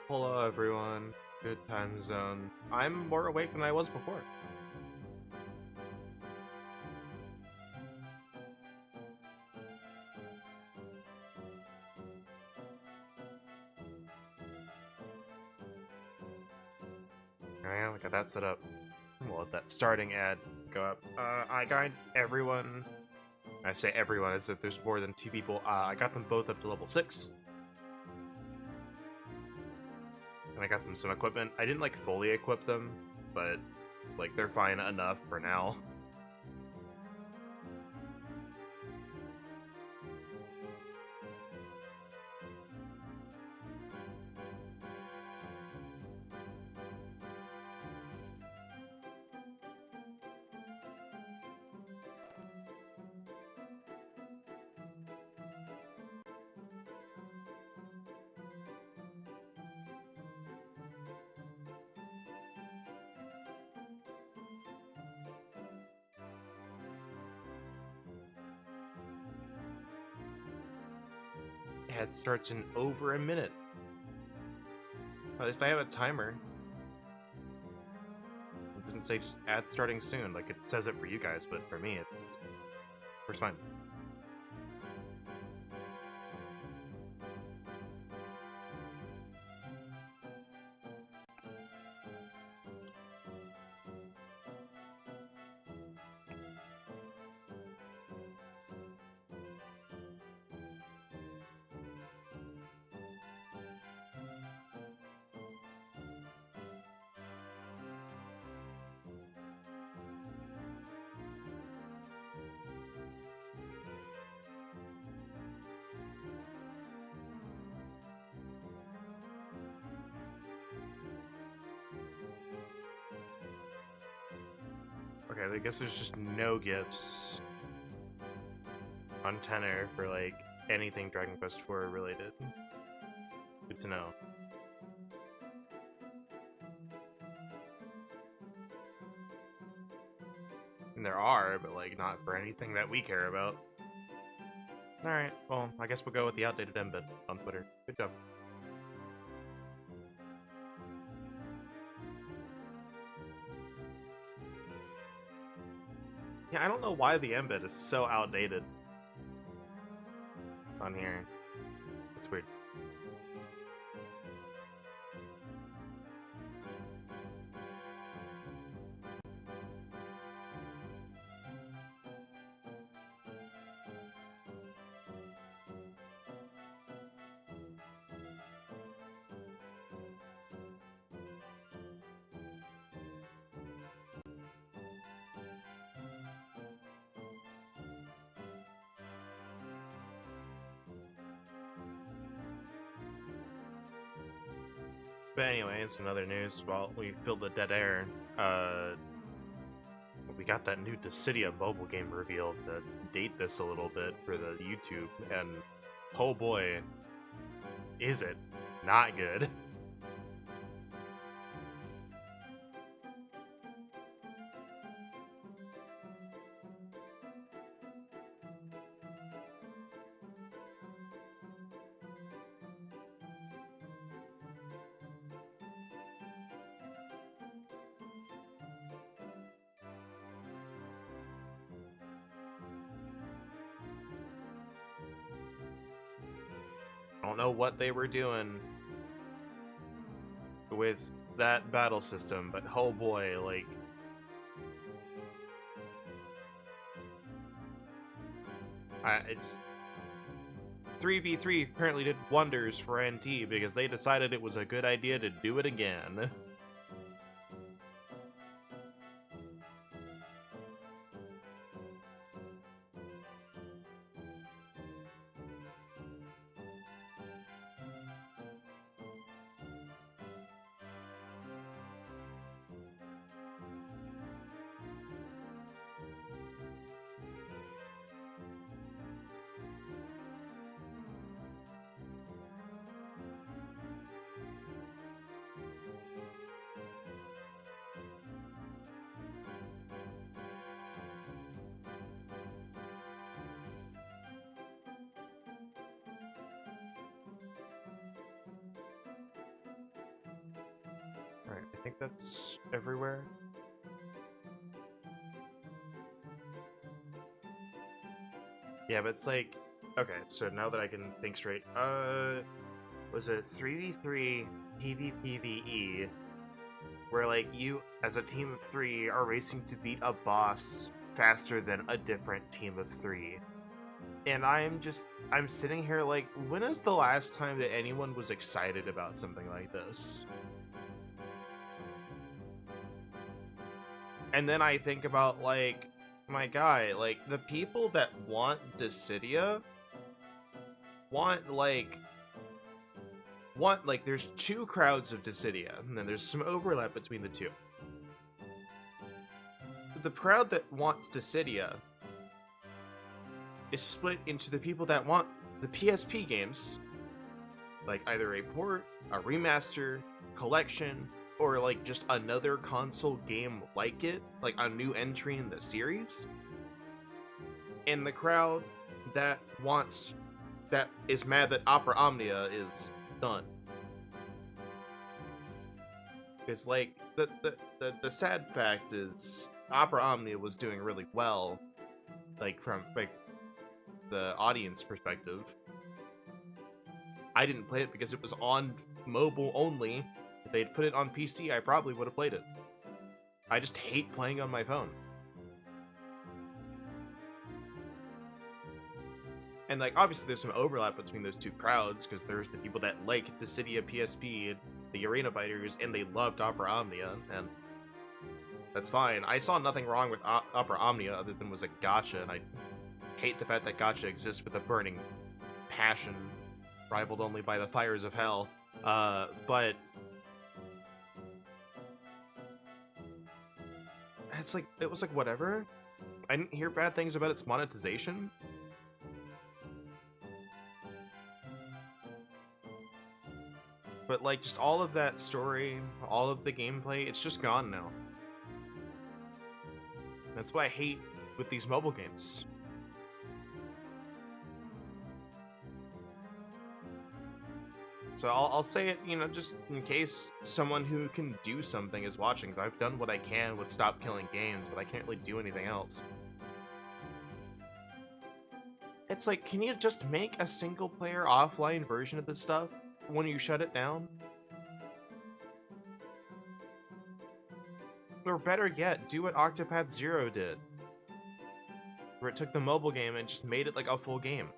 Hello everyone. Good time zone. I'm more awake than I was before. Alright, we got that set up. We'll let that starting ad go up. I got everyone. I say everyone as if there's more than two people. I got them both up to level 6. And I got them some equipment. I didn't like fully equip them, but like they're fine enough for now. Ad starts in over a minute. At least I have a timer. It doesn't say just ad starting soon, like it says it for you guys, but for me, it's first time. Okay, I guess there's just no gifts on tenor for like anything Dragon Quest IV related. Good to know. And there are, but like not for anything that we care about. Alright, well, I guess we'll go with the outdated embed on Twitter. Good job. Yeah, I don't know why the embed is so outdated on here. It's weird. But anyways, in other news, while we filled the dead air, we got that new Dissidia mobile game revealed to date this a little bit for the YouTube, and oh boy, is it not good. I don't know what they were doing with that battle system, but oh boy, like... it's... 3v3 apparently did wonders for NT because they decided it was a good idea to do it again. think that's everywhere. Yeah, but it's like, okay, so now that I can think straight, was it 3v3 PvPvE, where like you, as a team of 3, are racing to beat a boss faster than a different team of 3. And I'm sitting here like, when is the last time that anyone was excited about something like this? And then I think about, like, my guy, like, the people that want Dissidia want, like, there's two crowds of Dissidia, and then there's some overlap between the two. The crowd that wants Dissidia is split into the people that want the PSP games, like either a port, a remaster, collection, or like just another console game like it, like a new entry in the series. And the crowd that is mad that Opera Omnia is done. It's like the sad fact is Opera Omnia was doing really well, like from like the audience perspective. I didn't play it because it was on mobile only. If they'd put it on PC, I probably would have played it. I just hate playing on my phone. And like obviously there's some overlap between those two crowds, because there's the people that like Dissidia PSP, the Arena Fighters, and they loved Opera Omnia, and that's fine. I saw nothing wrong with Opera Omnia other than it was a gacha, and I hate the fact that gacha exists with a burning passion, rivaled only by the fires of hell. But it's like, it was like, whatever. I didn't hear bad things about its monetization. But like, just all of that story, all of the gameplay, it's just gone now. That's what I hate with these mobile games. So I'll say it, you know, just in case someone who can do something is watching. I've done what I can with Stop Killing Games, but I can't really do anything else. It's like, can you just make a single-player offline version of this stuff when you shut it down? Or better yet, do what Octopath Zero did, where it took the mobile game and just made it like a full game.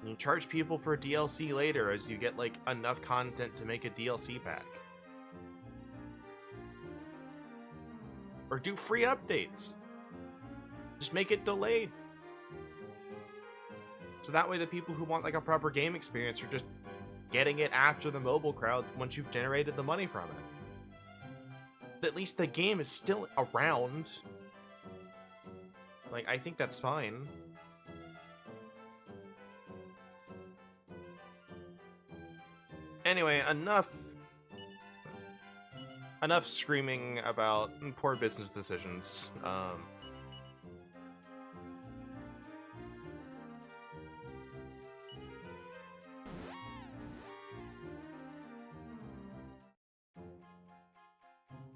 You charge people for DLC later as you get like enough content to make a DLC pack. Or do free updates. Just make it delayed. So that way the people who want like a proper game experience are just getting it after the mobile crowd once you've generated the money from it. At least the game is still around. Like, I think that's fine. Anyway, enough screaming about poor business decisions. Let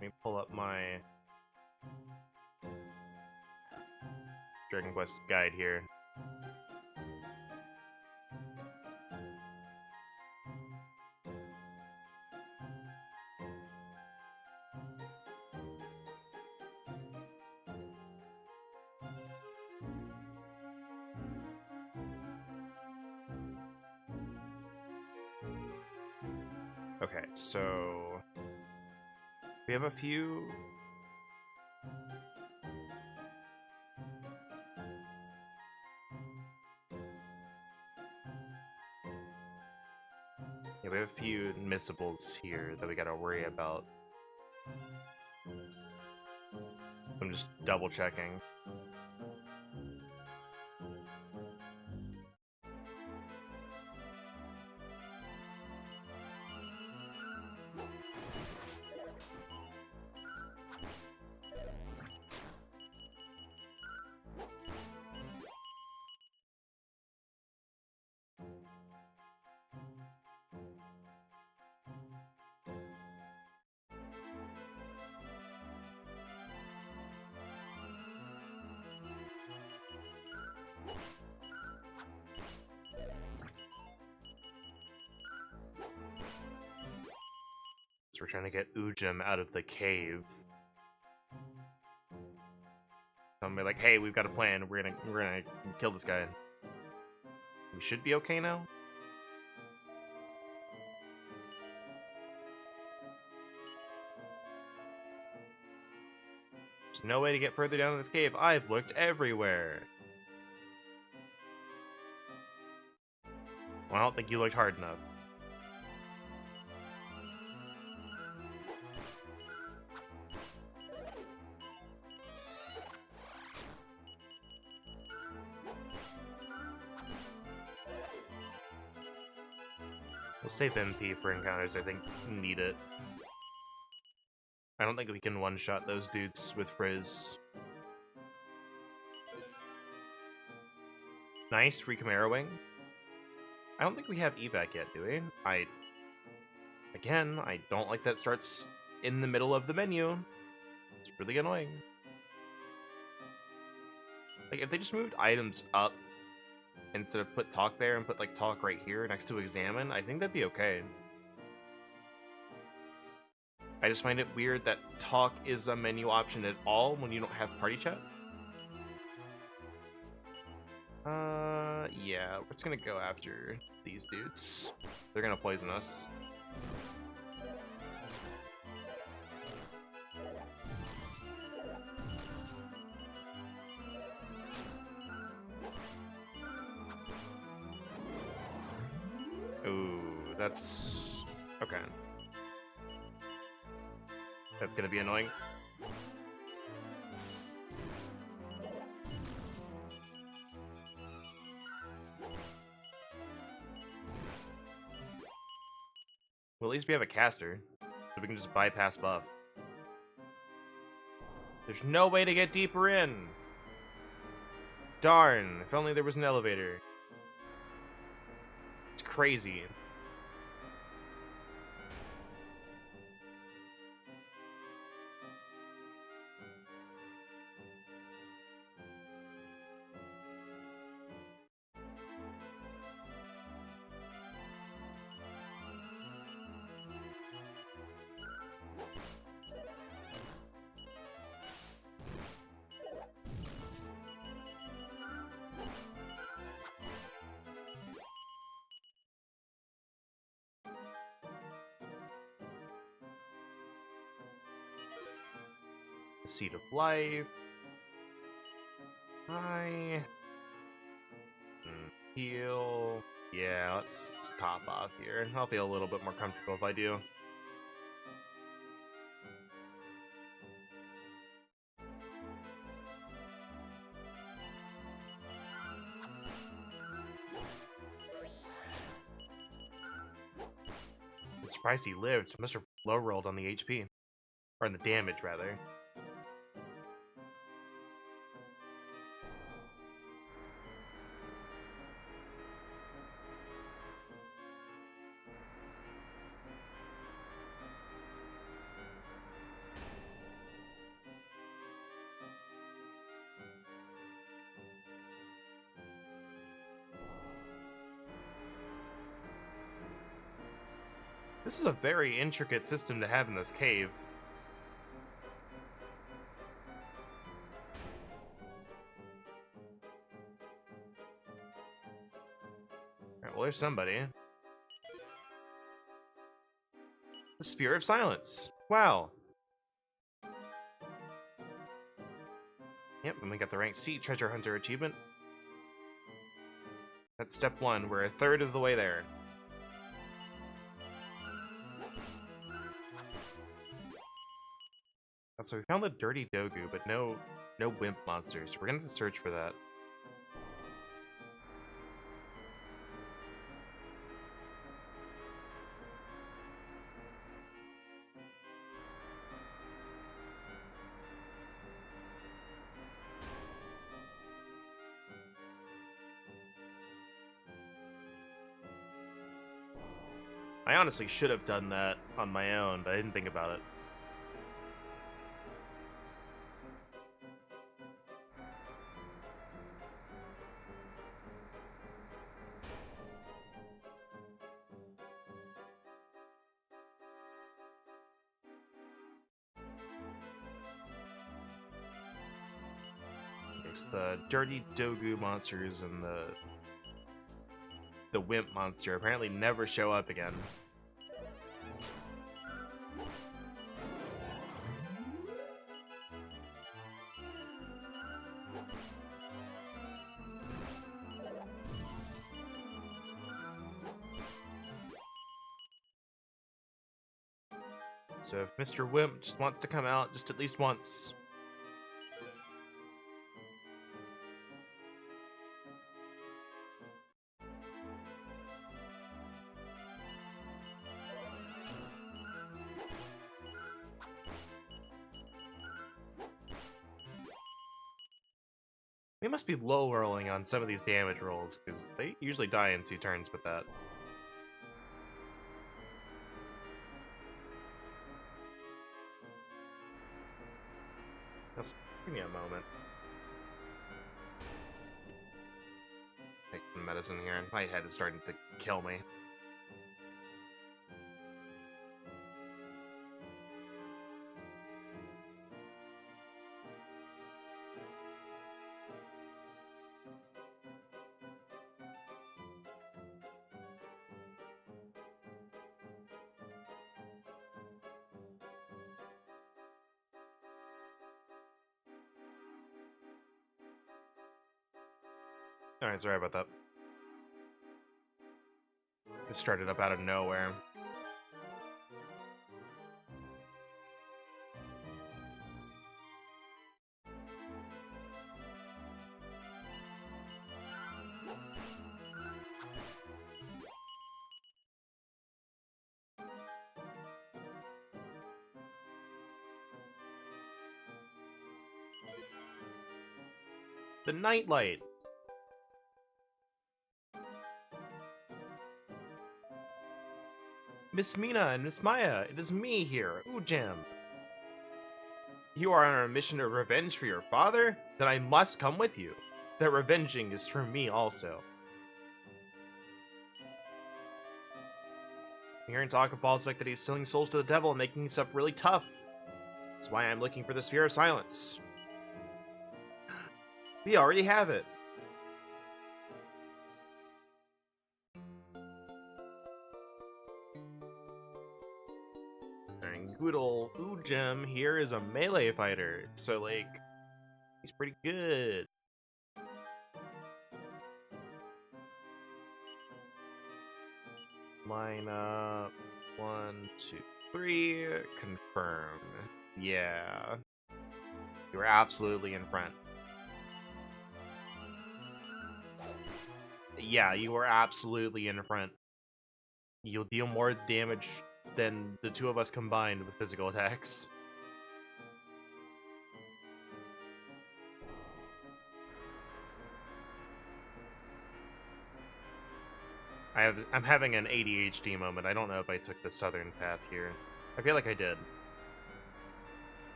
me pull up my Dragon Quest guide here. Okay, so we have a few. Yeah, we have a few missables here that we gotta worry about. I'm just double checking. we're trying to get Ujum out of the cave. Somebody like, hey, we've got a plan. We're gonna kill this guy. We should be okay now. There's no way to get further down in this cave. I've looked everywhere. Well, I don't think you looked hard enough. We'll save MP for encounters I think need it. I don't think we can one-shot those dudes with Frizz. Nice, free Chimera Wing. I don't think we have evac yet, do we? Again, I don't like that starts in the middle of the menu. It's really annoying. Like, if they just moved items up instead of put talk there and put, like, talk right here next to examine, I think that'd be okay. I just find it weird that talk is a menu option at all when you don't have party chat. Yeah, we're just gonna go after these dudes. They're gonna poison us. Ooh, that's... okay. That's gonna be annoying. Well, at least we have a caster, so we can just bypass buff. There's no way to get deeper in! Darn, if only there was an elevator. It's crazy. The Seed of Life. Heal. Yeah, let's top off here. I'll feel a little bit more comfortable if I do. I'm surprised he lived. Must have low rolled on the HP. Or on the damage, rather. This is a very intricate system to have in this cave. Alright, well, there's somebody. The Sphere of Silence. Wow. Yep, and we got the rank C Treasure Hunter achievement. That's step 1. We're a third of the way there. So we found the Dirty Dogu, but no Wimp monsters. We're gonna have to search for that. I honestly should have done that on my own, but I didn't think about it. attacks. The dirty Dogu monsters and the Wimp monster apparently never show up again. So if Mr. Wimp just wants to come out just at least once. We must be low rolling on some of these damage rolls, because they usually die in 2 turns with that. Just give me a moment. Take some medicine here, and my head is starting to kill me. Alright, sorry about that. It started up out of nowhere. The nightlight. Miss Meena and Miss Maya, it is me here, Ujam. You are on a mission of revenge for your father? Then I must come with you. That revenging is for me also. Hearing talk of Balls like that he's selling souls to the devil and making himself really tough. That's why I'm looking for the Sphere of Silence. We already have it. And good old Ujam here is a melee fighter, so like, he's pretty good. Line up. 1, 2, 3. Confirm. Yeah. You were absolutely in front. Yeah, you were absolutely in front. You'll deal more damage than the 2 of us combined with physical attacks. I'm having an ADHD moment. I don't know if I took the southern path here. I feel like I did.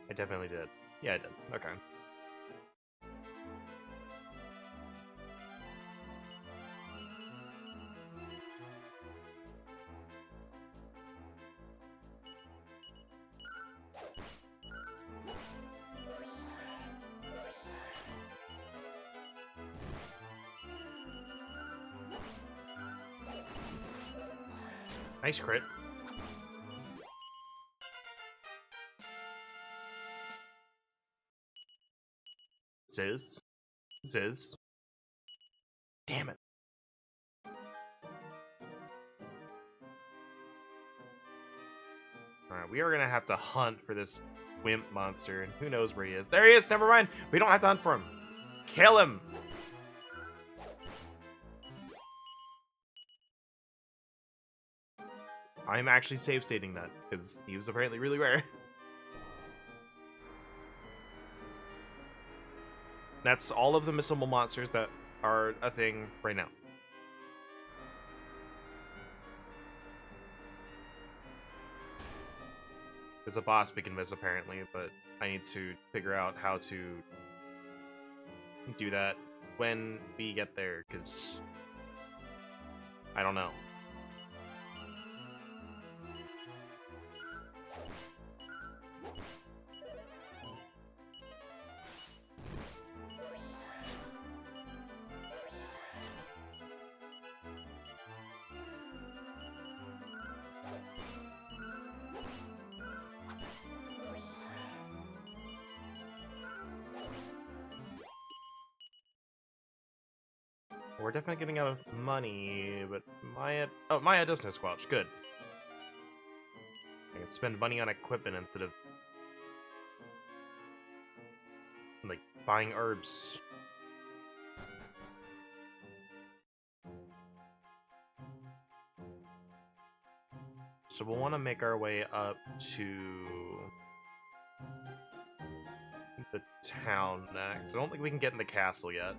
I definitely did. Yeah, I did. Okay. Nice crit. Ziz. Damn it. Alright, we are gonna have to hunt for this Wimp monster, and who knows where he is. There he is! Never mind! We don't have to hunt for him! Kill him! I'm actually save stating that, because he was apparently really rare. That's all of the missable monsters that are a thing right now. There's a boss we can miss apparently, but I need to figure out how to do that when we get there, because I don't know. we're definitely getting out of money, but Maya... Oh, Maya does know Squelch. Good. I can spend money on equipment instead of, like, buying herbs. So we'll want to make our way up to the town next. I don't think we can get in the castle yet.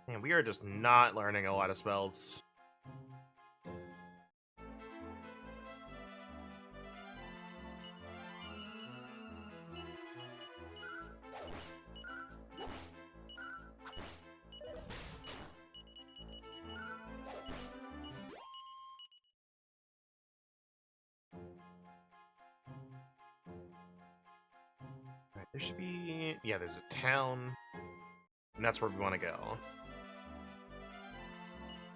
Man, we are just not learning a lot of spells. Alright, there should be... Yeah, there's a town. And that's where we want to go.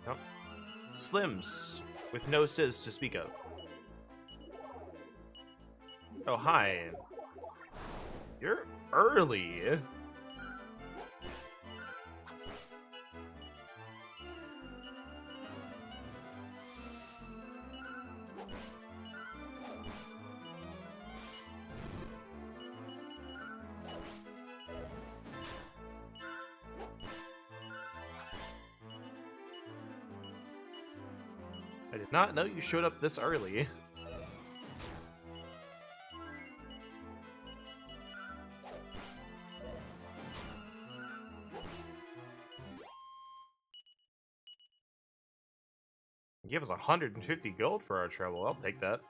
Nope. Slims, with no sizz to speak of. Oh, hi. You're early. I did not know you showed up this early. You give us 150 gold for our trouble. I'll take that.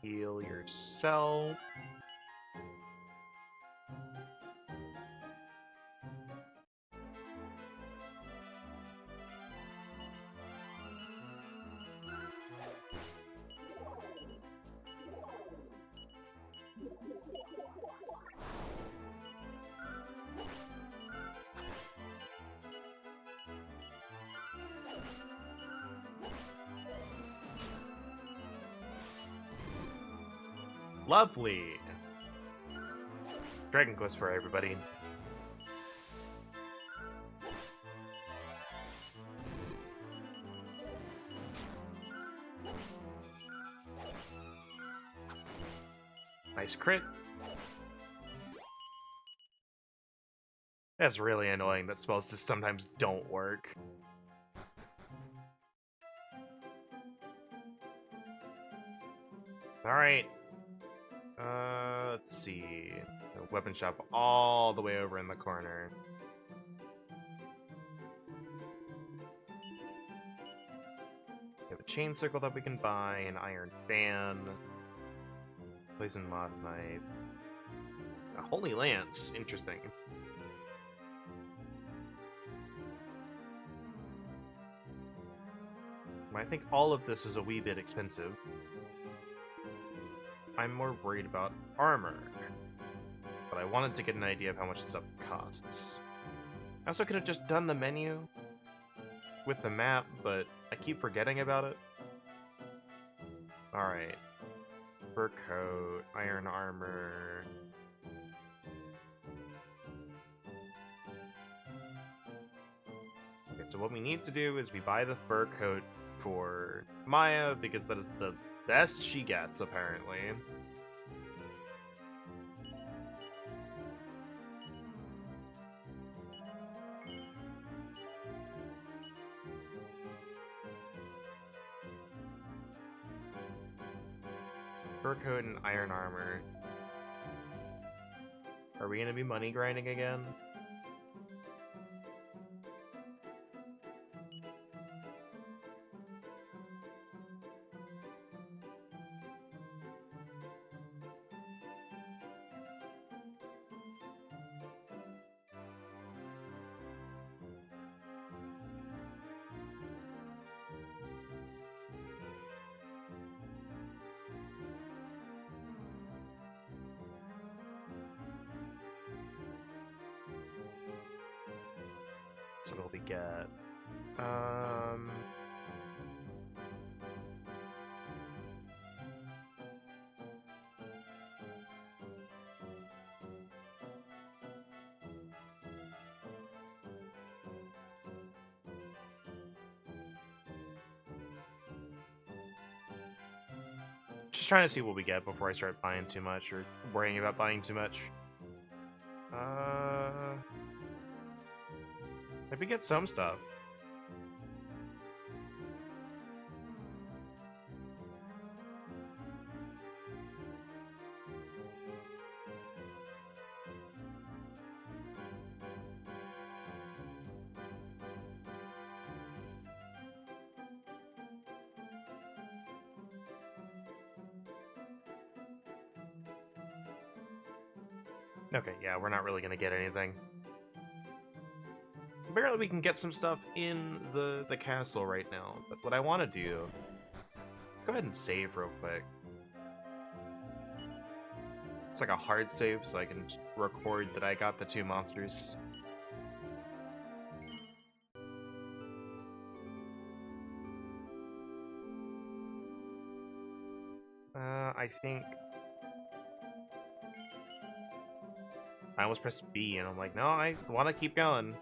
Heal yourself. Lovely. Dragon Quest for everybody. Nice crit. That's really annoying that spells just sometimes don't work. Alright. Let's see. The weapon shop all the way over in the corner. We have a chain circle that we can buy, an iron fan, poison moth knife, a holy lance. Interesting. I think all of this is a wee bit expensive. I'm more worried about armor, but I wanted to get an idea of how much stuff costs. I also could have just done the menu with the map, but I keep forgetting about it. Alright. Fur coat, iron armor. Okay, so what we need to do is we buy the fur coat for Maya, because that is the best she gets, apparently. Fur coat and iron armor. Are we gonna be money grinding again? get? Just trying to see what we get before I start buying too much or worrying about buying too much. Maybe get some stuff. Okay, yeah, we're not really gonna get anything. Apparently we can get some stuff in the castle right now, but what I want to do... Go ahead and save real quick. It's like a hard save, so I can record that I got the 2 monsters. I think... I almost pressed B, and I'm like, no, I want to keep going.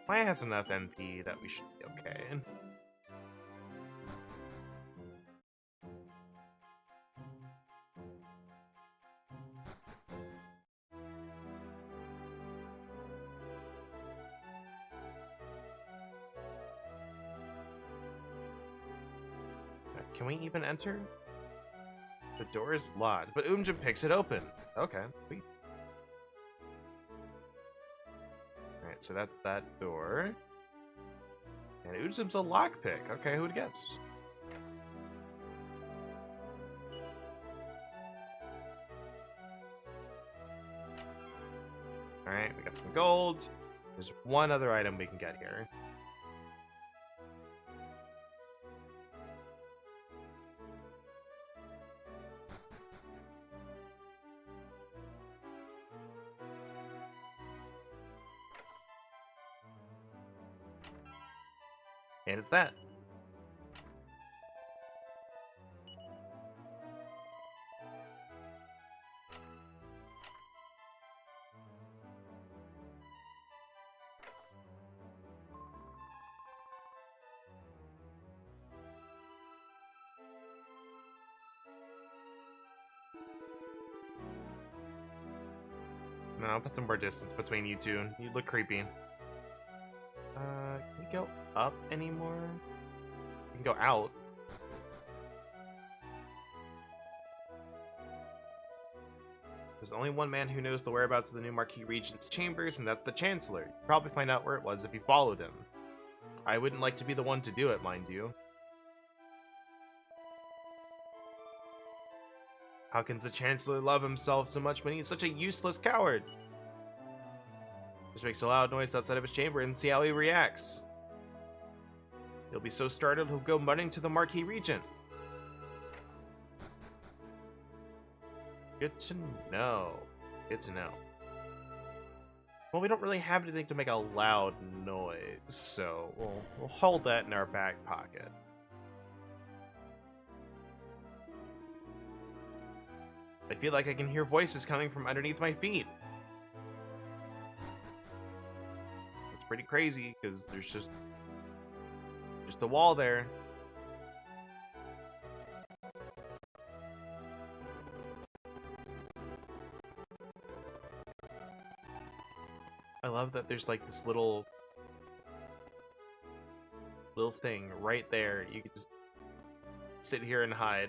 Maya has enough MP that we should be okay. Can we even enter? The door is locked, but Umjin picks it open. Okay, sweet. Alright, so that's that door. And Umjin's a lockpick. Okay, who would guess? Alright, we got some gold. There's one other item we can get here. And it's that. No, I'll put some more distance between you two. You look creepy. Can we go up anymore? We can go out. There's only one man who knows the whereabouts of the new Marquis Regent's chambers, and that's the Chancellor. You'd probably find out where it was if you followed him. I wouldn't like to be the one to do it, mind you. How can the Chancellor love himself so much when he's such a useless coward? Just makes a loud noise outside of his chamber and see how he reacts. He'll be so startled he'll go running to the Marquis Regent. Good to know. Good to know. Well, we don't really have anything to make a loud noise, so we'll hold that in our back pocket. I feel like I can hear voices coming from underneath my feet. It's pretty crazy, because there's just a wall there. I love that there's like this little thing right there. You can just sit here and hide.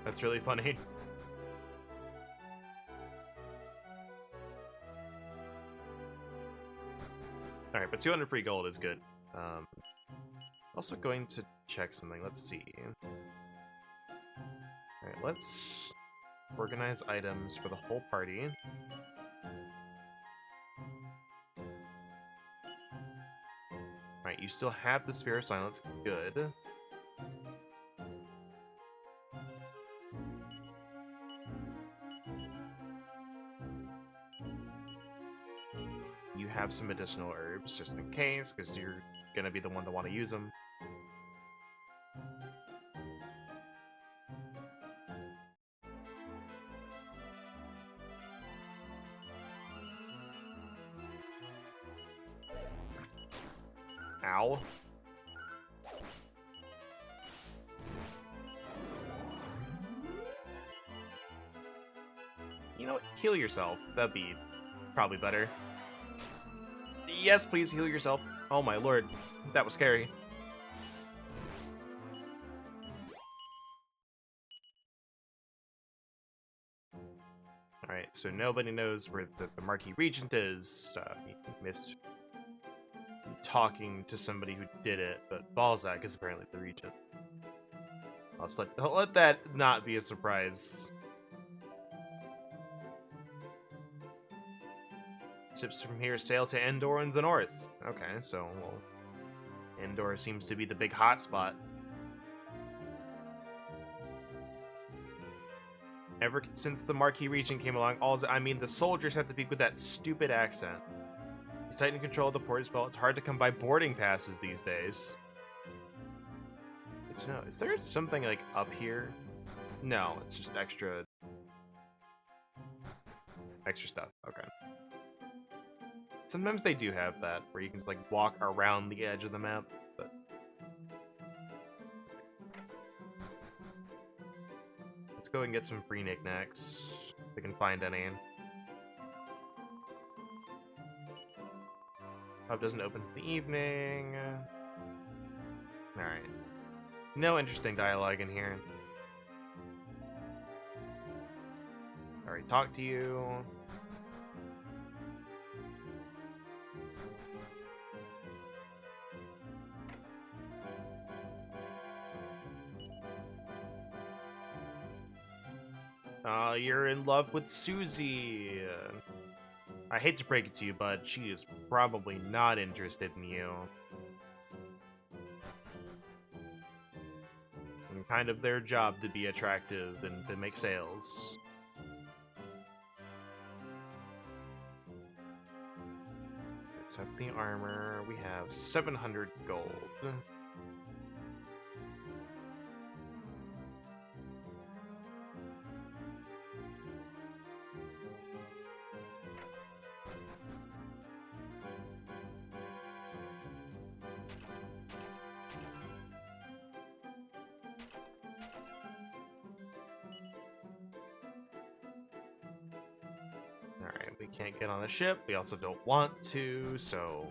That's really funny. Alright, but 200 free gold is good. Also going to check something. Let's see. Alright, let's organize items for the whole party. Alright, you still have the Sphere of Silence. Good. You have some medicinal herbs, just in case, because you're gonna be the one to want to use them. Ow. You know what? Heal yourself. That'd be probably better. Yes, please heal yourself. Oh my lord. That was scary. Alright, so nobody knows where the Marquee Regent is. He missed talking to somebody who did it, but Balzac is apparently the Regent. I'll let that not be a surprise. Ships from here sail to Endor in the north. Okay, so, well, Endor seems to be the big hotspot. Ever since the Marquee Regent came along, the soldiers have to speak with that stupid accent. He's tightening control of the port as well. It's hard to come by boarding passes these days. Good to know. Is there something, like, up here? No, it's just extra stuff. Okay. Sometimes they do have that, where you can, like, walk around the edge of the map, but... Let's go and get some free knickknacks, if we can find any. Pub doesn't open in the evening. Alright. No interesting dialogue in here. Already talked to you. You're in love with Susie. I hate to break it to you, but she is probably not interested in you. And kind of their job to be attractive and to make sales. Let's up the armor. We have 700 gold. Alright, we can't get on the ship. We also don't want to, so...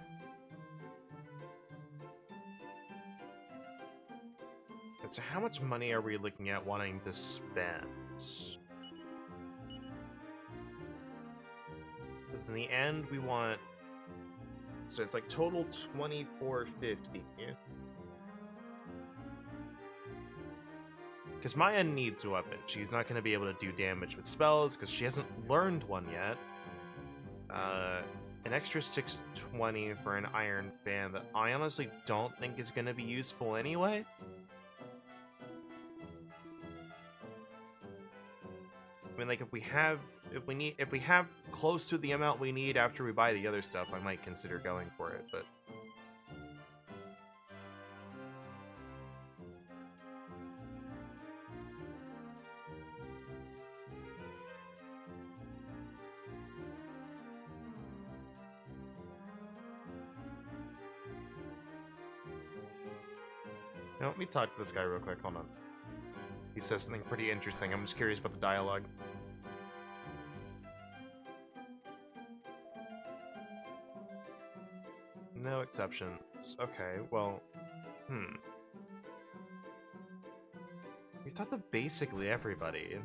So how much money are we looking at wanting to spend? Because in the end, we want... So it's like total 2450. Because Maya needs a weapon. She's not going to be able to do damage with spells because she hasn't learned one yet. An extra 620 for an iron fan that I honestly don't think is going to be useful anyway. I mean, like, if we have close to the amount we need after we buy the other stuff, I might consider going for it, but... Now, let me talk to this guy real quick, hold on. He says something pretty interesting, I'm just curious about the dialogue. No exceptions. Okay, well... We've talked to basically everybody.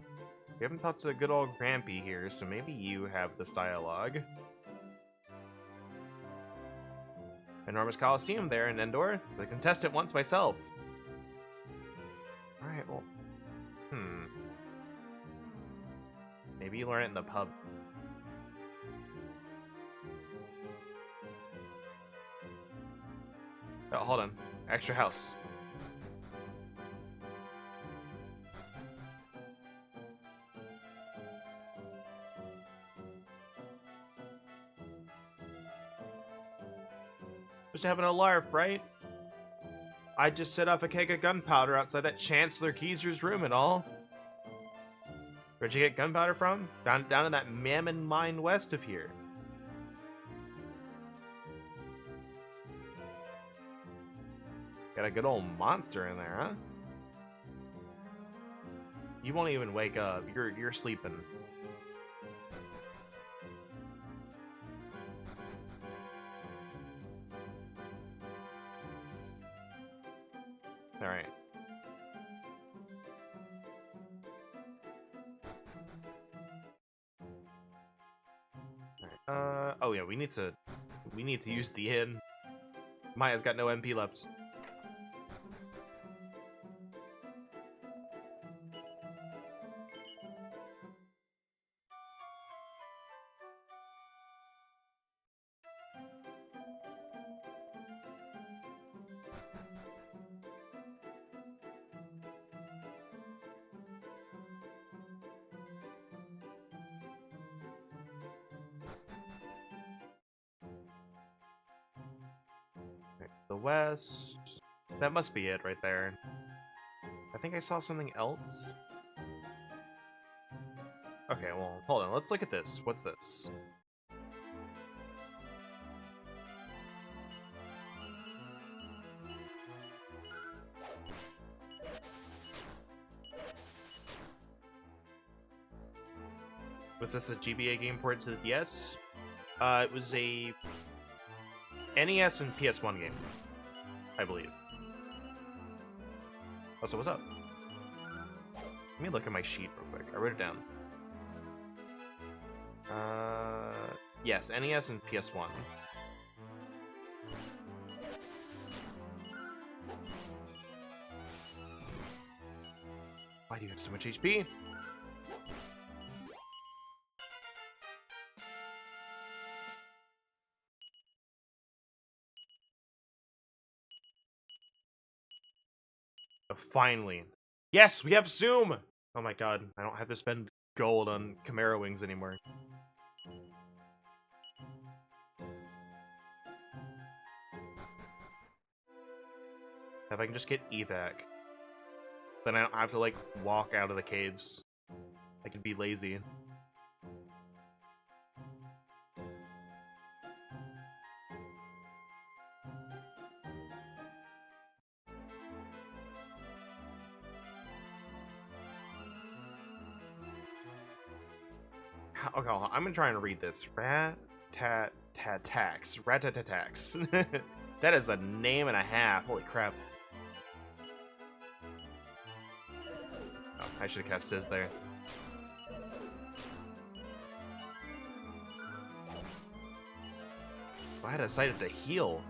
We haven't talked to the good old Grampy here, so maybe you have this dialogue. Enormous Coliseum there in Endor. The contestant once myself. Alright, well... Maybe you learn it in the pub. Oh, hold on. Extra house. Just having a larf, right? I just set off a keg of gunpowder outside that Chancellor Keezer's room and all. Where'd you get gunpowder from? Down in that Mammon mine west of here. Got a good old monster in there, huh? You won't even wake up. You're sleeping. All right. Oh yeah, we need to use the inn. Maya's got no MP left. The west. That must be it right there. I think I saw something else. Okay, well, hold on. Let's look at this. What's this? Was this a GBA game ported to the DS? It was a NES and PS1 game, I believe. Oh, so what's up? Let me look at my sheet real quick. I wrote it down. Yes, NES and PS1. Why do you have so much HP? Oh, finally. Yes, we have Zoom! Oh my god, I don't have to spend gold on Chimera wings anymore. If I can just get evac, then I don't have to, like, walk out of the caves. I can be lazy. Okay, hold on. I'm gonna try and read this. Rat-tat-tat-tax. Rat-tat-tat-tax. That is a name and a half. Holy crap. Oh, I should have cast Sizz there. I had decided to heal.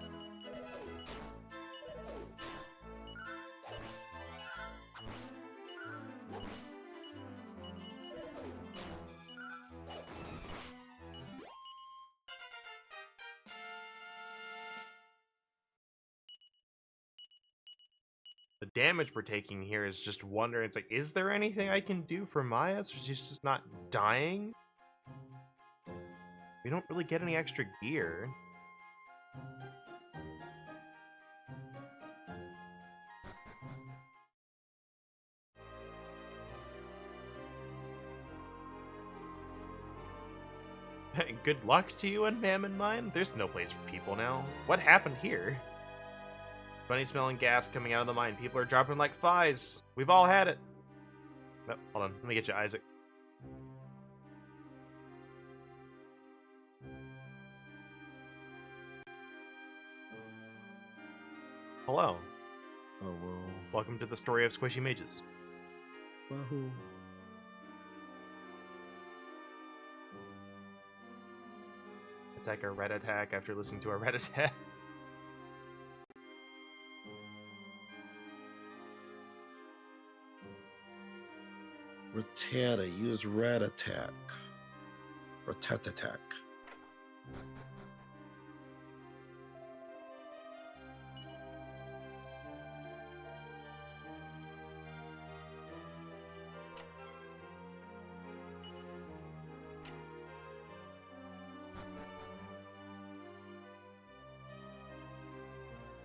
The damage we're taking here is just wondering. It's like, is there anything I can do for Maya so she's just not dying? We don't really get any extra gear. Good luck to you in Mammon Mine. There's no place for people now. What happened here? Funny smelling gas coming out of the mine. People are dropping like flies. We've all had it. Oh, hold on. Let me get you, Isaac. Hello. Hello. Welcome to the story of Squishy Mages. Wahoo. Attack a red attack after listening to a red attack. Rattata, use rat attack. Ratat attack.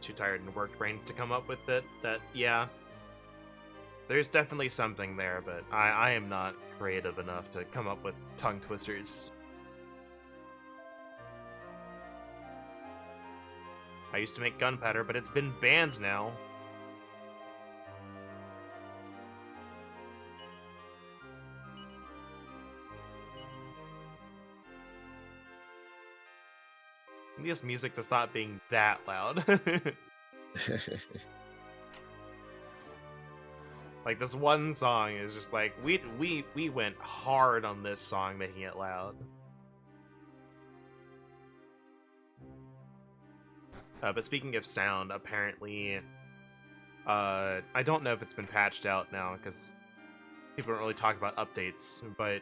too tired and work brain to come up with it. That, yeah, there's definitely something there, but I am not creative enough to come up with tongue twisters. I used to make gunpowder, but it's been banned now. I need this music to stop being that loud. Like, this one song is just like, we went hard on this song, making it loud. But speaking of sound, apparently, I don't know if it's been patched out now, because people don't really talk about updates, but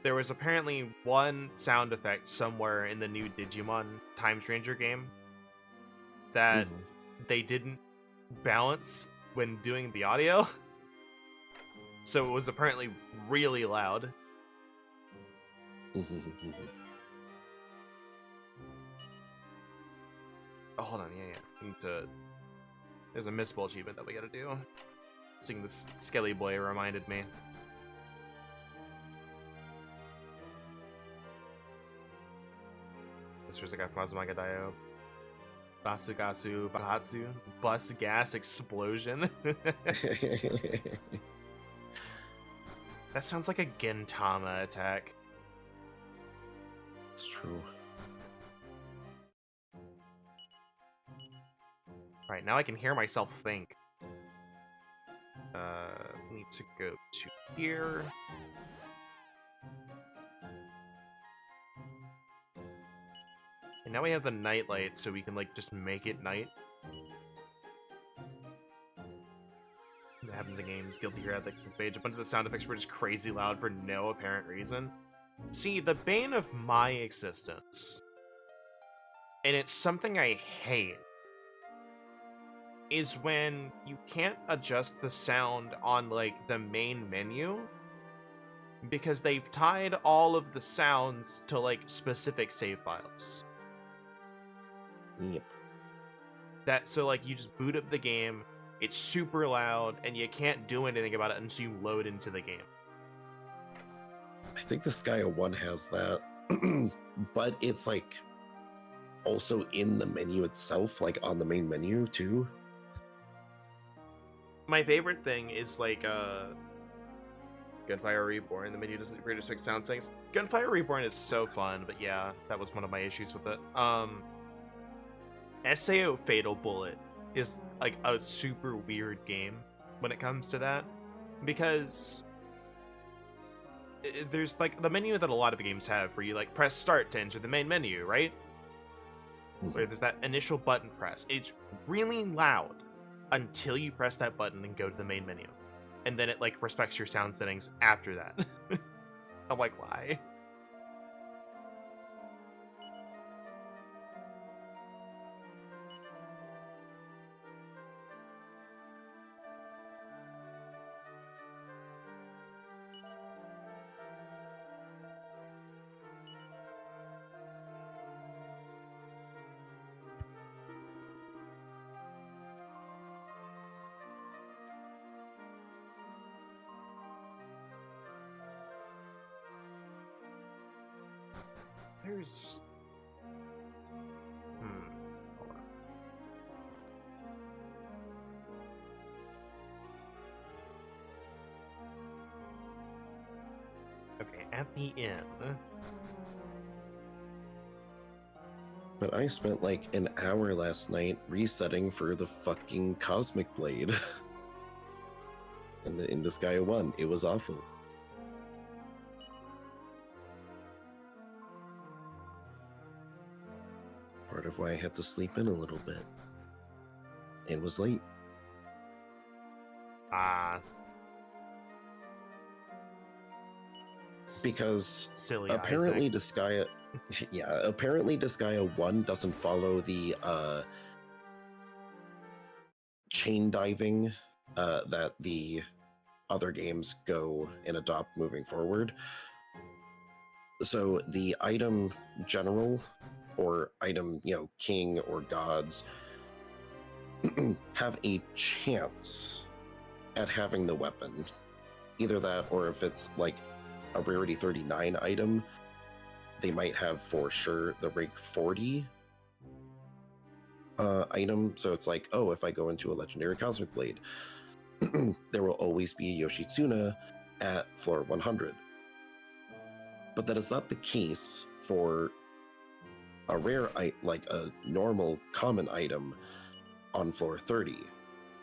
there was apparently one sound effect somewhere in the new Digimon Time Stranger game that they didn't balance when doing the audio. So it was apparently really loud. Oh, hold on, yeah. I need to... There's a missable achievement that we gotta do. Seeing this Skelly Boy reminded me. This was a guy from Azumanga Daioh. Basugasu Bahatsu. Bus gas explosion. That sounds like a Gintama attack. It's true. Right, now I can hear myself think. Need to go to here. And now we have the night light, so we can, like, just make it night. That happens in games. Guilty Gear Ethics this page. A bunch of the sound effects were just crazy loud for no apparent reason. See, the bane of my existence, and it's something I hate, is when you can't adjust the sound on, like, the main menu, because they've tied all of the sounds to, like, specific save files. Yep. So, like, you just boot up the game, it's super loud, and you can't do anything about it until you load into the game. I think the Skya 1 has that, but it's, like, also in the menu itself, like, on the main menu, too. My favorite thing is, like, Gunfire Reborn. The menu doesn't reproduce fixed sound things. Gunfire Reborn is so fun, but yeah, that was one of my issues with it. SAO Fatal Bullet is, like, a super weird game when it comes to that, because there's, like, the menu that a lot of games have where you, like, press start to enter the main menu, right? Where there's that initial button press. It's really loud until you press that button and go to the main menu. And then it, like, respects your sound settings after that. I'm like, why? There's... Hold on. Okay, at the end... But I spent, like, an hour last night resetting for the fucking Cosmic Blade. in the Skya 1. It was awful. Part of why I had to sleep in a little bit. It was late. Because silly apparently Isaac. Skya... Yeah, apparently Skya 1 doesn't follow the chain diving that the other games go and adopt moving forward. So the item general or item, king or gods have a chance at having the weapon. Either that, or if it's like a rarity 39 item, they might have for sure the rank 40 item. So it's like, oh, if I go into a legendary Cosmic Blade, there will always be a Yoshitsuna at floor 100. But that is not the case for a rare, like a normal common item on floor 30.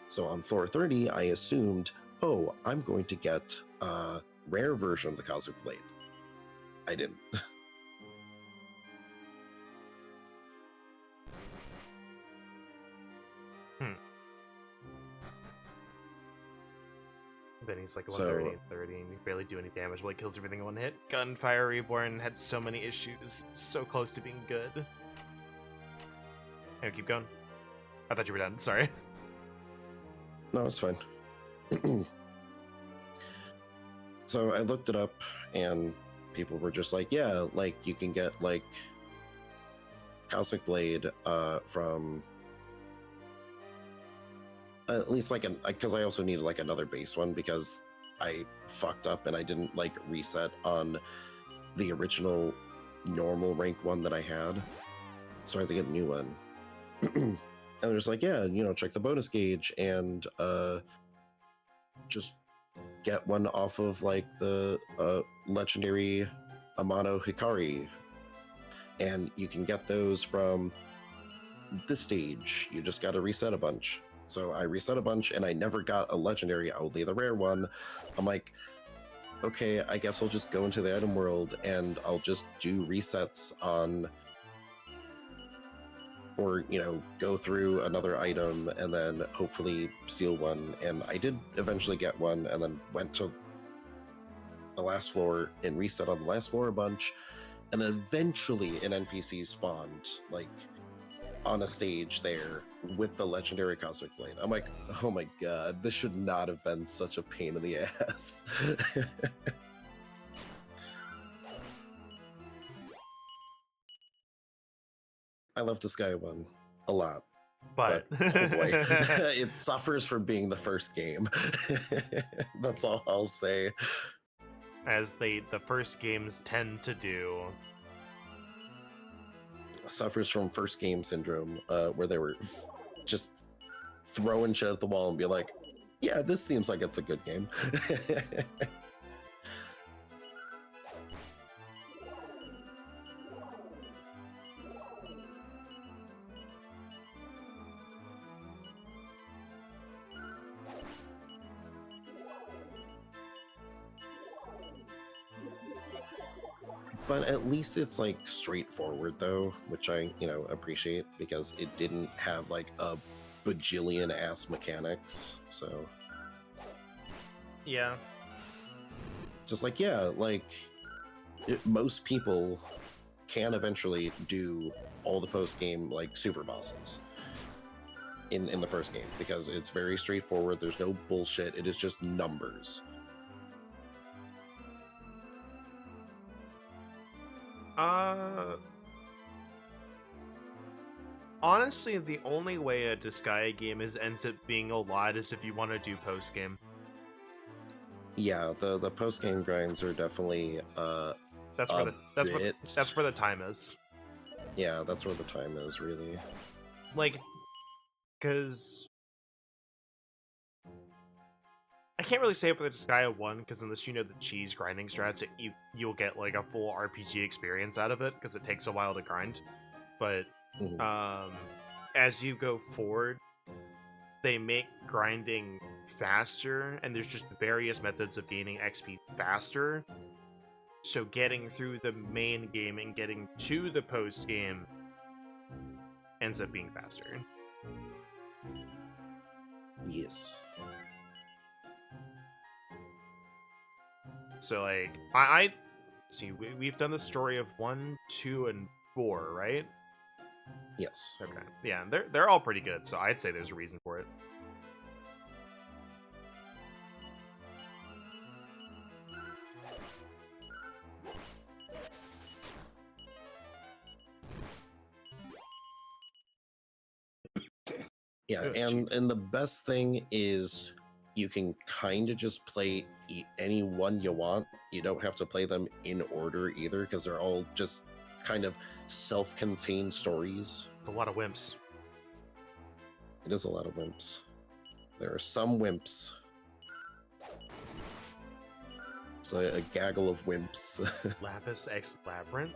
So on floor 30, I assumed, oh, I'm going to get a rare version of the Cosmic Blade. I didn't. Then he's like 130 and 30, and you barely do any damage while he kills everything in one hit. Gunfire Reborn had so many issues, so close to being good. Anyway, keep going. I thought you were done, sorry. No, it's fine. So I looked it up, and people were just like, yeah, like you can get like Cosmic Blade from at least like because I also needed like another base one because I fucked up and I didn't like reset on the original normal rank one that I had, so I had to get a new one. And they're just like, yeah, check the bonus gauge and just get one off of like the legendary Amano Hikari, and you can get those from this stage. You just got to reset a bunch. So I reset a bunch and I never got a legendary, only the rare one. I'm like, okay, I guess I'll just go into the item world and I'll just do resets on, or, go through another item and then hopefully steal one. And I did eventually get one, and then went to the last floor and reset on the last floor a bunch. And eventually an NPC spawned, like, on a stage there with the legendary Cosmic Blade. I'm like, oh my god, this should not have been such a pain in the ass. I love Disgaea 1 a lot, but oh boy, it suffers from being the first game. That's all I'll say. As the first games tend to do. Suffers from first game syndrome, where they were just throwing shit at the wall and be like, yeah, this seems like it's a good game. But at least it's like straightforward though, which I, appreciate, because it didn't have like a bajillion ass mechanics. So yeah, just like, yeah, like most people can eventually do all the post game like super bosses in the first game, because it's very straightforward. There's no bullshit. It is just numbers. Honestly, the only way a Disgaea game ends up being a lot is if you want to do post game. Yeah, the post game grinds are definitely that's where the time is. Yeah, that's where the time is, really. Like, because I can't really say it for the Disgaea 1, because unless you know the cheese grinding strats, you'll get like a full RPG experience out of it, because it takes a while to grind. But as you go forward, they make grinding faster, and there's just various methods of gaining XP faster. So getting through the main game and getting to the post game ends up being faster. Yes. So like I see we've done the story of 1, 2, and 4, right? Yes. Okay. Yeah, they're all pretty good, so I'd say there's a reason for it. Yeah, Oh, and jeez. and the best thing is you can kind of just play any one you want. You don't have to play them in order either, because they're all just kind of self-contained stories. It's a lot of wimps. It is a lot of wimps. There are some wimps. So a gaggle of wimps. Lapis X Labyrinth?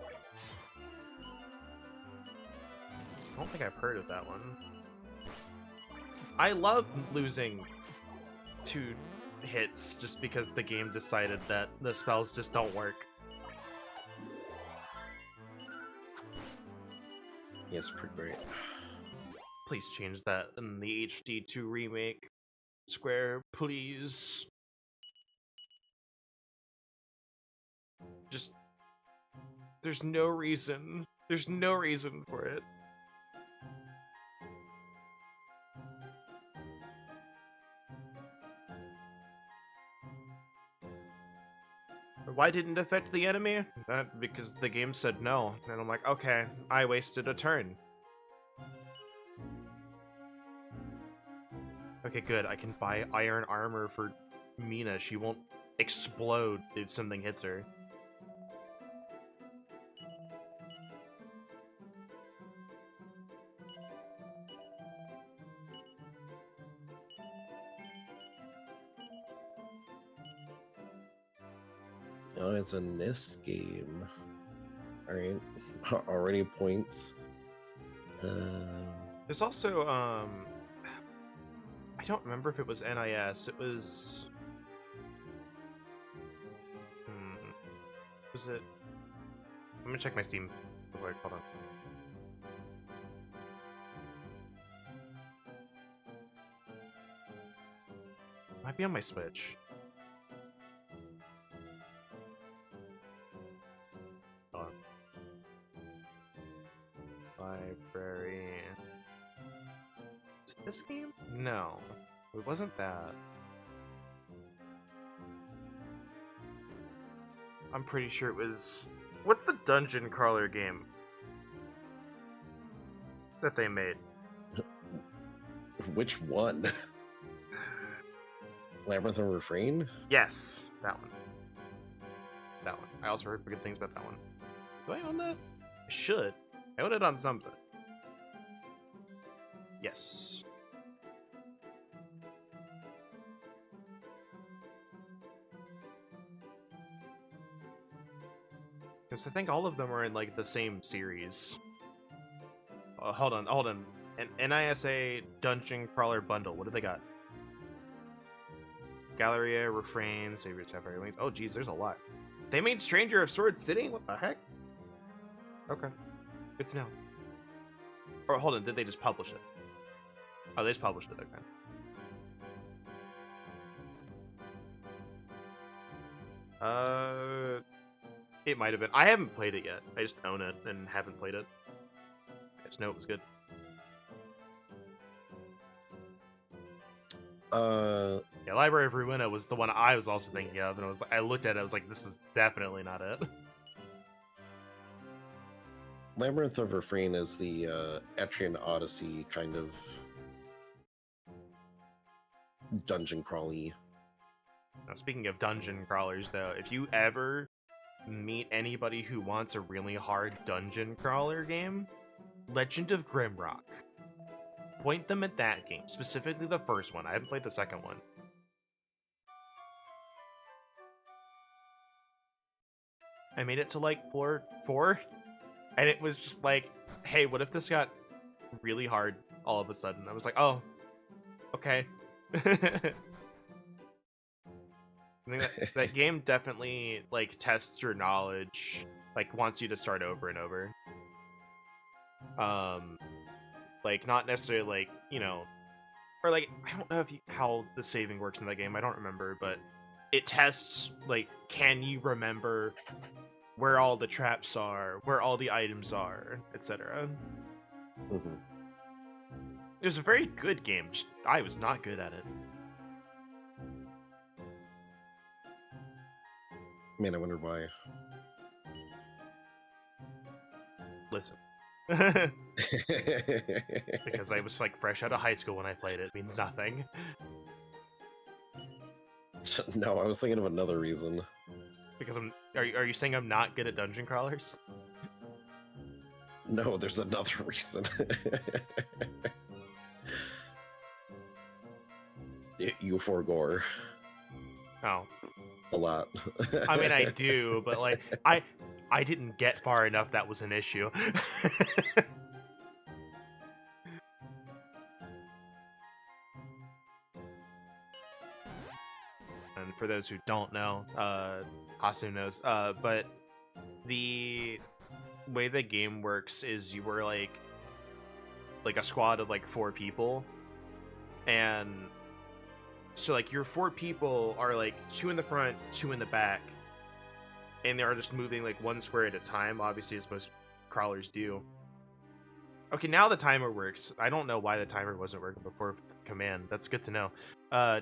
I don't think I've heard of that one. I love losing 2 hits just because the game decided that the spells just don't work. Yes, pretty great. Please change that in the HD2 remake. Square, please. Just... There's no reason. There's no reason for it. Why didn't it affect the enemy? Because the game said no. And I'm like, okay, I wasted a turn. Okay, good. I can buy iron armor for Meena. She won't explode if something hits her. Oh, it's a NIS game. Alright. Already points. There's also, I don't remember if it was NIS. It was... Was it... I'm gonna check my Steam. Hold on. Might be on my Switch. Hold on. Library... Is it this game? No. It wasn't that. I'm pretty sure it was... What's the dungeon crawler game that they made? Which one? Labyrinth of Refrain? Yes, that one. That one. I also heard good things about that one. Do I own that? I should. I own it on something. Yes. Because I think all of them are in, like, the same series. Hold on. An NISA Dungeon Crawler Bundle. What do they got? Galleria, Refrain, Savior Sapphire Wings. Oh, geez, there's a lot. They made Stranger of Sword City? What the heck? Okay. Good to know. Or, hold on, did they just publish it? Oh, they just published it, okay. It might have been. I haven't played it yet. I just own it and haven't played it. I just know it was good. Yeah, Library of Ruina was the one I was also thinking of, and I was like, I looked at it, I was like, this is definitely not it. Labyrinth of Refrain is the Etrian Odyssey kind of dungeon crawly. Now, speaking of dungeon crawlers, though, if you ever meet anybody who wants a really hard dungeon crawler game, Legend of Grimrock. Point them at that game, specifically the first one. I haven't played the second one. I made it to like floor 4, and it was just like, hey, what if this got really hard all of a sudden? I was like, oh, okay. I think that game definitely like tests your knowledge, like wants you to start over and over. Like not necessarily like, you know, or like I don't know how the saving works in that game. I don't remember, but it tests like, can you remember where all the traps are, where all the items are, etc. Mm-hmm. It was a very good game. Just, I was not good at it. Man, I wonder why. Listen, Because I was like fresh out of high school when I played it. Means nothing. No, I was thinking of another reason. Because are you saying I'm not good at dungeon crawlers? No, there's another reason. You forgore Oh, a lot. I mean I do, but like I didn't get far enough. That was an issue. And for those who don't know, Hasu knows. But the way the game works is you were like a squad of like 4 people, and so like your 4 people are like 2 in the front, 2 in the back, and they're just moving like 1 square at a time, obviously, as most crawlers do. Okay, now the timer works. I don't know why the timer wasn't working before command. That's good to know.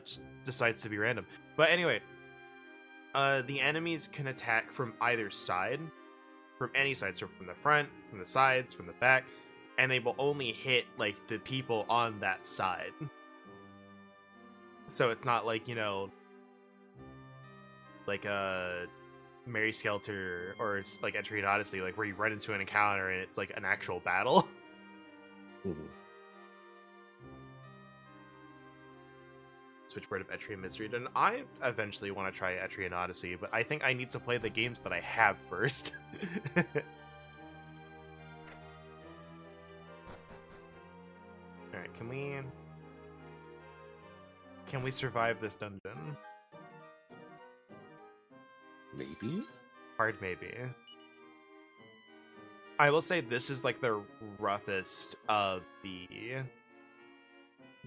Just decides to be random. But anyway, the enemies can attack from either side, from any side, so from the front, from the sides, from the back, and they will only hit like the people on that side. So it's not like, you know, like Mary Skelter or it's like Entry and Odyssey, like where you run into an encounter and it's like an actual battle. Mhm. Switchboard of Etrian Mystery, and I eventually want to try Etrian Odyssey, but I think I need to play the games that I have first. Alright, can we survive this dungeon? Maybe? Hard maybe. I will say this is like the roughest of the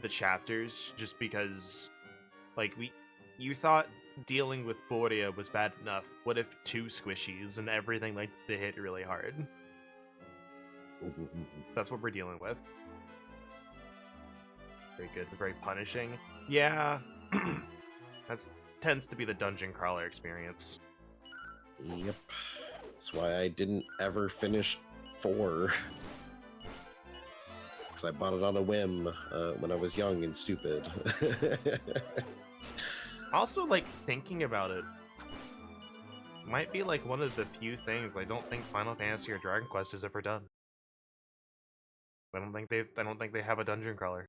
chapters, just because like you thought dealing with Borea was bad enough. What if 2 squishies and everything like they hit really hard? That's what we're dealing with. Very good, very punishing. Yeah, that's tends to be the dungeon crawler experience. Yep. That's why I didn't ever finish 4. Because I bought it on a whim when I was young and stupid. Also, like, thinking about it, might be like one of the few things I don't think Final Fantasy or Dragon Quest has ever done. I don't think they have a dungeon crawler.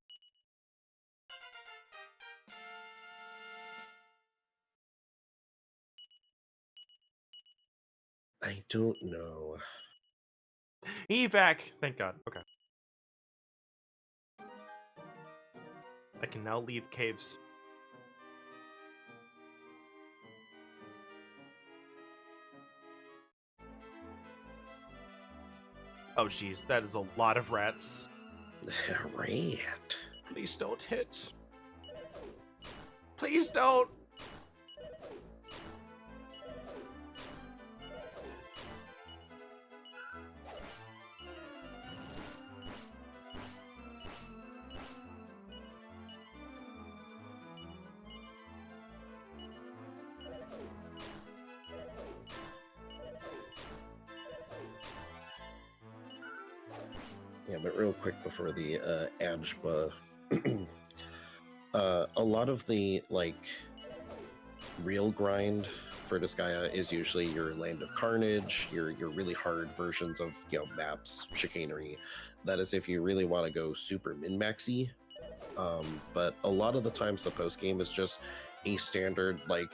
I don't know. Evac! Thank God. Okay. I can now leave caves. Oh jeez, that is a lot of rats. Rat. Please don't hit. Please don't! Yeah, but real quick before the Ajba, a lot of the like real grind for Disgaea is usually your Land of Carnage, your really hard versions of maps, chicanery. That is if you really want to go super min-maxy. But a lot of the times the post game is just a standard like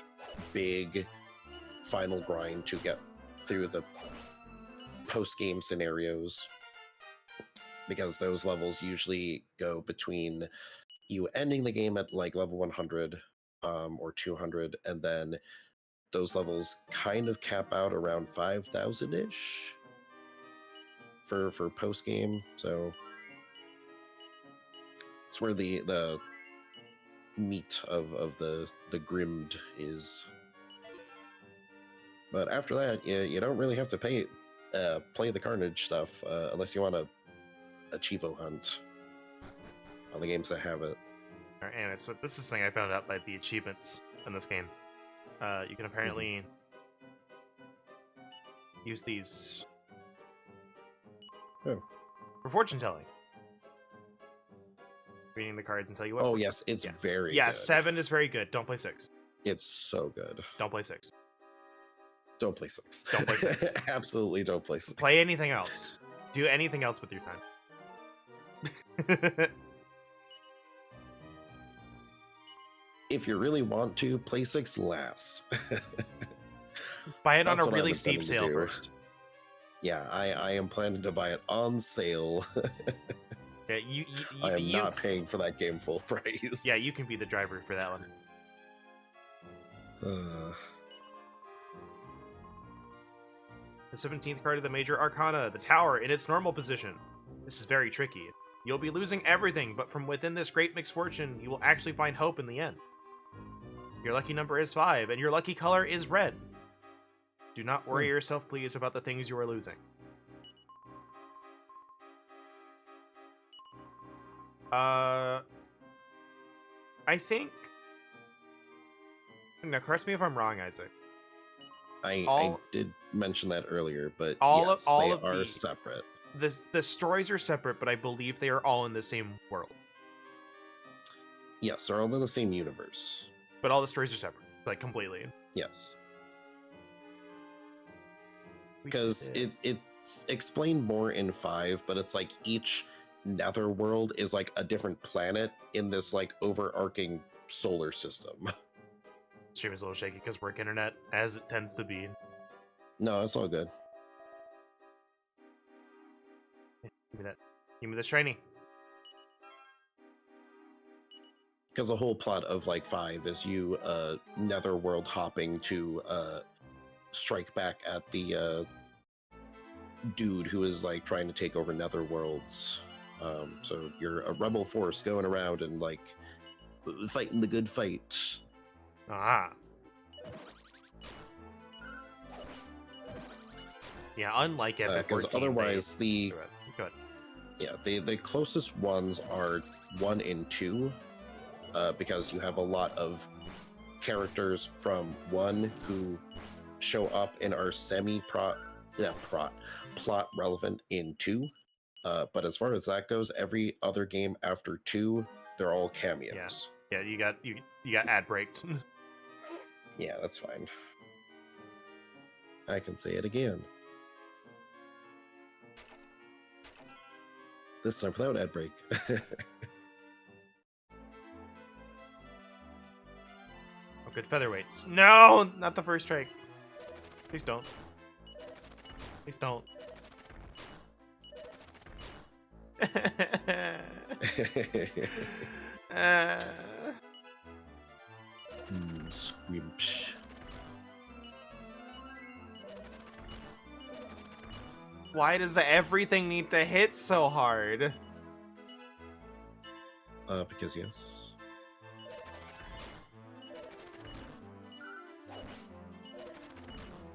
big final grind to get through the post game scenarios, because those levels usually go between you ending the game at like level 100 or 200, and then those levels kind of cap out around 5,000-ish for post game. So it's where the meat of the grimmed is. But after that, you don't really have to play the Carnage stuff unless you want to Achivo hunt on the games that have it. Alright, anyway, so this is something I found out by the achievements in this game. You can apparently use these. Oh. For fortune telling. Reading the cards and tell you what. Oh yes, it's Yeah. very Yeah, good. 7 is very good. Don't play 6. It's so good. Don't play 6. Don't play 6. Don't play 6. Absolutely don't play 6. Play anything else. Do anything else with your time. If you really want to, play 6 last. Buy it on That's a what I really was steep planning to sale do. first. Yeah, I am planning to buy it on sale. Yeah, I am not paying for that game full price. Yeah, you can be the driver for that one. The 17th card of the Major Arcana, the Tower, in its normal position. This is very tricky. You'll be losing everything, but from within this great misfortune, you will actually find hope in the end. Your lucky number is 5, and your lucky color is red. Do not worry yourself, please, about the things you are losing. I think... Now, correct me if I'm wrong, Isaac. I did mention that earlier, but all yes, of they the- are separate. The stories are separate, but I believe they are all in the same world. Yes, they're all in the same universe. But all the stories are separate, like, completely. Yes. Because it's explained more in 5, but it's like each netherworld is like a different planet in this like overarching solar system. Stream is a little shaky because work internet, as it tends to be. No, it's all good. Give me that. Give me this shiny. Because the whole plot of like 5 is you netherworld hopping to strike back at the dude who is like trying to take over netherworlds. So you're a rebel force going around and like fighting the good fight. Ah. Yeah, unlike Because FF14, otherwise the Go ahead. yeah the closest ones are 1 and 2, because you have a lot of characters from 1 who show up and are plot relevant in 2. But as far as that goes, every other game after 2, they're all cameos. Yeah, you got ad braked. Yeah, that's fine. I can say it again. This time without ad break. Oh, good featherweights. No, not the first strike. Please don't. Please don't. Squimsh. Why does everything need to hit so hard? Because yes.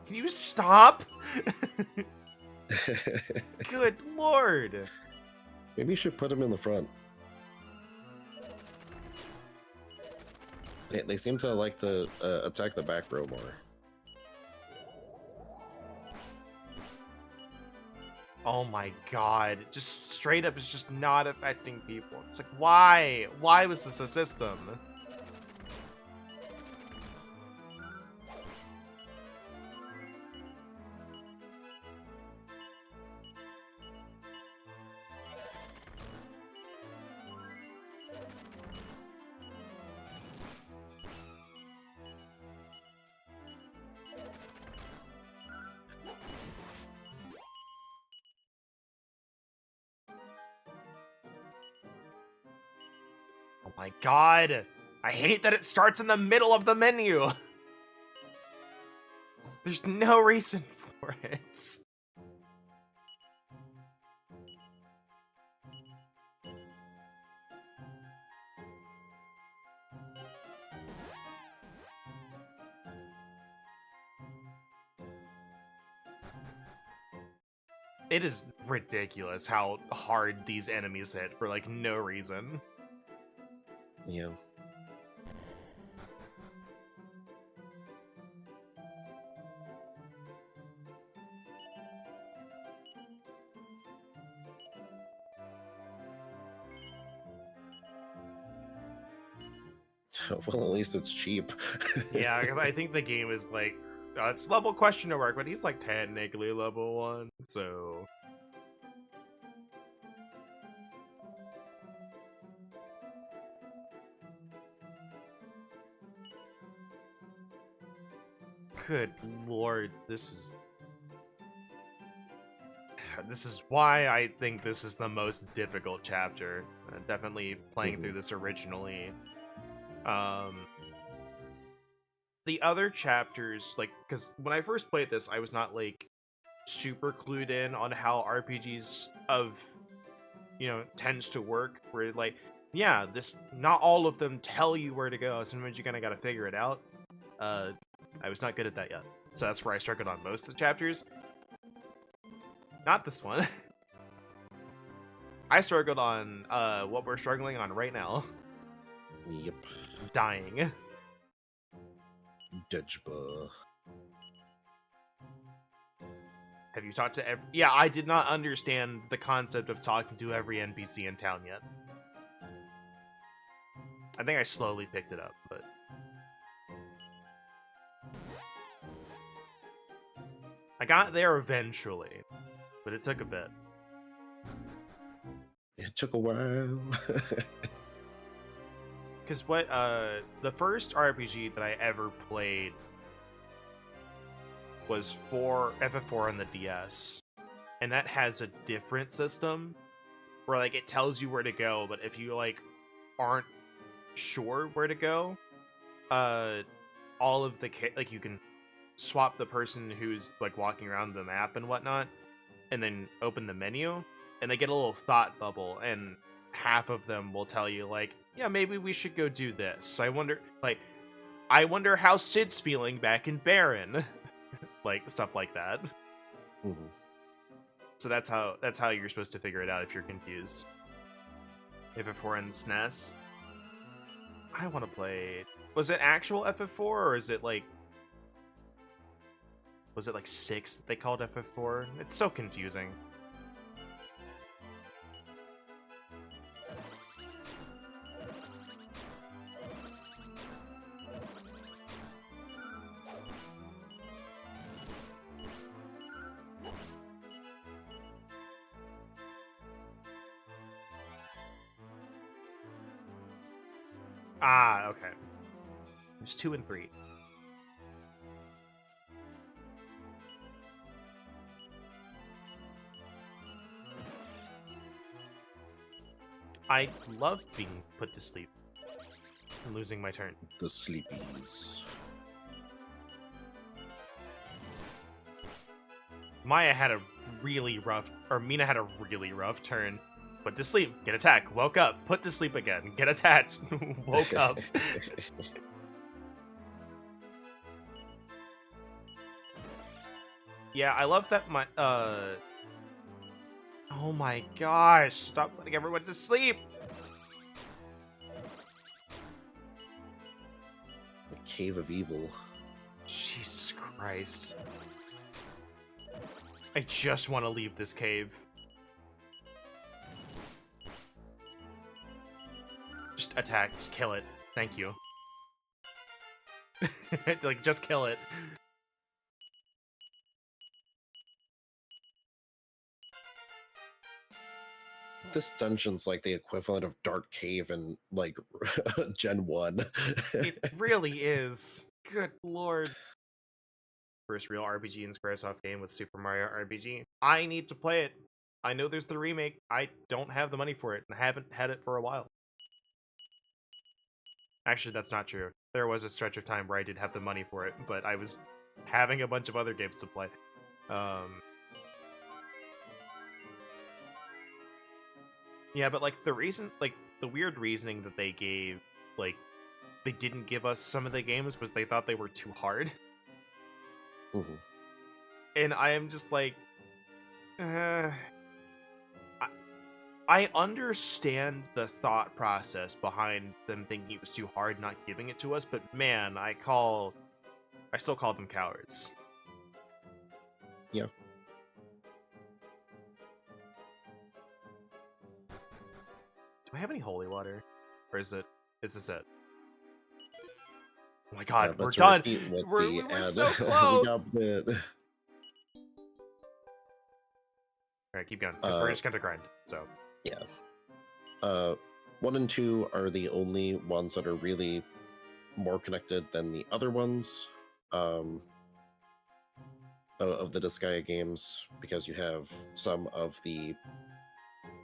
Can you stop? Good lord. Maybe you should put him in the front. They seem to like to attack the back row more. Oh my god. Just straight up is just not affecting people. It's like, why? Why was this a system? Oh my god. I hate that it starts in the middle of the menu. There's no reason for it. It is ridiculous how hard these enemies hit for like no reason. Yeah. Well, at least it's cheap. Yeah, because I think the game is like it's level question mark, but he's like technically level 1, so good lord, this is why I think this is the most difficult chapter. Definitely playing through this originally. The other chapters, like, because when I first played this, I was not like super clued in on how RPGs of tends to work. Where like, yeah, this not all of them tell you where to go. Sometimes you kind of got to figure it out. I was not good at that yet, so that's where I struggled on most of the chapters. Not this one. I struggled on what we're struggling on right now. Yep. Dying. Dodgeball. Have you talked to every... Yeah, I did not understand the concept of talking to every NPC in town yet. I think I slowly picked it up, but... I got there eventually, but it took a bit. It took a while. Because the first RPG that I ever played was for FF4 on the DS, and that has a different system where like it tells you where to go, but if you like aren't sure where to go, all of the like you can swap the person who's like walking around the map and whatnot, and then open the menu, and they get a little thought bubble, and half of them will tell you like, yeah, maybe we should go do this. I wonder how Sid's feeling back in Baron. Like stuff like that. Mm-hmm. So that's how you're supposed to figure it out if you're confused. If FF4 and SNES. I want to play. Was it actual FF4 or is it like? Was it like 6 that they called FF4? It's so confusing. Ah, okay. There's 2 and 3. I love being put to sleep and losing my turn. The sleepies. Meena had a really rough turn. Put to sleep, get attacked, woke up, put to sleep again, get attacked, woke up. Yeah, I love that oh my gosh, stop putting everyone to sleep! The Cave of Evil. Jesus Christ. I just want to leave this cave. Just attack, just kill it. Thank you. Like, just kill it. This dungeon's like the equivalent of Dark Cave in like Gen 1. It really is. Good lord. First real RPG in Squaresoft game with Super Mario RPG. I need to play it. I know there's the remake. I don't have the money for it, and I haven't had it for a while. Actually, that's not true. There was a stretch of time where I did have the money for it, but I was having a bunch of other games to play. Yeah, but like the weird reasoning that they gave, like they didn't give us some of the games was they thought they were too hard. Mm-hmm. And I am just like, I understand the thought process behind them thinking it was too hard not giving it to us, but man, I still call them cowards. Yeah. Do I have any holy water? Or is this it? Oh my god, but we're to done. repeat what We the were ad, so we got close. the Alright, keep going, because we're just gonna grind, so. yeah. 1 and 2 are the only ones that are really more connected than the other ones of the Disgaea games, because you have some of the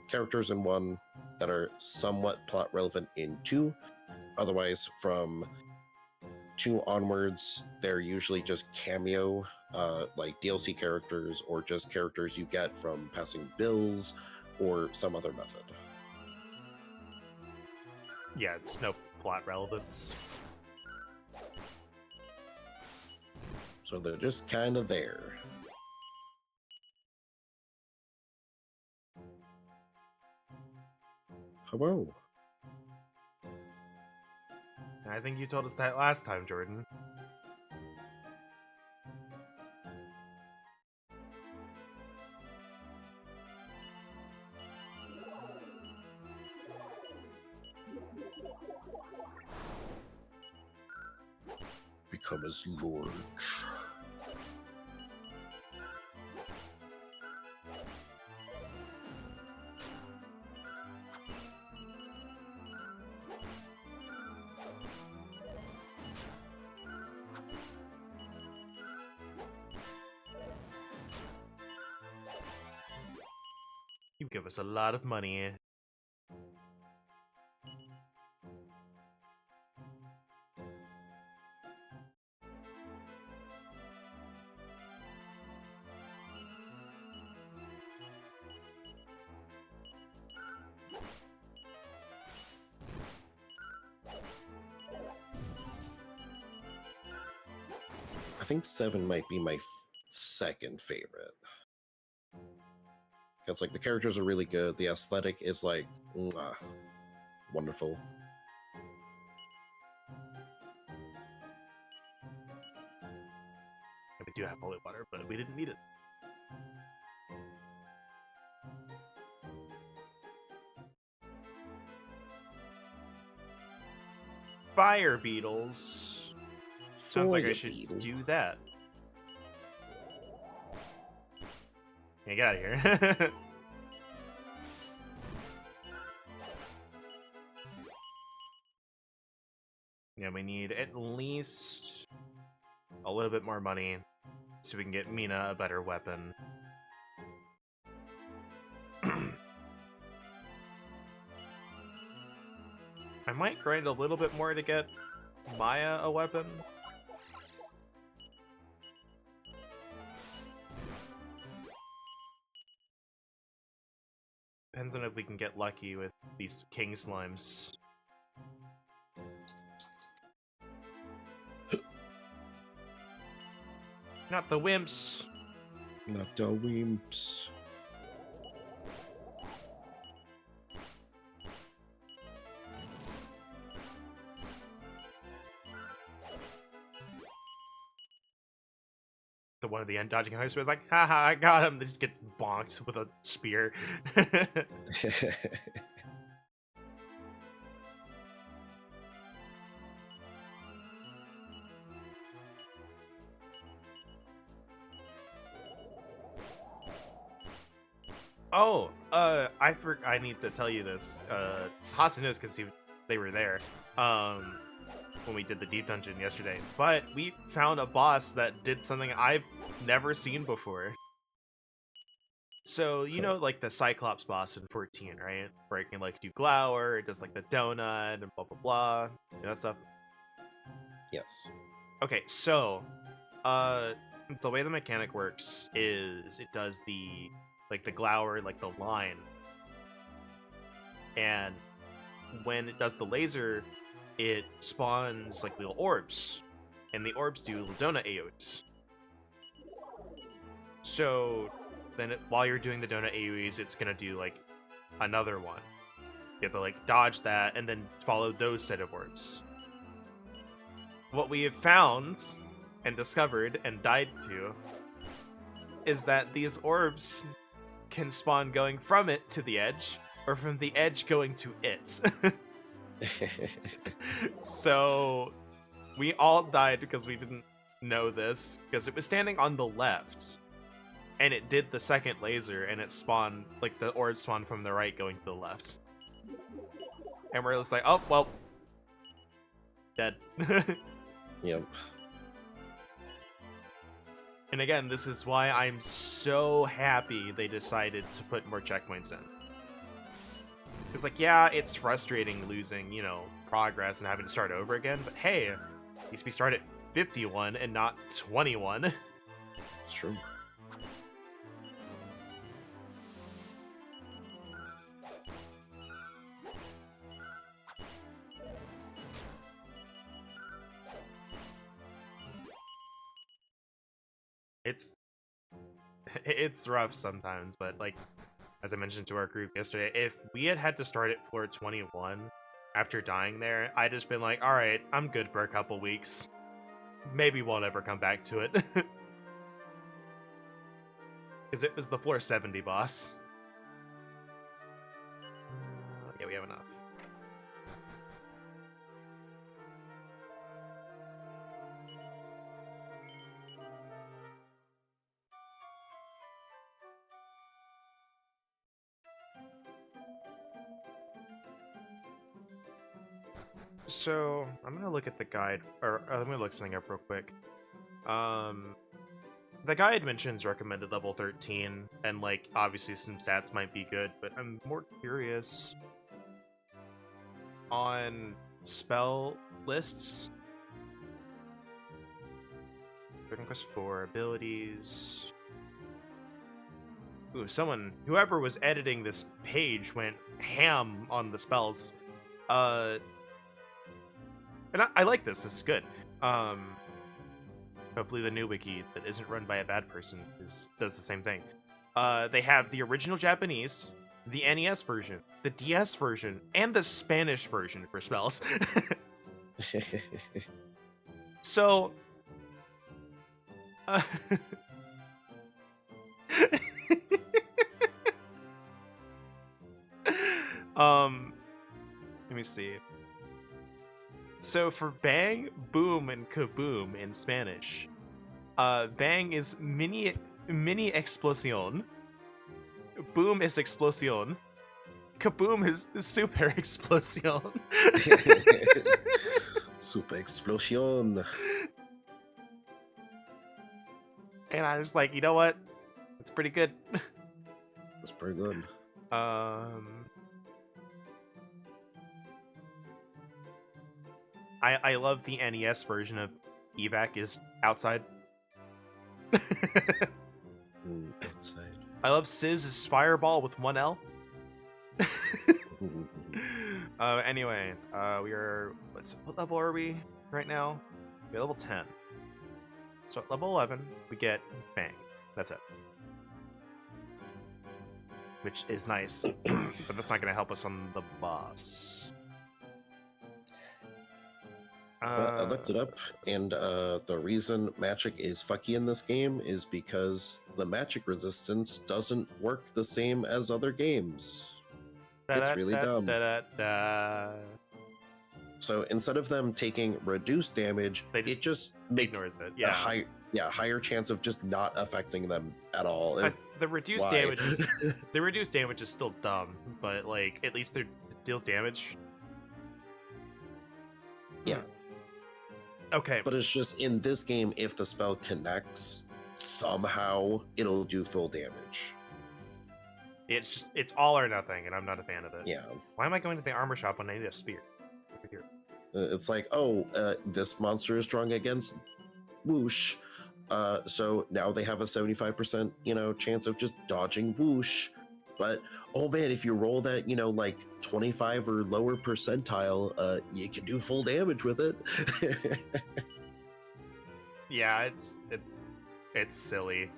characters in 1 that are somewhat plot relevant in 2. Otherwise, from 2 onwards, they're usually just cameo, like DLC characters, or just characters you get from passing bills or some other method. Yeah, it's no plot relevance. So they're just kind of there. Hello. I think you told us that last time, Jordan. Become as Lord. You give us a lot of money. I think 7 might be my second favorite. Because like the characters are really good, the aesthetic is like mwah, wonderful. We do have holy water, but we didn't need it. Fire beetles. Sounds like I should do that. Yeah, get out of here. Yeah, we need at least a little bit more money so we can get Meena a better weapon. I might grind a little bit more to get Maya a weapon. Depends on if we can get lucky with these king slimes. Not the wimps. Not the wimps. The one at the end dodging a is like, haha, I got him. That just gets bonked with a spear. Oh, I need to tell you this. Hasan knows because they were there. When we did the deep dungeon yesterday. But we found a boss that did something I've never seen before. So, you know, like the Cyclops boss in 14, right? Where it can, like, do Glower, it does, like, the donut, and blah, blah, blah. You know that stuff? Yes. Okay, so, the way the mechanic works is it does the, like, the Glower, like, the line. And when it does the laser, it spawns like little orbs, and the orbs do little donut AoEs. So then while you're doing the donut AoEs, it's gonna do like another one. You have to like dodge that and then follow those set of orbs. What we have found and discovered and died to is that these orbs can spawn going from it to the edge, or from the edge going to it. So We all died because we didn't know this, because it was standing on the left, and it did the second laser, and it spawned, like, the orb spawned from the right going to the left. And we're just like, oh, well, dead. Yep. And again, this is why I'm so happy they decided to put more checkpoints in. Because, like, yeah, it's frustrating losing, you know, progress and having to start over again, but hey, at least we start at 51 and not 21. It's true. It's rough sometimes, but like as I mentioned to our group yesterday, if we had to start at floor 21 after dying there, I'd just been like, all right, I'm good for a couple weeks. Maybe we'll never come back to it. Because it was the floor 70 boss. Yeah, we have enough. So, I'm gonna look at the guide, or let me look something up real quick. The guide mentions recommended level 13, and like, obviously some stats might be good, but I'm more curious on spell lists. Dragon Quest 4 abilities. Ooh, whoever was editing this page went ham on the spells. And I like this. This is good. Hopefully the new wiki that isn't run by a bad person does the same thing. They have the original Japanese, the NES version, the DS version, and the Spanish version for spells. So... let me see. So for bang, boom, and kaboom in Spanish, bang is mini explosión, boom is explosión, kaboom is super explosión. Super explosión. And I was like, you know what? It's pretty good. That's pretty good. I love the NES version of evac is outside. Outside. I love Siz's fireball with one L. Anyway, what level are we right now? We're level 10. So at level 11, we get bang. That's it. Which is nice, but that's not going to help us on the boss. I looked it up, and the reason magic is fucky in this game is because the magic resistance doesn't work the same as other games. It's really dumb. So instead of them taking reduced damage, it just makes ignores it. Yeah, higher chance of just not affecting them at all. The reduced damage is the reduced damage is still dumb, but like at least it deals damage. Yeah. Okay. But it's just in this game, if the spell connects, somehow it'll do full damage. It's all or nothing, and I'm not a fan of it. Yeah. Why am I going to the armor shop when I need a spear? Over here. It's like, this monster is strong against whoosh. So now they have a 75%, chance of just dodging whoosh. But oh man, if you roll that, like 25 or lower percentile, you can do full damage with it. Yeah, it's silly.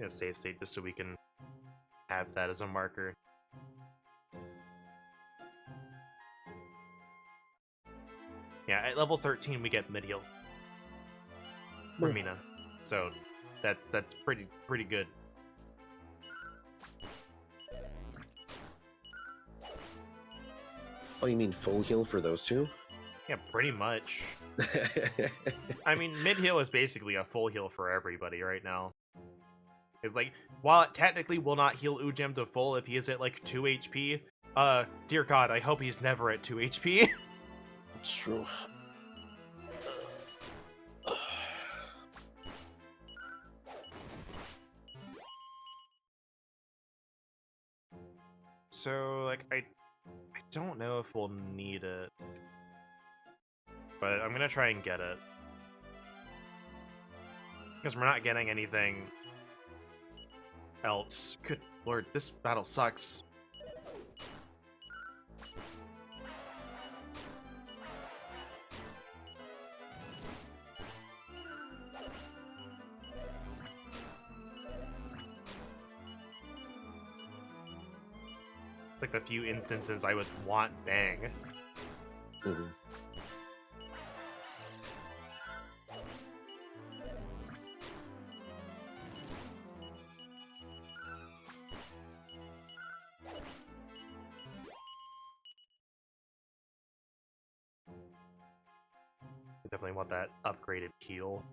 Save state just so we can have that as a marker. Yeah, at level 13 we get mid-heal for Meena. So that's pretty good. Oh, you mean full heal for those two? Yeah, pretty much. I mean, mid heal is basically a full heal for everybody right now. It's like, while it technically will not heal Ujam to full if he is at like 2 HP, dear God, I hope he's never at 2 HP. It's true. So, like, I don't know if we'll need it. But I'm gonna try and get it. Because we're not getting anything else. Good lord, this battle sucks. Like the few instances I would want Bang. Mhm. I definitely want that upgraded heal.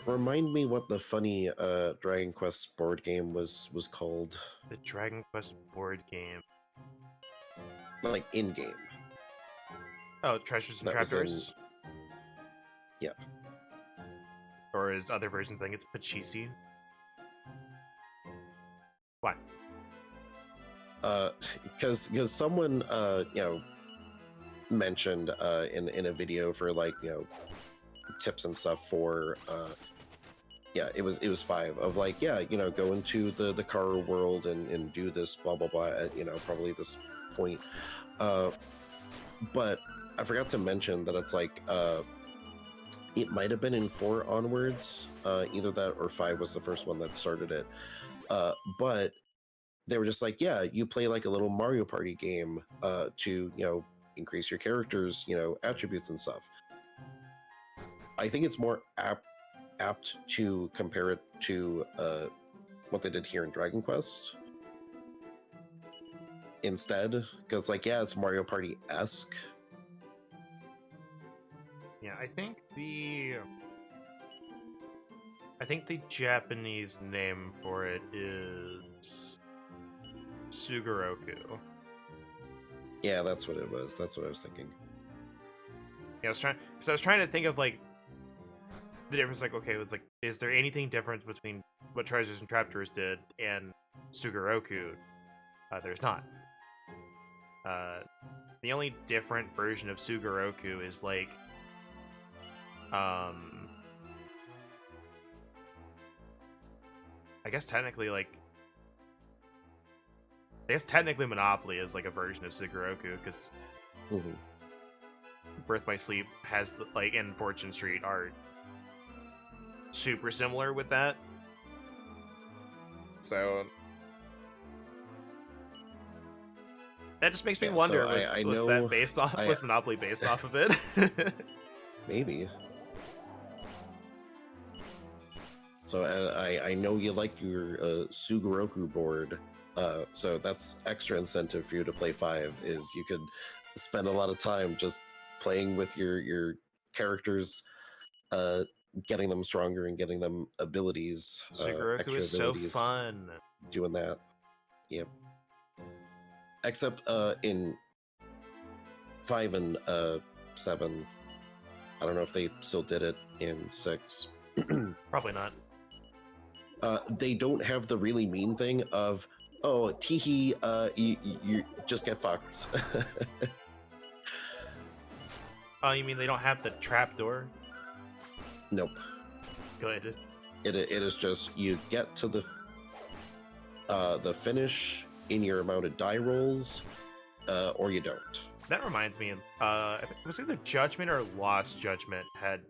Remind me what the funny Dragon Quest board game was called. The Dragon Quest board game. Like in game. Oh, Treasures and That was in- Trapdoors? Yeah. Or his other version thing, it's Pachisi. Why? Because someone mentioned in a video for like tips and stuff for it was 5 of like go into the car world and do this blah blah blah at probably this point, but I forgot to mention that it's like it might have been in 4 onwards, either that or 5 was the first one that started it, but they were just like, yeah, you play like a little Mario Party game to increase your character's attributes and stuff. I think it's more apt to compare it to what they did here in Dragon Quest instead, because like it's Mario Party-esque. Yeah, I think the Japanese name for it is Sugoroku. Yeah, that's what it was. That's what I was thinking. Yeah, I was trying to think of like the difference. Like, okay, it's like, is there anything different between what Treasures and Trapdoors did and Sugoroku? There's not. The only different version of Sugoroku is like, I guess technically Monopoly is like a version of Sugoroku, because Birth by Sleep has and Fortune Street are super similar with that. So that just makes me wonder, was Monopoly based off of it? Maybe. So I know you like your Sugoroku board, so that's extra incentive for you to play 5, is you could spend a lot of time just playing with your characters, getting them stronger and getting them abilities. Sugoroku extra is abilities, so fun. doing that. Yep. Except in 5 and 7, I don't know if they still did it in 6. Probably not. They don't have the really mean thing of, oh, teehee, you just get fucked. Oh, you mean they don't have the trapdoor? Nope. Good. It is just you get to the finish in your amount of die rolls, or you don't. That reminds me, I think it was either Judgment or Lost Judgment had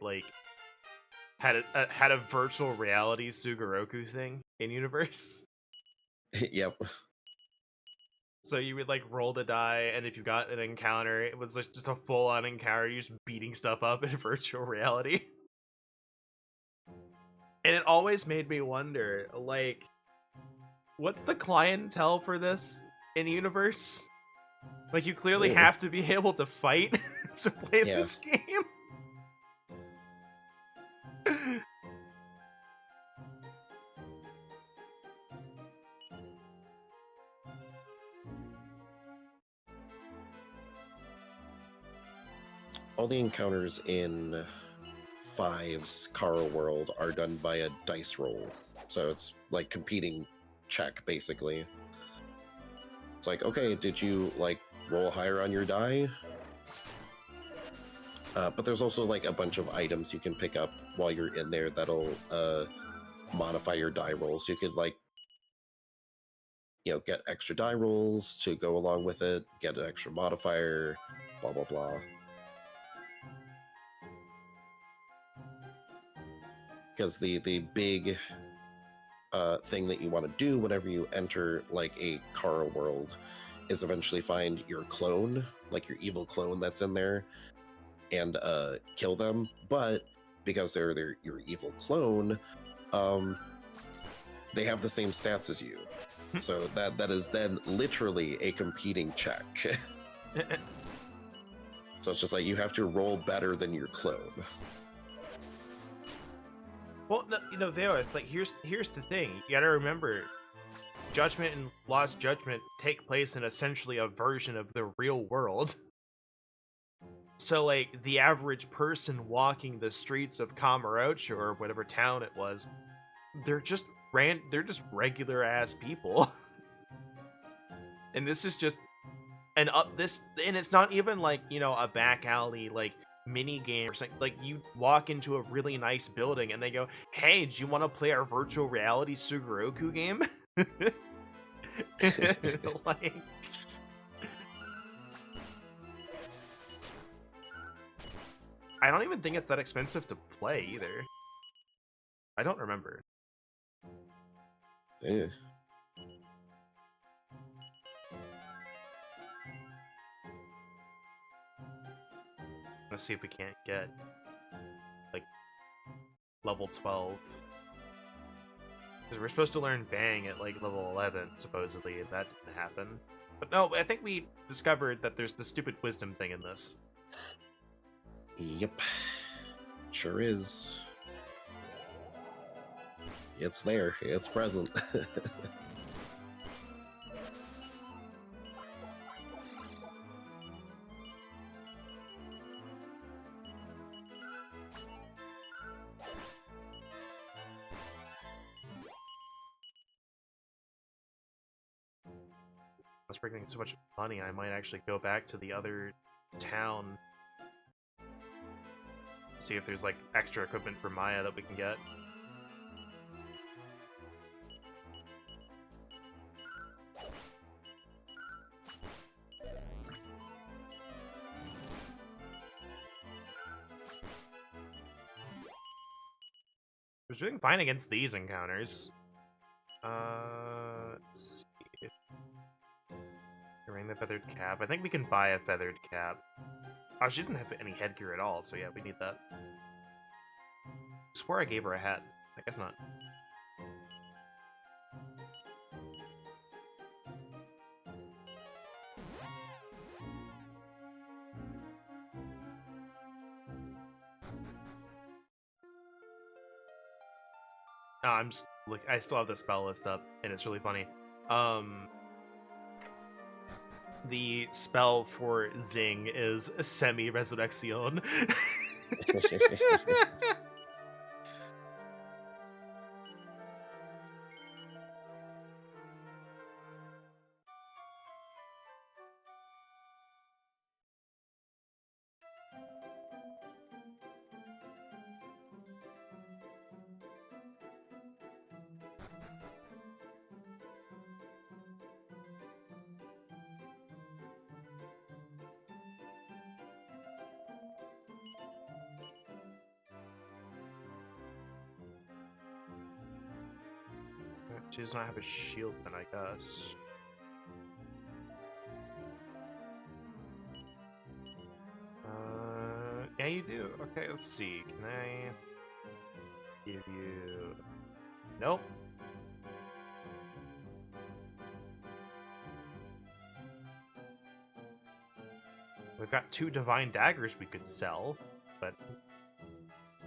a virtual reality Sugoroku thing in universe. Yep. So you would like roll the die, and if you got an encounter, it was like just a full on encounter. You're just beating stuff up in virtual reality, and it always made me wonder, like, what's the clientele for this in universe? Like, you clearly Yeah. have to be able to fight to play Yeah. this game. All the encounters in Five's Kara world are done by a dice roll. So it's like competing check, basically. It's like, okay, did you like roll higher on your die? But there's also like a bunch of items you can pick up while you're in there that'll modify your die roll. So you could like, get extra die rolls to go along with it, get an extra modifier, blah, blah, blah. Because the big thing that you want to do whenever you enter like a Kara world is eventually find your clone, like your evil clone that's in there, and kill them. But because they're your evil clone, they have the same stats as you. So that is then literally a competing check. So it's just like you have to roll better than your clone. Well, no, Veo, like here's the thing. You gotta remember, Judgment and Lost Judgment take place in essentially a version of the real world. So, like, the average person walking the streets of Kamurocho or whatever town it was, they're just regular ass people. And this is just and it's not even like, a back alley like mini game or something. Like, you walk into a really nice building and they go, "Hey, do you want to play our virtual reality Sugoroku game?" Like, I don't even think it's that expensive to play either. I don't remember. Yeah. Let's see if we can't get like level 12. Because we're supposed to learn Bang at like level 11, supposedly, and that didn't happen. But no, I think we discovered that there's the stupid wisdom thing in this. Yep. Sure is. It's there. It's present. I was bringing so much money, I might actually go back to the other town. See if there's like extra equipment for Maya that we can get. I was doing fine against these encounters. Let's see. Ring the feathered cap. I think we can buy a feathered cap. Oh, she doesn't have any headgear at all, so yeah, we need that. I swore I gave her a hat. I guess not. No, I'm just look. I still have the spell list up, and it's really funny. The spell for Zing is Semi Resurrección. She does not have a shield then, I guess. Yeah, you do. Okay, let's see. Can I give you... Nope. We've got 2 divine daggers we could sell, but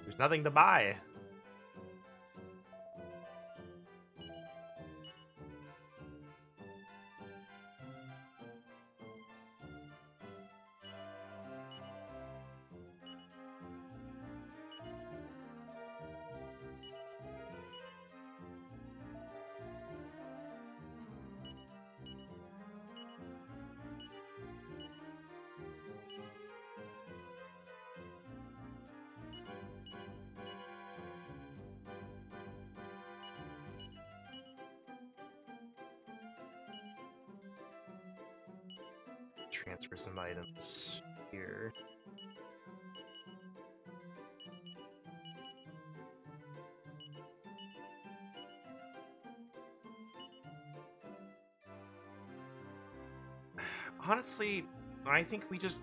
there's nothing to buy. Transfer some items here. Honestly, I think we just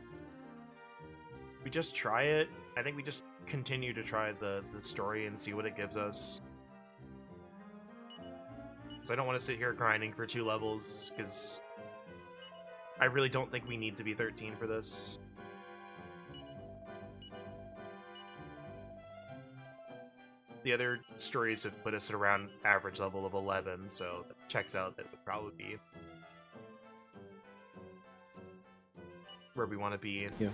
try it. I think we just continue to try the story and see what it gives us. So I don't want to sit here grinding for 2 levels, because I really don't think we need to be 13 for this. The other stories have put us at around average level of 11, so that checks out. That would probably be where we want to be. Yeah.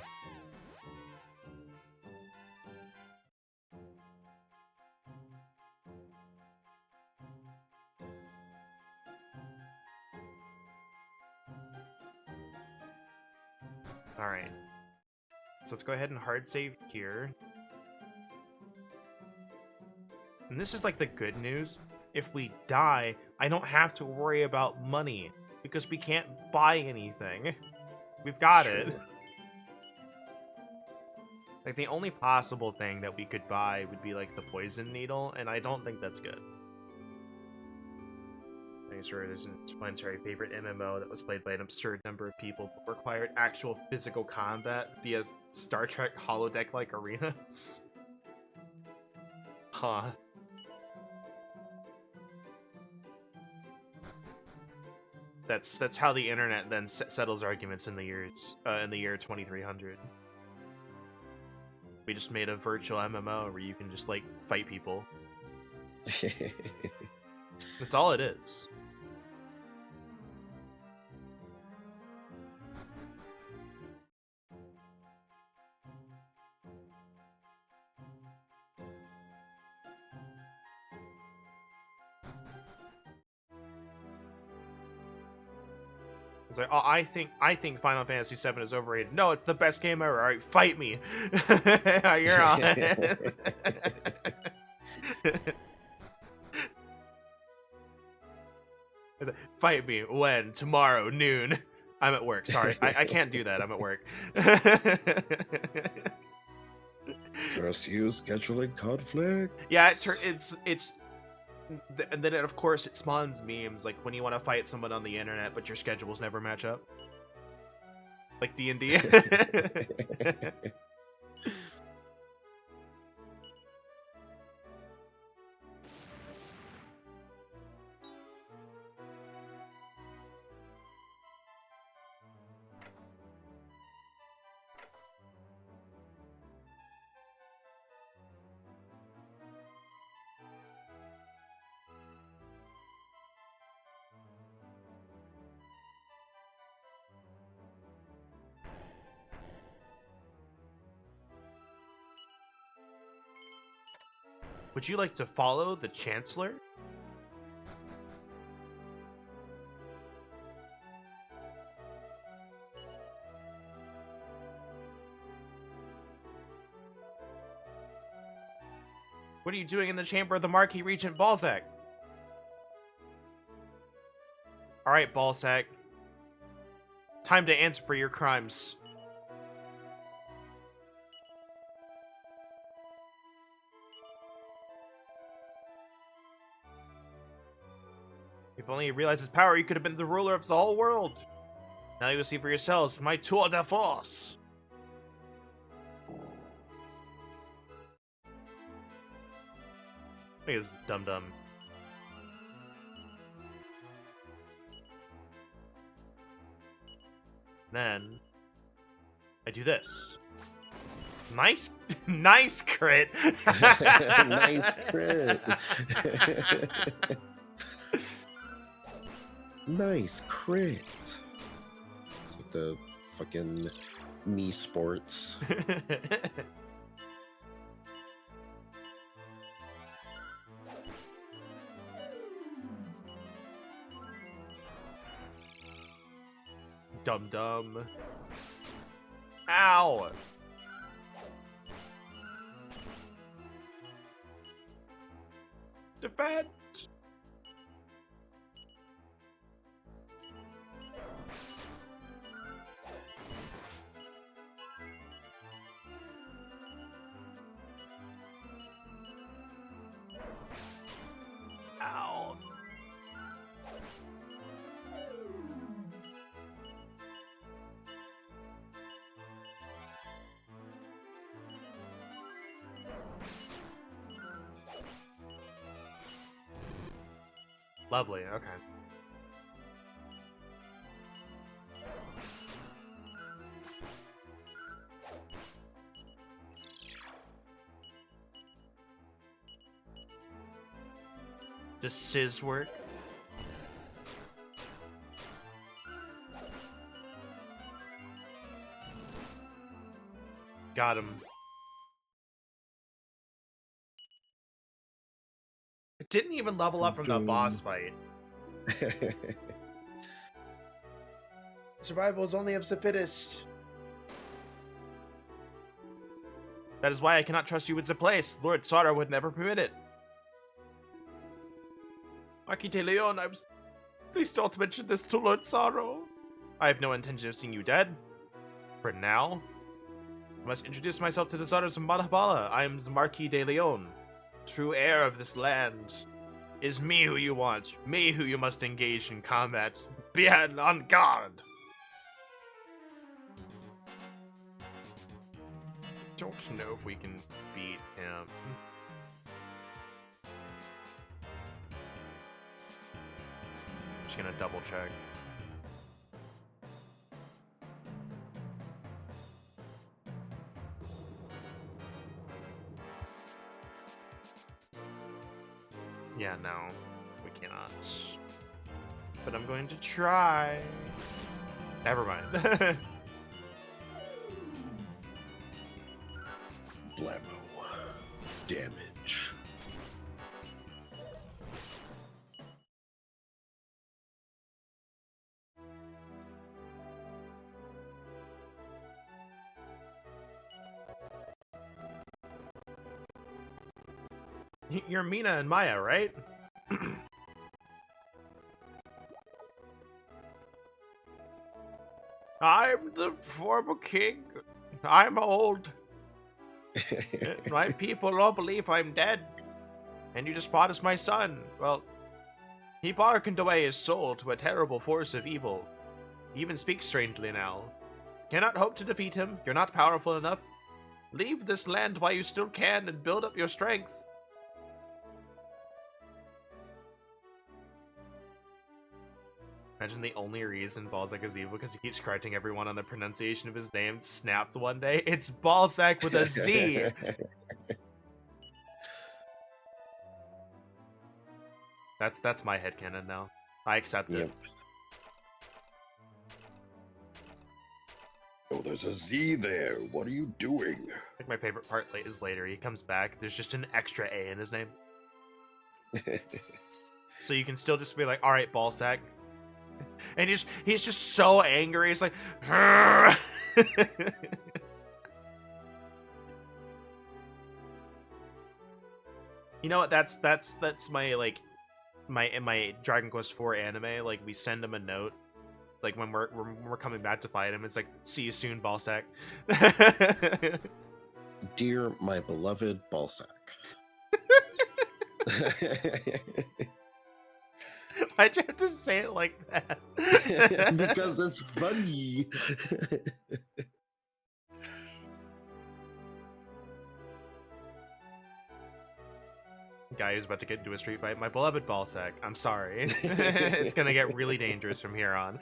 Alright. So let's go ahead and hard save here. And this is like the good news. If we die, I don't have to worry about money, because we can't buy anything. We've got it. True. Like, the only possible thing that we could buy would be, like, the poison needle, and I don't think that's good. Making sure there's an planetary favorite MMO that was played by an absurd number of people, but required actual physical combat via Star Trek holodeck-like arenas. Huh. That's how the internet then settles arguments in the year 2300. We just made a virtual MMO where you can just, like, fight people. That's all it is. It's like, oh, I think Final Fantasy VII is overrated. No, it's the best game ever. All right, fight me. You're on it. Fight me when? Tomorrow, noon. I'm at work. Sorry, I can't do that. I'm at work. Just you scheduling conflict. Yeah, it's. And then, of course, it spawns memes, like when you want to fight someone on the internet, but your schedules never match up. Like D&D. Would you like to follow the Chancellor? What are you doing in the chamber of the Marquis Regent Balzac? Alright, Balzac. Time to answer for your crimes. only you realized his power, you could have been the ruler of the whole world. Now you will see for yourselves my tour de force. I think it's dum-dum. Then I do this. Nice, nice crit. Nice crit. Nice crit. It's like the fucking me sports. Dum dum. Ow. Defend. Ow. Lovely, okay. Does Sizz work? Got him. It didn't even level up from the boss fight. Survival is only of the fittest. That is why I cannot trust you with the place. Lord Sarah would never permit it. Marquis de Leon, please don't mention this to Lord Sorrow. I have no intention of seeing you dead. For now. I must introduce myself to the daughters of Malhabala. I am the Marquis de Leon, true heir of this land. It is me who you want, me who you must engage in combat. Be on guard. Don't know if we can beat him. I'm just gonna double check. Yeah, no, we cannot. But I'm going to try. Never mind. Blammo. Damage. You're Meena and Maya, right? I'm the former king. I'm old. My people all believe I'm dead. And you just fought as my son. Well, he bargained away his soul to a terrible force of evil. He even speaks strangely now. Cannot hope to defeat him. You're not powerful enough. Leave this land while you still can and build up your strength. Imagine the only reason Balzac is evil because he keeps correcting everyone on the pronunciation of his name. Snapped one day. It's Balzac with a Z. That's my headcanon now. I accept it. Oh, there's a Z there. What are you doing? I think my favorite part is later. He comes back. There's just an extra A in his name. So you can still just be like, all right, Balzac. And he's just so angry. He's like, you know what? That's my like my Dragon Quest IV anime. Like we send him a note, like when we're coming back to fight him. It's like, see you soon, Balzac. Dear my beloved Balzac. Why'd you have to say it like that? Because it's funny. Guy who's about to get into a street fight. My beloved ballsack. I'm sorry. It's gonna get really dangerous from here on.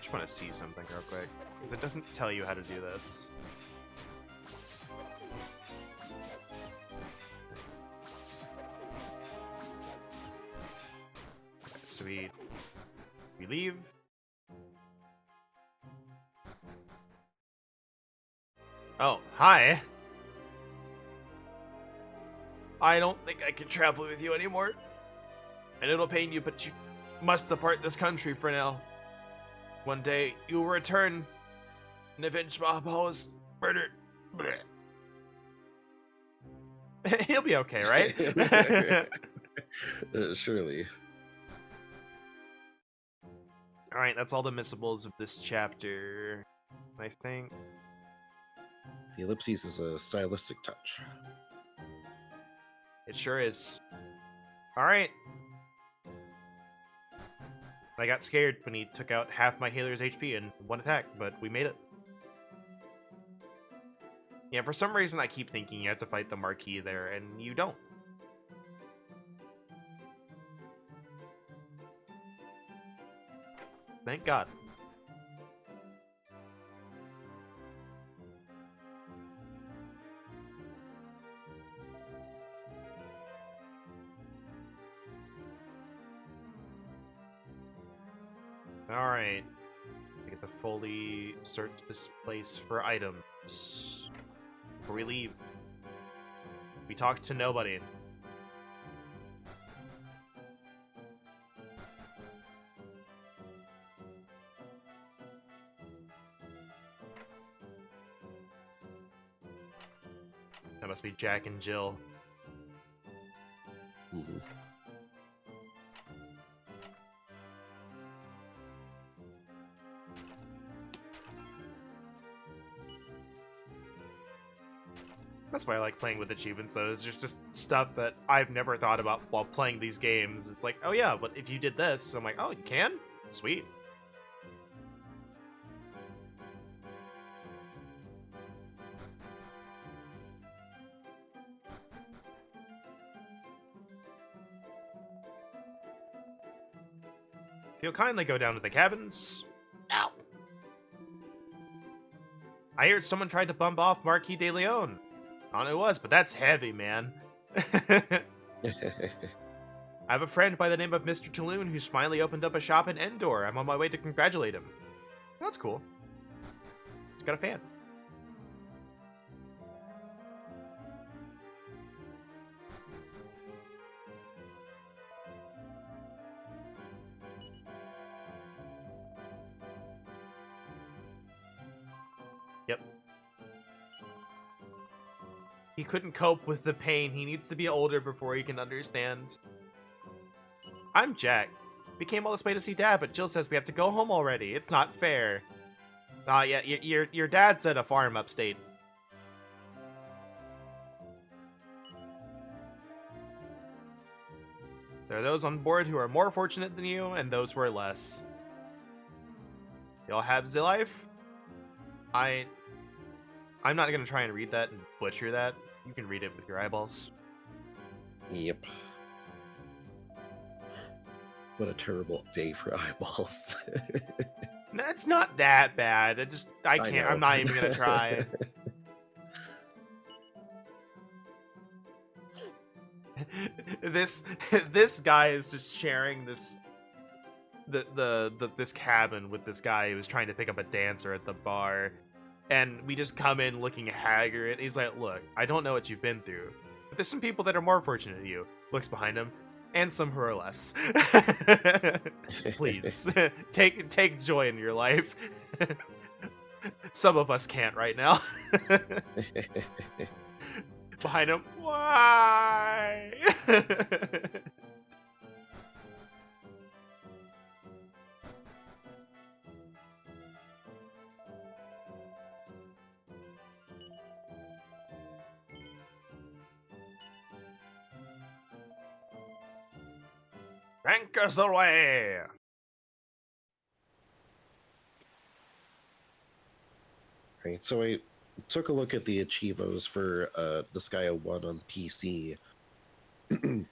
Just want to see something real quick. It doesn't tell you how to do this. Okay, so we leave. Oh, hi. I don't think I can travel with you anymore. And it'll pain you, but you must depart this country for now. One day, you will return and avenge Mahabala's murder. He'll be okay, right? Surely. Alright, that's all the missables of this chapter, I think. The ellipses is a stylistic touch. It sure is. Alright. I got scared when he took out half my healer's HP in one attack, but we made it. Yeah, for some reason I keep thinking you have to fight the Marquis there, and you don't. Thank God. Alright. I get to fully search this place for items. Before we leave, we talk to nobody. That must be Jack and Jill. Mhm. That's why I like playing with achievements, though. It's just stuff that I've never thought about while playing these games. It's like, oh yeah, but if you did this, I'm like, oh, you can? Sweet. If you'll kindly go down to the cabins. Ow! I heard someone tried to bump off Marquis de Leon. I don't know who it was, but that's heavy, man. I have a friend by the name of Mr. Talon who's finally opened up a shop in Endor. I'm on my way to congratulate him. That's cool. He's got a fan. Yep. He couldn't cope with the pain. He needs to be older before he can understand. I'm Jack. We came all this way to see Dad, but Jill says we have to go home already. It's not fair. Yeah, your dad's at a farm upstate. There are those on board who are more fortunate than you, and those who are less. Y'all have the life? I'm not gonna try and read that and butcher that. You can read it with your eyeballs. Yep. What a terrible day for eyeballs. No, it's not that bad. I can't. know. I'm not even gonna try. this guy is just sharing this this cabin with this guy who was trying to pick up a dancer at the bar, and we just come in looking haggard. He's like, "Look, I don't know what you've been through, but there's some people that are more fortunate than you." Looks behind him, and some who are less. Please take joy in your life. Some of us can't right now. Behind him, why? Rank us away. Right, so I took a look at the achievos for Disgaea 1 on PC. And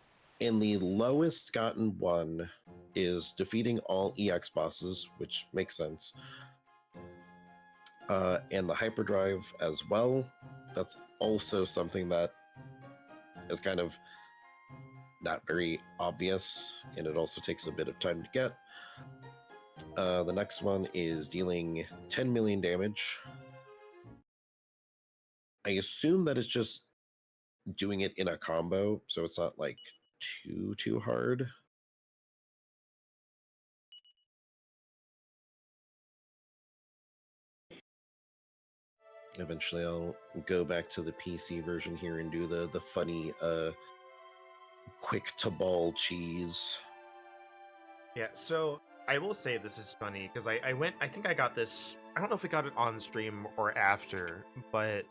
the lowest gotten one is defeating all EX bosses, which makes sense. And the hyperdrive as well. That's also something that is kind of not very obvious, and it also takes a bit of time to get. The next one is dealing 10 million damage. I assume that it's just doing it in a combo, so it's not like too hard. Eventually I'll go back to the PC version here and do the funny quick to ball cheese. Yeah, so I will say this is funny because I think I got this. I don't know if we got it on stream or after, but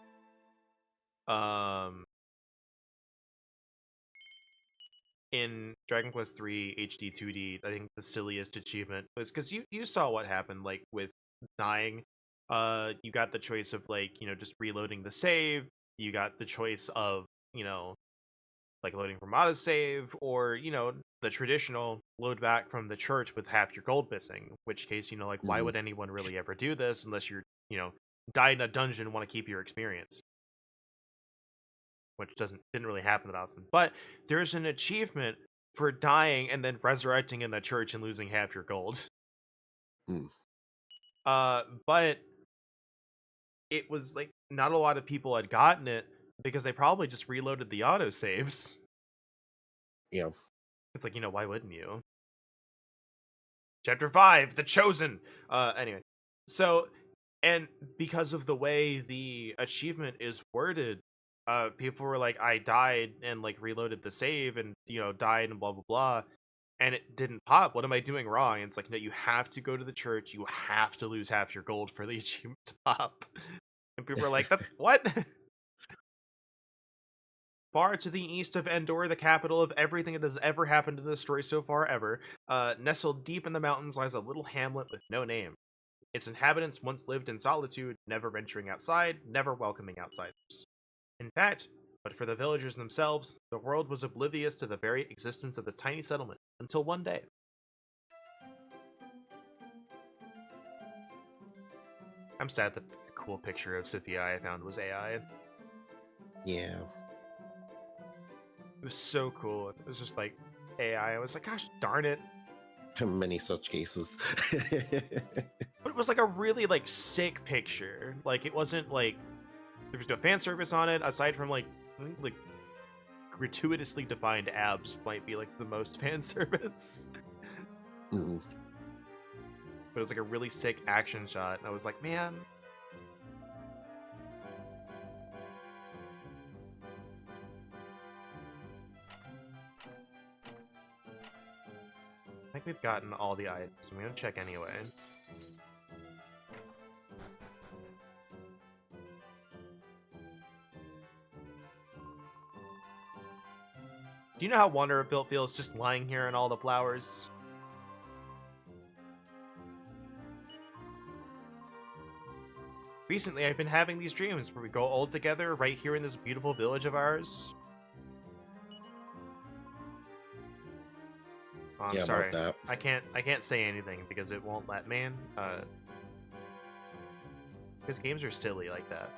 um, in Dragon Quest 3 HD 2D, I think the silliest achievement was because you saw what happened like with dying. You got the choice of like just reloading the save. You got the choice of like loading from autosave, or the traditional load back from the church with half your gold missing. In which case, like why would anyone really ever do this unless you're died in a dungeon and want to keep your experience, which didn't really happen that often. But there's an achievement for dying and then resurrecting in the church and losing half your gold. Mm. But it was like not a lot of people had gotten it because they probably just reloaded the autosaves. Yeah. It's like, why wouldn't you? Chapter 5, The Chosen. Anyway. So, and because of the way the achievement is worded, people were like, I died and like reloaded the save and died and blah blah blah, and it didn't pop. What am I doing wrong? And it's like, no, you have to go to the church. You have to lose half your gold for the achievement to pop. And people are like, that's what? Far to the east of Endor, the capital of everything that has ever happened in this story so far ever, nestled deep in the mountains lies a little hamlet with no name. Its inhabitants once lived in solitude, never venturing outside, never welcoming outsiders. In fact, but for the villagers themselves, the world was oblivious to the very existence of this tiny settlement, until one day. I'm sad that the cool picture of Sophia I found was AI. Yeah. It was so cool. It was just like AI. I was like, gosh darn it. Many such cases. But it was like a really like sick picture. Like it wasn't like there was no fan service on it aside from like I think like gratuitously defined abs might be like the most fan service. Mm. But it was like a really sick action shot. And I was like, man. I think we've gotten all the items. I'm gonna check anyway. Do you know how wonderful it feels just lying here in all the flowers? Recently, I've been having these dreams where we go all together right here in this beautiful village of ours. Oh, I'm Yeah, sorry. about that. I can't say anything because it won't let me. Because games are silly like that.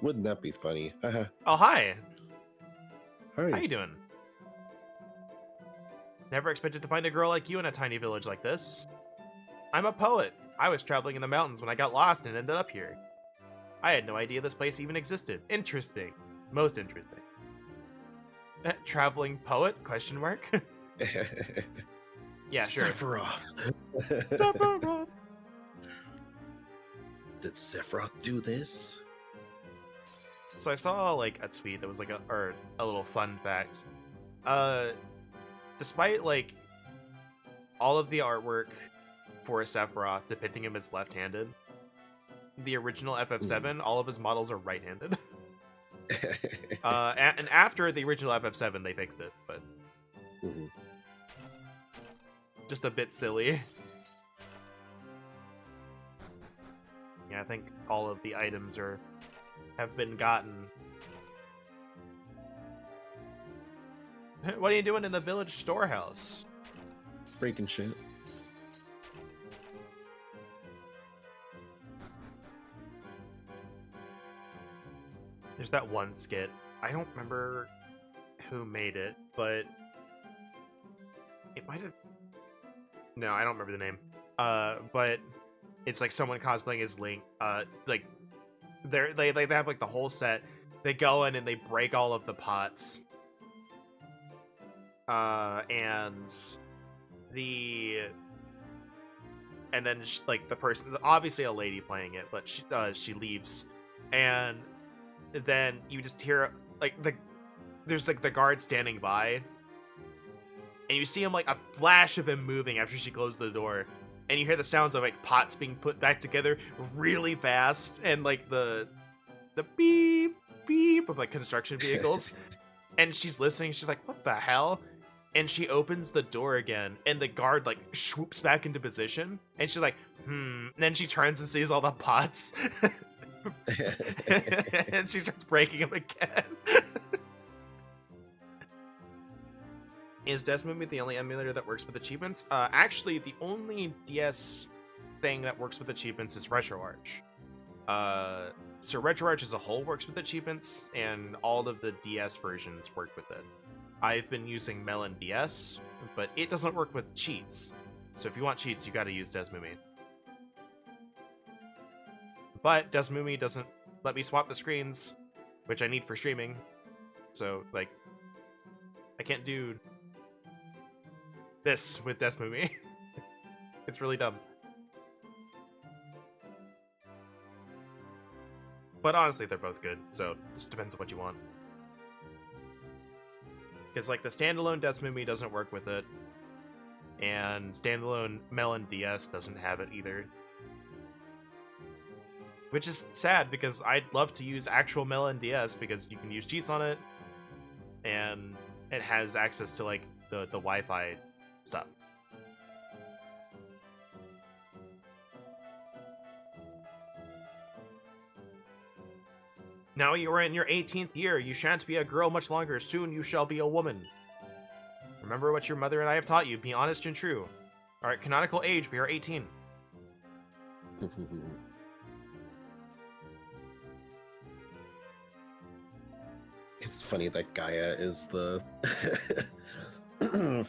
Wouldn't that be funny? Oh, hi. Hi. How you doing? Never expected to find a girl like you in a tiny village like this. I'm a poet. I was traveling in the mountains when I got lost and ended up here. I had no idea this place even existed. Interesting. Most interesting. Traveling poet? Question mark. Yeah, sure. Sephiroth. Sephiroth. Did Sephiroth do this? So I saw like a tweet that was like a little fun fact. Despite like all of the artwork for Sephiroth depicting him as left-handed, the original FF7, all of his models are right-handed. And after the original FF7, they fixed it, but just a bit silly. Yeah, I think all of the items have been gotten. What are you doing in the village storehouse? Breaking shit. There's that one skit. I don't remember who made it, but it might have. No, I don't remember the name. But it's like someone cosplaying as Link. Like they have like the whole set. They go in and they break all of the pots. And then like the person, obviously a lady playing it, but she leaves, and then you just hear like there's like the guard standing by, and you see him like a flash of him moving after she closed the door, and you hear the sounds of like pots being put back together really fast, and like the beep beep of like construction vehicles. And she's listening, she's like, what the hell? And she opens the door again, and the guard like swoops back into position, and she's like, And then she turns and sees all the pots. And she starts breaking them again. Is Desmumi the only emulator that works with achievements? Actually, the only DS thing that works with achievements is RetroArch. So RetroArch as a whole works with achievements, and all of the DS versions work with it. I've been using Melon DS, but it doesn't work with cheats. So if you want cheats, you gotta use Desmumi. But Desmumi doesn't let me swap the screens, which I need for streaming. So, like, I can't do this with Desmumi. It's really dumb. But honestly, they're both good, so it just depends on what you want. Because, like, the standalone Desmumi doesn't work with it, and standalone Melon DS doesn't have it either. Which is sad, because I'd love to use actual Melon DS, because you can use cheats on it, and it has access to, like, the Wi-Fi stuff. Now you are in your 18th year. You shan't be a girl much longer. Soon you shall be a woman. Remember what your mother and I have taught you. Be honest and true. Alright, canonical age, we are 18. It's funny that Gaia is the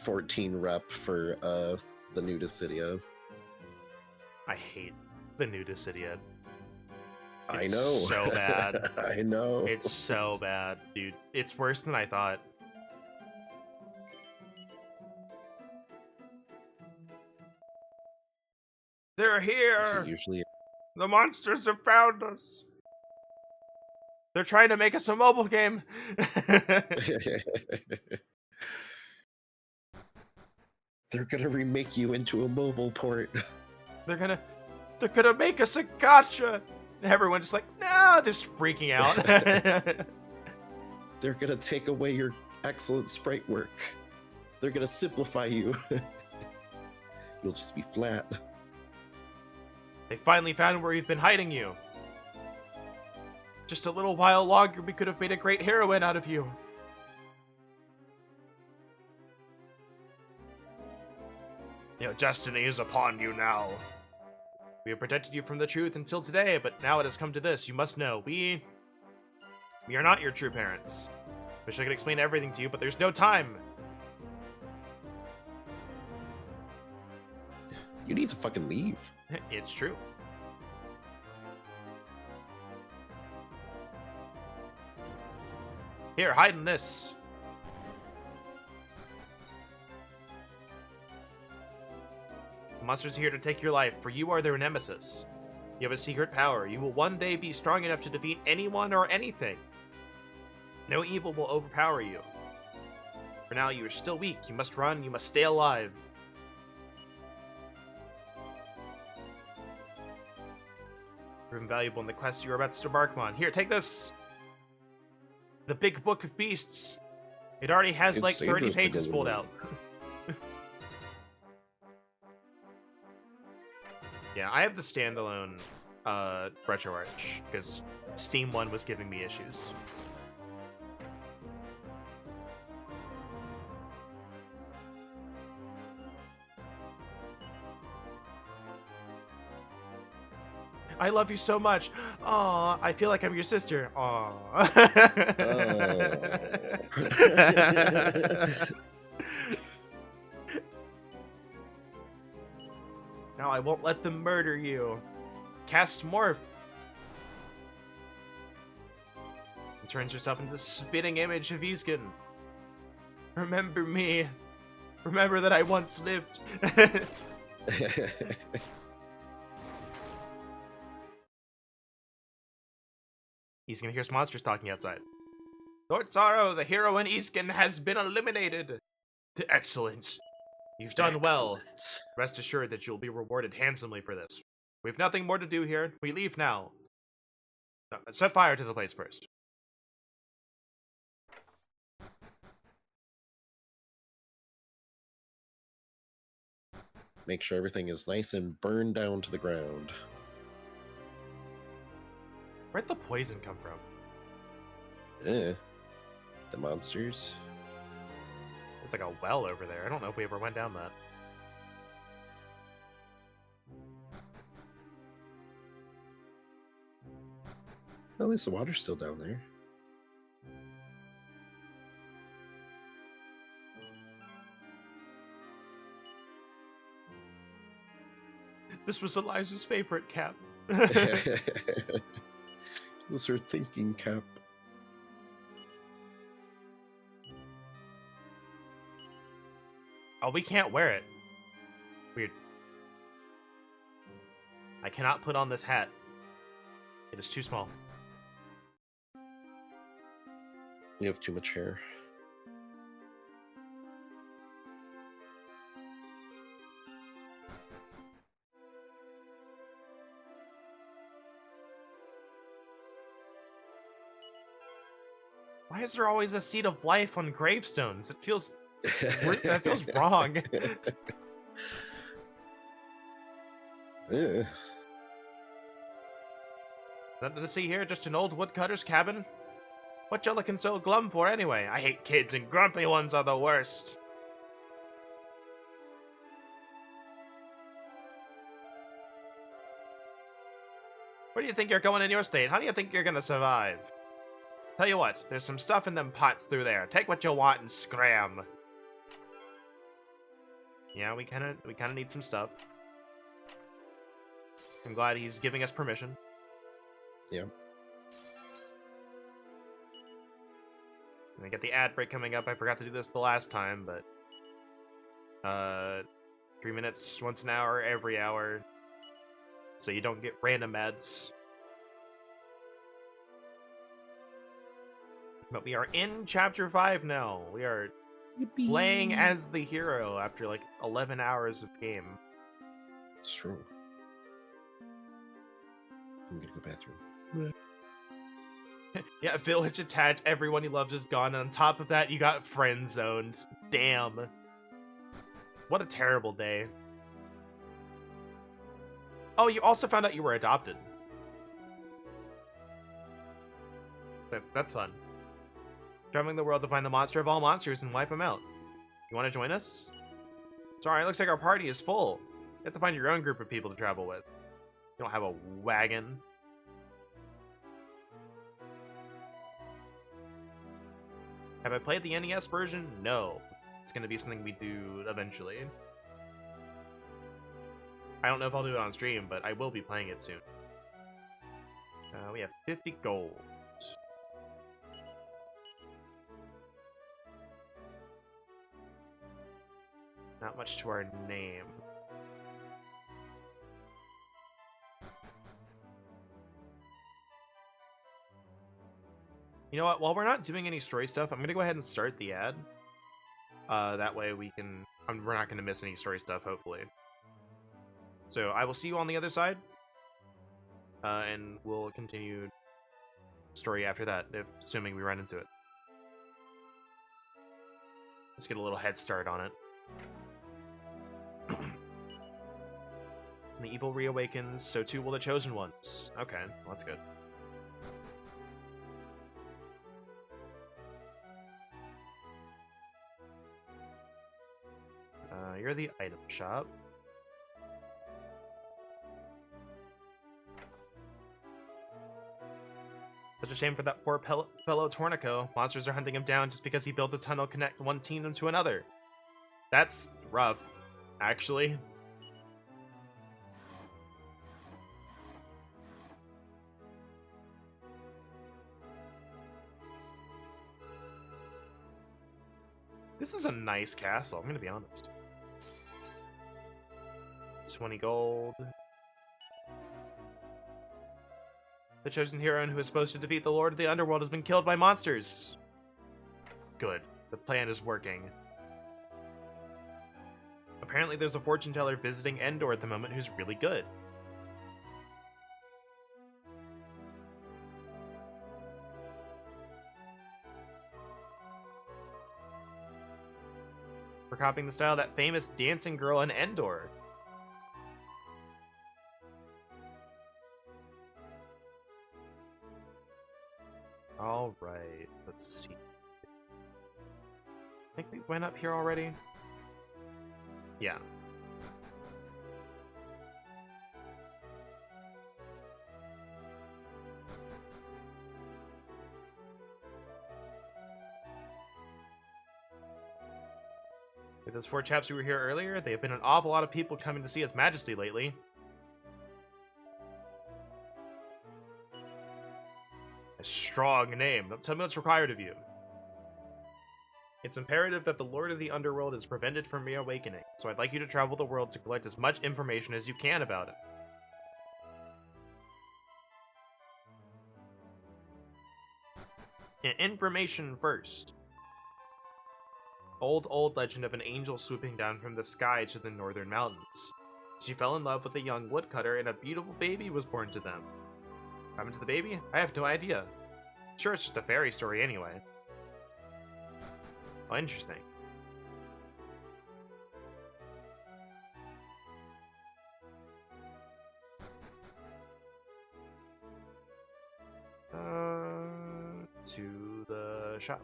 14 rep for the new Dissidia. I hate the new Dissidia. I know. So bad. I know. It's so bad, dude. It's worse than I thought. They're here! Usually... The monsters have found us! They're trying to make us a mobile game! They're gonna remake you into a mobile port. They're gonna make us a gacha! Everyone's just like, no, just freaking out. They're gonna take away your excellent sprite work. They're gonna simplify you. You'll just be flat. They finally found where you've been hiding you. Just a little while longer, we could have made a great heroine out of you. Your destiny is upon you now. We have protected you from the truth until today, but now it has come to this. You must know, we are not your true parents. Wish I could explain everything to you, but there's no time. You need to fucking leave. It's true. Here, hide in this. Monsters are here to take your life, for you are their nemesis. You have a secret power. You will one day be strong enough to defeat anyone or anything. No evil will overpower you. For now, you are still weak. You must run. You must stay alive. Proven valuable in the quest you are about to embark on. Here, take this. The Big Book of Beasts. It already has It's like 30 dangerous to pages go pulled in. out. Yeah, I have the standalone RetroArch because Steam 1 was giving me issues. I love you so much. Aw, I feel like I'm your sister. Aw. Now I won't let them murder you. Cast Morph. And turns herself into the spitting image of Iskin. Remember me. Remember that I once lived. Iskin hears monsters talking outside. Lord Sorrow, the hero in Iskin, has been eliminated. Excellent. You've done well. Excellent. Rest assured that you'll be rewarded handsomely for this. We've nothing more to do here. We leave now. No, set fire to the place first. Make sure everything is nice and burned down to the ground. Where'd the poison come from? The monsters. There's like a well over there. I don't know if we ever went down that. At least the water's still down there. This was Eliza's favorite cap. It was her thinking cap. Oh, we can't wear it. Weird. I cannot put on this hat. It is too small. You have too much hair. Why is there always a seed of life on gravestones? It feels... that feels wrong. Nothing to see here, just an old woodcutter's cabin? What you looking so glum for anyway? I hate kids and grumpy ones are the worst. Where do you think you're going in your state? How do you think you're gonna survive? Tell you what, there's some stuff in them pots through there. Take what you want and scram. Yeah, we kinda need some stuff. I'm glad he's giving us permission. Yeah. And I get the ad break coming up. I forgot to do this the last time, but 3 minutes once an hour, every hour, so you don't get random ads. But we are in chapter 5 now. We are Yippee. playing as the hero after like 11 hours of game. It's true. I'm gonna go bathroom. Yeah, village attached, everyone he loves is gone, and on top of that, you got friend zoned. Damn. What a terrible day. Oh, you also found out you were adopted. That's fun. Traveling the world to find the monster of all monsters and wipe him out. You want to join us? Sorry, it looks like our party is full. You have to find your own group of people to travel with. You don't have a wagon. Have I played the NES version? No. It's going to be something we do eventually. I don't know if I'll do it on stream, but I will be playing it soon. We have 50 gold. Not much to our name. You know what? While we're not doing any story stuff, I'm gonna go ahead and start the ad. That way we can... we're not gonna miss any story stuff, hopefully. So I will see you on the other side. And we'll continue story after that, assuming we run into it. Let's get a little head start on it. The evil reawakens, so too will the chosen ones. Okay, well, that's good. You're the item shop. Such a shame for that poor fellow Tornico. Monsters are hunting him down just because he built a tunnel connect one kingdom to another. That's rough, actually. This is a nice castle, I'm gonna be honest. 20 gold. The chosen hero who is supposed to defeat the Lord of the Underworld has been killed by monsters. Good. The plan is working. Apparently there's a fortune teller visiting Endor at the moment who's really good. We're copying the style of that famous dancing girl in Endor. Alright, let's see. I think we went up here already. Yeah. With those 4 chaps who were here earlier, there have been an awful lot of people coming to see His Majesty lately. A strong name. Don't tell me what's required of you. It's imperative that the Lord of the Underworld is prevented from reawakening, so I'd like you to travel the world to collect as much information as you can about him. Information first. Old legend of an angel swooping down from the sky to the northern mountains. She fell in love with a young woodcutter and a beautiful baby was born to them. What happened to the baby? I have no idea. Sure, it's just a fairy story anyway. Oh, interesting. To the shop.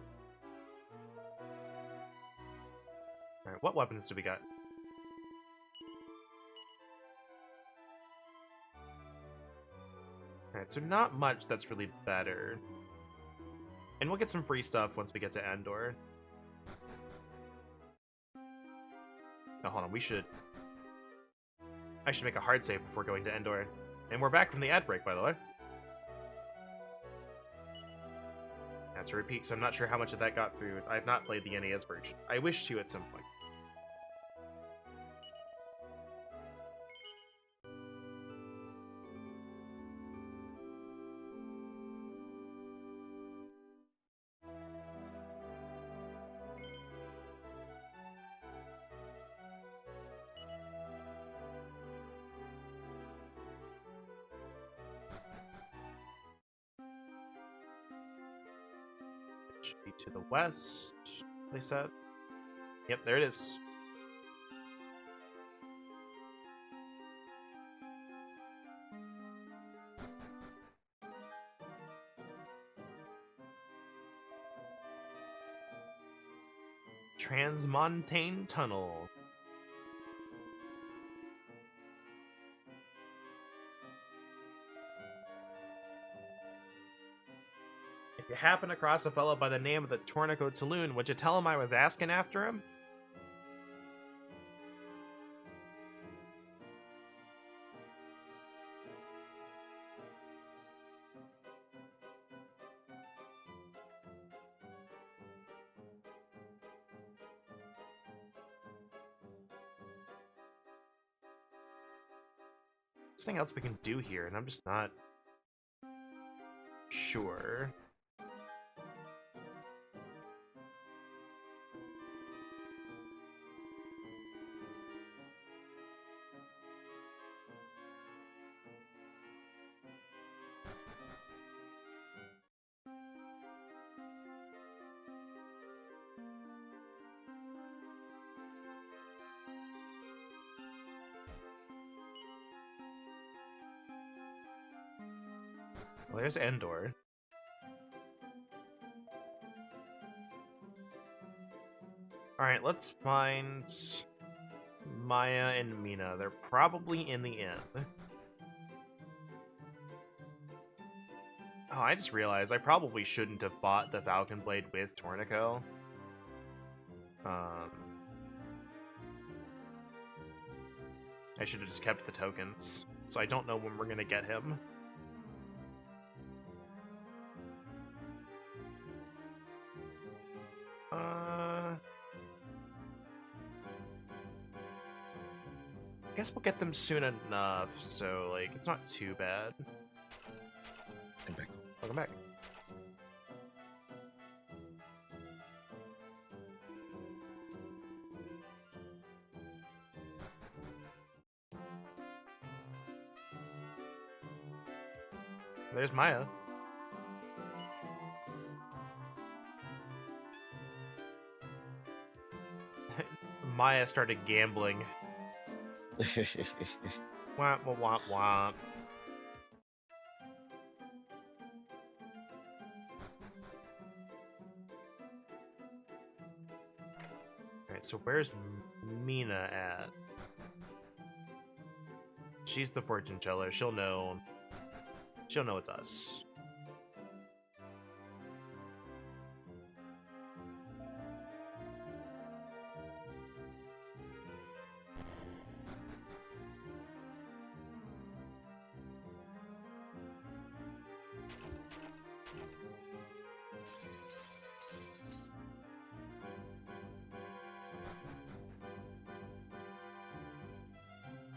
Alright, what weapons do we got? Alright, so not much that's really better. And we'll get some free stuff once we get to Endor. No, hold on, I should make a hard save before going to Endor. And we're back from the ad break, by the way. That's a repeat, so I'm not sure how much of that got through. I have not played the NES version. I wish to at some point. Should be to the west, they said. Yep, there it is. Transmontane Tunnel. If you happen across a fellow by the name of the Tornico Saloon, would you tell him I was asking after him? There's nothing else we can do here, and I'm just not sure. Well, there's Endor. Alright, let's find Maya and Meena. They're probably in the inn. Oh, I just realized I probably shouldn't have bought the Falcon Blade with Tornico. I should have just kept the tokens, so I don't know when we're gonna get him. I guess we'll get them soon enough, so, like, it's not too bad. I'm back. Welcome back. There's Maya. Maya started gambling. Womp, womp, womp, womp. Alright, so where's Meena at? She's the fortune teller. She'll know. She'll know it's us.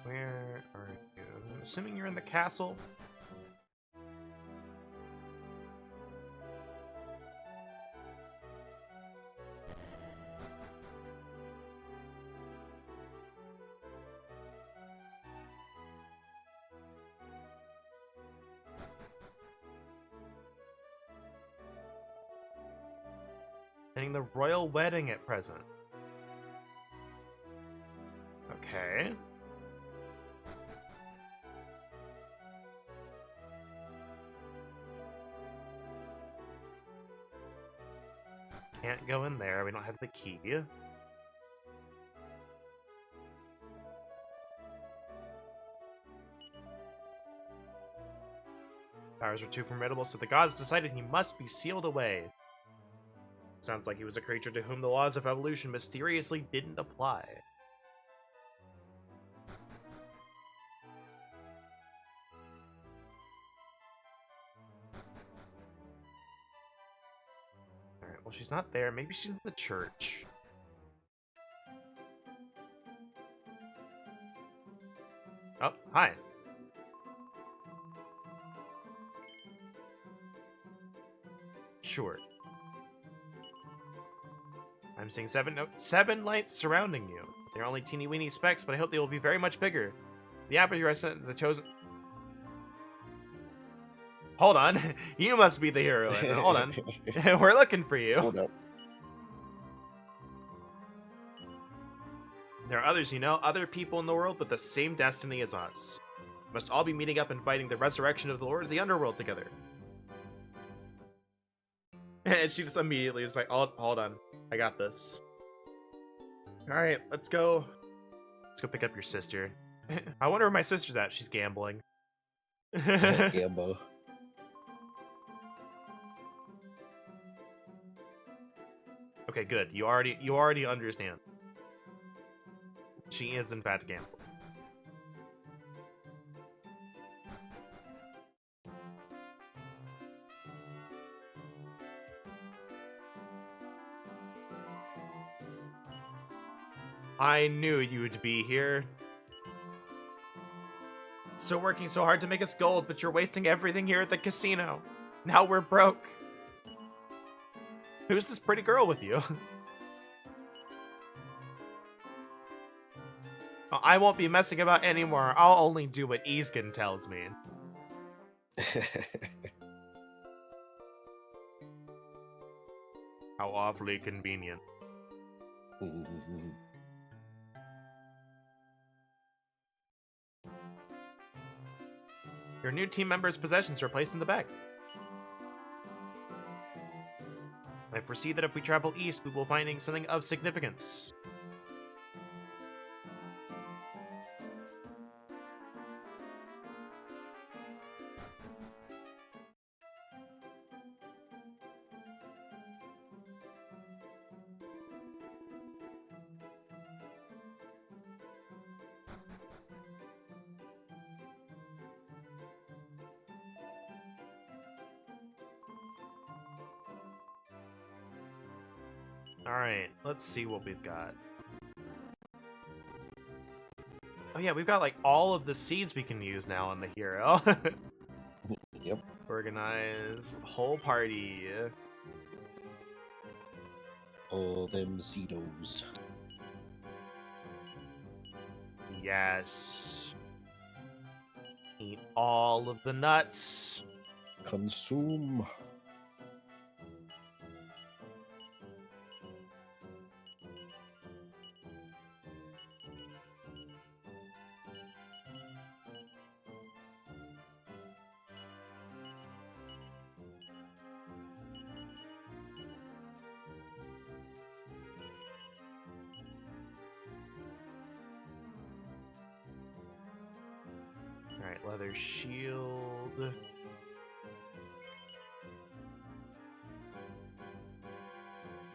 Where are you? I'm assuming you're in the castle. Planning the royal wedding at present. Okay. Can't go in there. We don't have the key. Powers were too formidable, so the gods decided he must be sealed away. Sounds like he was a creature to whom the laws of evolution mysteriously didn't apply. Alright, well, she's not there. Maybe she's in the church. Oh, hi. Sure. I'm seeing seven lights surrounding you. They're only teeny weeny specks, but I hope they will be very much bigger. The aperture I sent the chosen. Hold on, you must be the hero. Hold on, we're looking for you. Hold up. There are others, you know, other people in the world with the same destiny as us. We must all be meeting up and fighting the resurrection of the Lord of the Underworld together. And she just immediately was like, oh, hold on, I got this. Alright, let's go. Let's go pick up your sister. I wonder where my sister's at. She's gambling. Gambo. Okay, good. You already understand. She is in fact gambling. I knew you'd be here. So working so hard to make us gold, but you're wasting everything here at the casino. Now we're broke. Who's this pretty girl with you? I won't be messing about anymore. I'll only do what Easkin tells me. How awfully convenient. Your new team member's possessions are placed in the bag. I foresee that if we travel east, we will find something of significance. Alright, let's see what we've got. Oh yeah, we've got like all of the seeds we can use now on the hero. Yep. Organize whole party. All them Cedos. Yes. Eat all of the nuts. Consume. Alright, leather shield.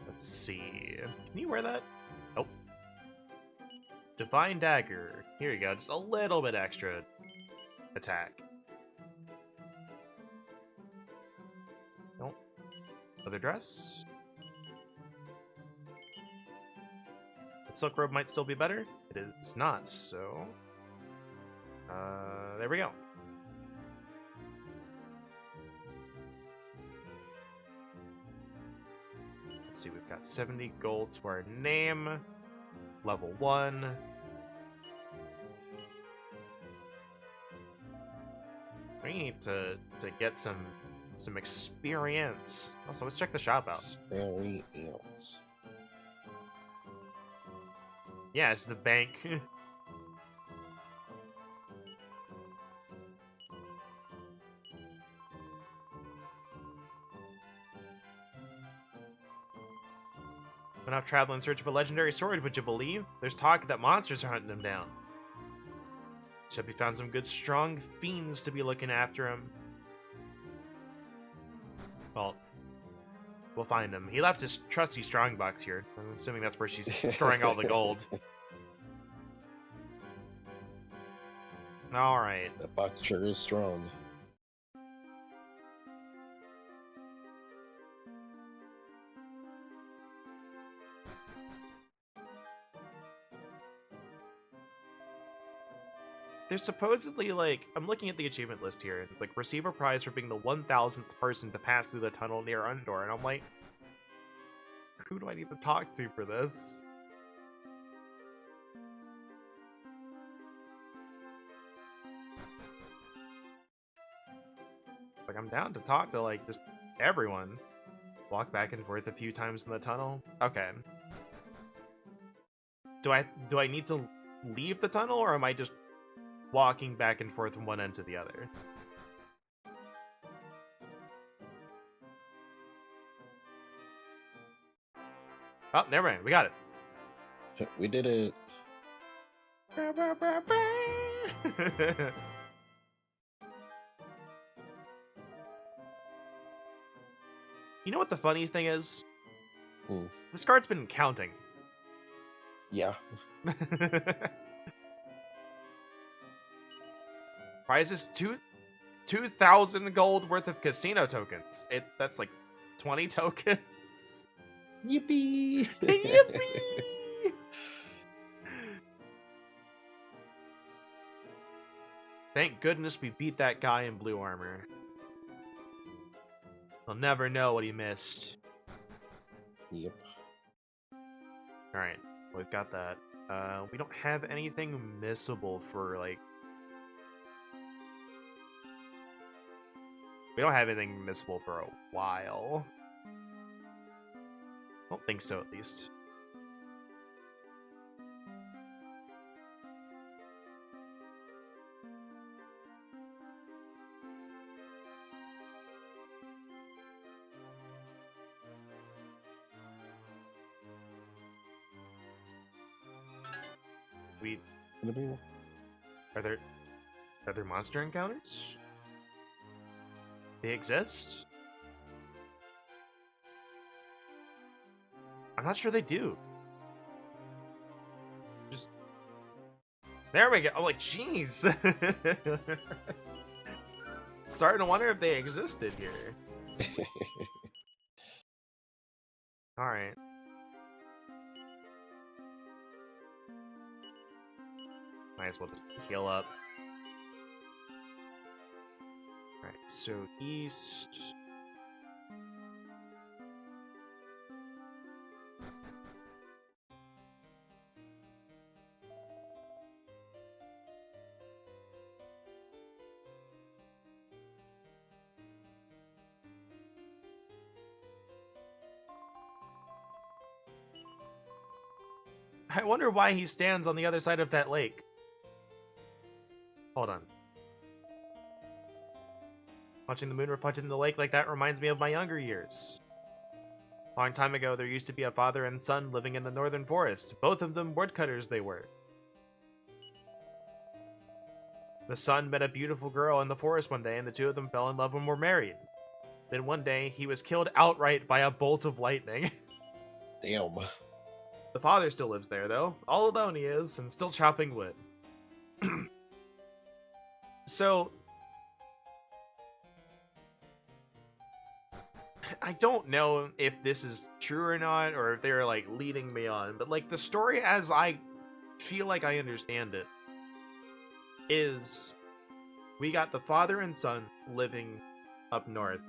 Let's see. Can you wear that? Nope. Divine dagger. Here you go. Just a little bit extra attack. Nope. Leather dress. The silk robe might still be better. It is not, so... there we go. Let's see, we've got 70 gold to our name. Level 1. We need to get some experience. Also, let's check the shop out. Experience. Yeah, it's the bank. Went out traveling in search of a legendary sword, would you believe? There's talk that monsters are hunting them down. Sheppy found some good strong fiends to be looking after him. Well, we'll find him. He left his trusty strongbox here. I'm assuming that's where she's storing all the gold. Alright. That box sure is strong. There's supposedly, like, I'm looking at the achievement list here, and, like, receive a prize for being the 1000th person to pass through the tunnel near Undor, and I'm like, who do I need to talk to for this? Like, I'm down to talk to, like, just everyone. Walk back and forth a few times in the tunnel. Okay. Do I need to leave the tunnel, or am I just walking back and forth from one end to the other? Oh, never mind. We got it. We did it. You know what the funniest thing is? Hmm. This card's been counting. Yeah. Prizes 2,000 gold worth of casino tokens. That's like 20 tokens. Yippee! Yippee! Thank goodness we beat that guy in blue armor. He'll never know what he missed. Yep. Alright, we've got that. We don't have anything missable for, like... We don't have anything missable for a while. Don't think so, at least. We Gonna be are there monster encounters? They exist? I'm not sure they do. Just there we go. I'm like, jeez. Starting to wonder if they existed here. All right. Might as well just heal up. All right. So east. I wonder why he stands on the other side of that lake. Hold on. Watching the moon reflected in the lake like that reminds me of my younger years. A long time ago, there used to be a father and son living in the northern forest. Both of them woodcutters they were. The son met a beautiful girl in the forest one day, and the two of them fell in love and were married. Then one day, he was killed outright by a bolt of lightning. Damn. The father still lives there, though. All alone he is, and still chopping wood. So, I don't know if this is true or not, or if they're, like, leading me on, but, like, the story as I feel like I understand it is we got the father and son living up north.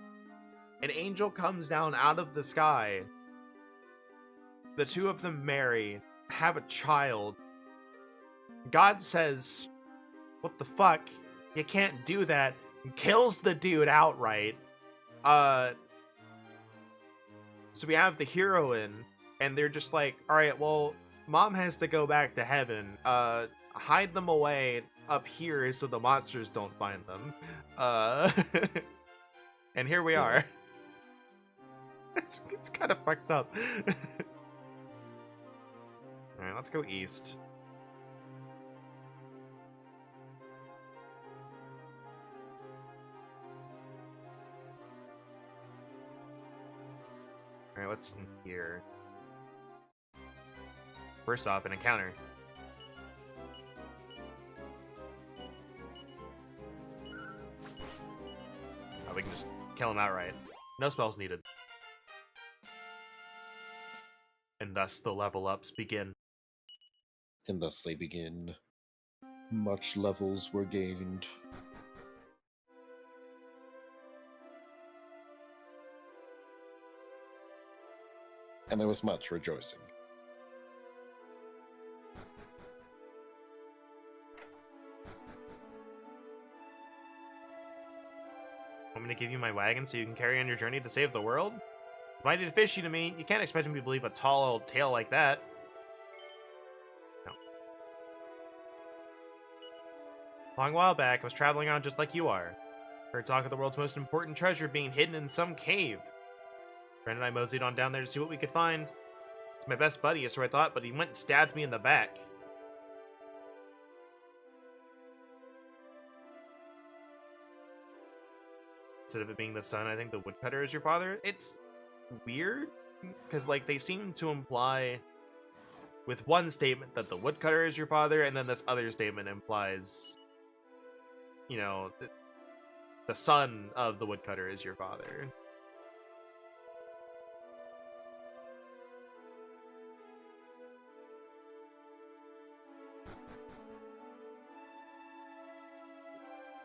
An angel comes down out of the sky. The two of them marry, have a child. God says, what the fuck? You can't do that. And kills the dude outright. So we have the heroine, and they're just like, alright, well, mom has to go back to heaven. Hide them away up here so the monsters don't find them. And here we are. It's kind of fucked up. Alright, let's go east. Alright, what's in here? First off, an encounter. Oh, we can just kill him outright. No spells needed. And thus the level ups begin. And thus they begin. Much levels were gained. And there was much rejoicing. Want me to give you my wagon so you can carry on your journey to save the world? It's mighty fishy to me. You can't expect me to believe a tall old tale like that. No. A long while back, I was traveling on just like you are. Heard talk of the world's most important treasure being hidden in some cave. Friend and I moseyed on down there to see what we could find. It's my best buddy, so I thought, but he went and stabbed me in the back. Instead of it being the son, I think the woodcutter is your father. It's weird, because, like, they seem to imply with one statement that the woodcutter is your father, and then this other statement implies, you know, the son of the woodcutter is your father.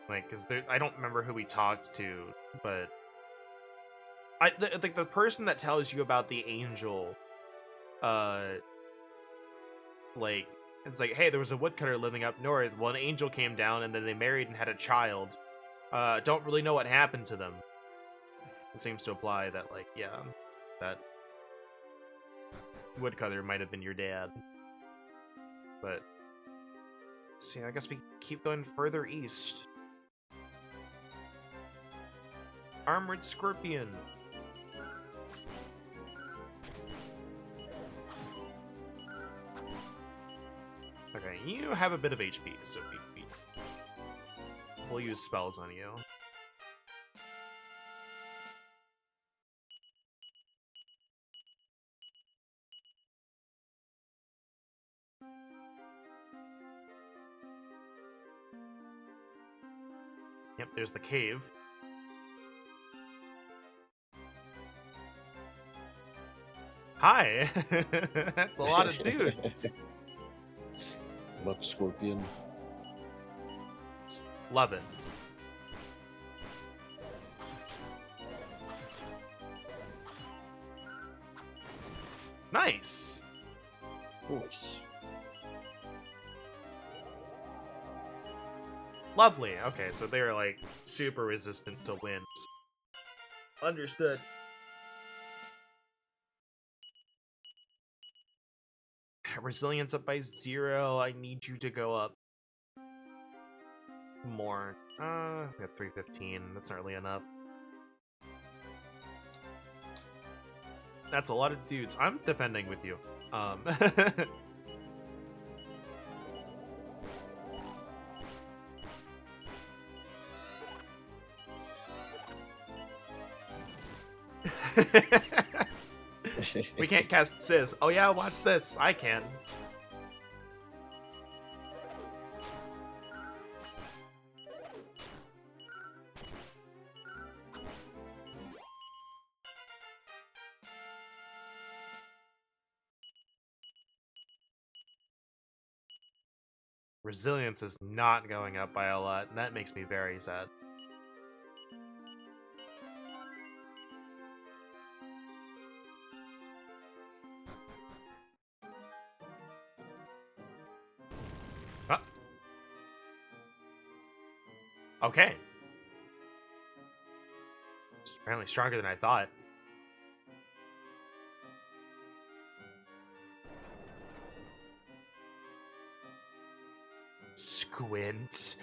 Like, because I don't remember who we talked to, but the person that tells you about the angel, like, it's like, hey, there was a woodcutter living up north. Well, an angel came down, and then they married and had a child. Don't really know what happened to them. It seems to imply that, like, yeah, that woodcutter might have been your dad. But, see, I guess we keep going further east. Armored Scorpion. Okay, you have a bit of HP, so we'll use spells on you. Yep, there's the cave. Hi! That's a lot of dudes. Much scorpion. Love it. Nice! Nice. Lovely. Okay, so they're like super resistant to wind. Understood. Resilience up by 0. I need you to go up more. We have 315. That's not really enough. That's a lot of dudes. I'm defending with you. We can't cast Sis. Oh yeah, watch this. I can. Resilience is not going up by a lot, and that makes me very sad. Ah. Okay. It's apparently stronger than I thought. Squint.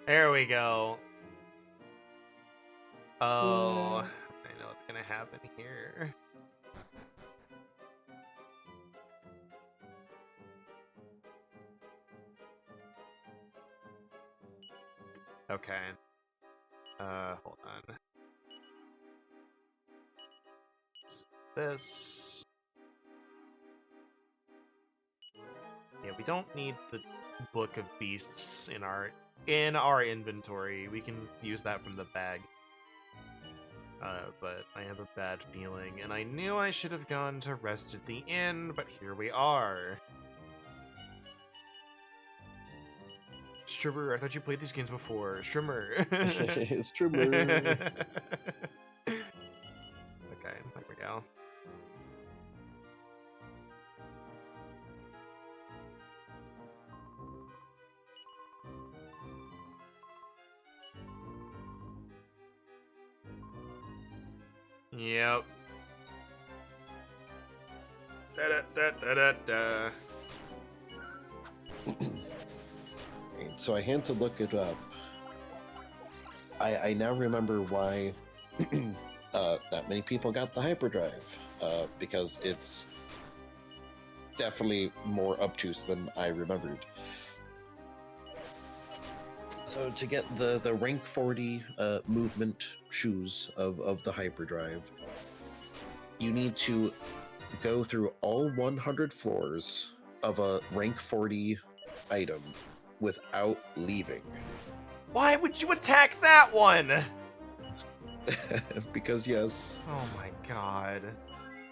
There we go. Oh, I know what's gonna happen here. Okay. Hold on. This. Yeah, we don't need the Book of Beasts in our inventory. We can use that from the bag. But I have a bad feeling, and I knew I should have gone to Rest at the Inn, but here we are. Strimmer, I thought you played these games before. Strimmer. Strimmer. Okay, there we go. Yep. Da da da da da da. So I had to look it up. I now remember why not many people got the hyperdrive, because it's definitely more obtuse than I remembered. So to get the rank 40 movement shoes of the hyperdrive, you need to go through all 100 floors of a rank 40 item without leaving. Why would you attack that one? Because yes. Oh my god.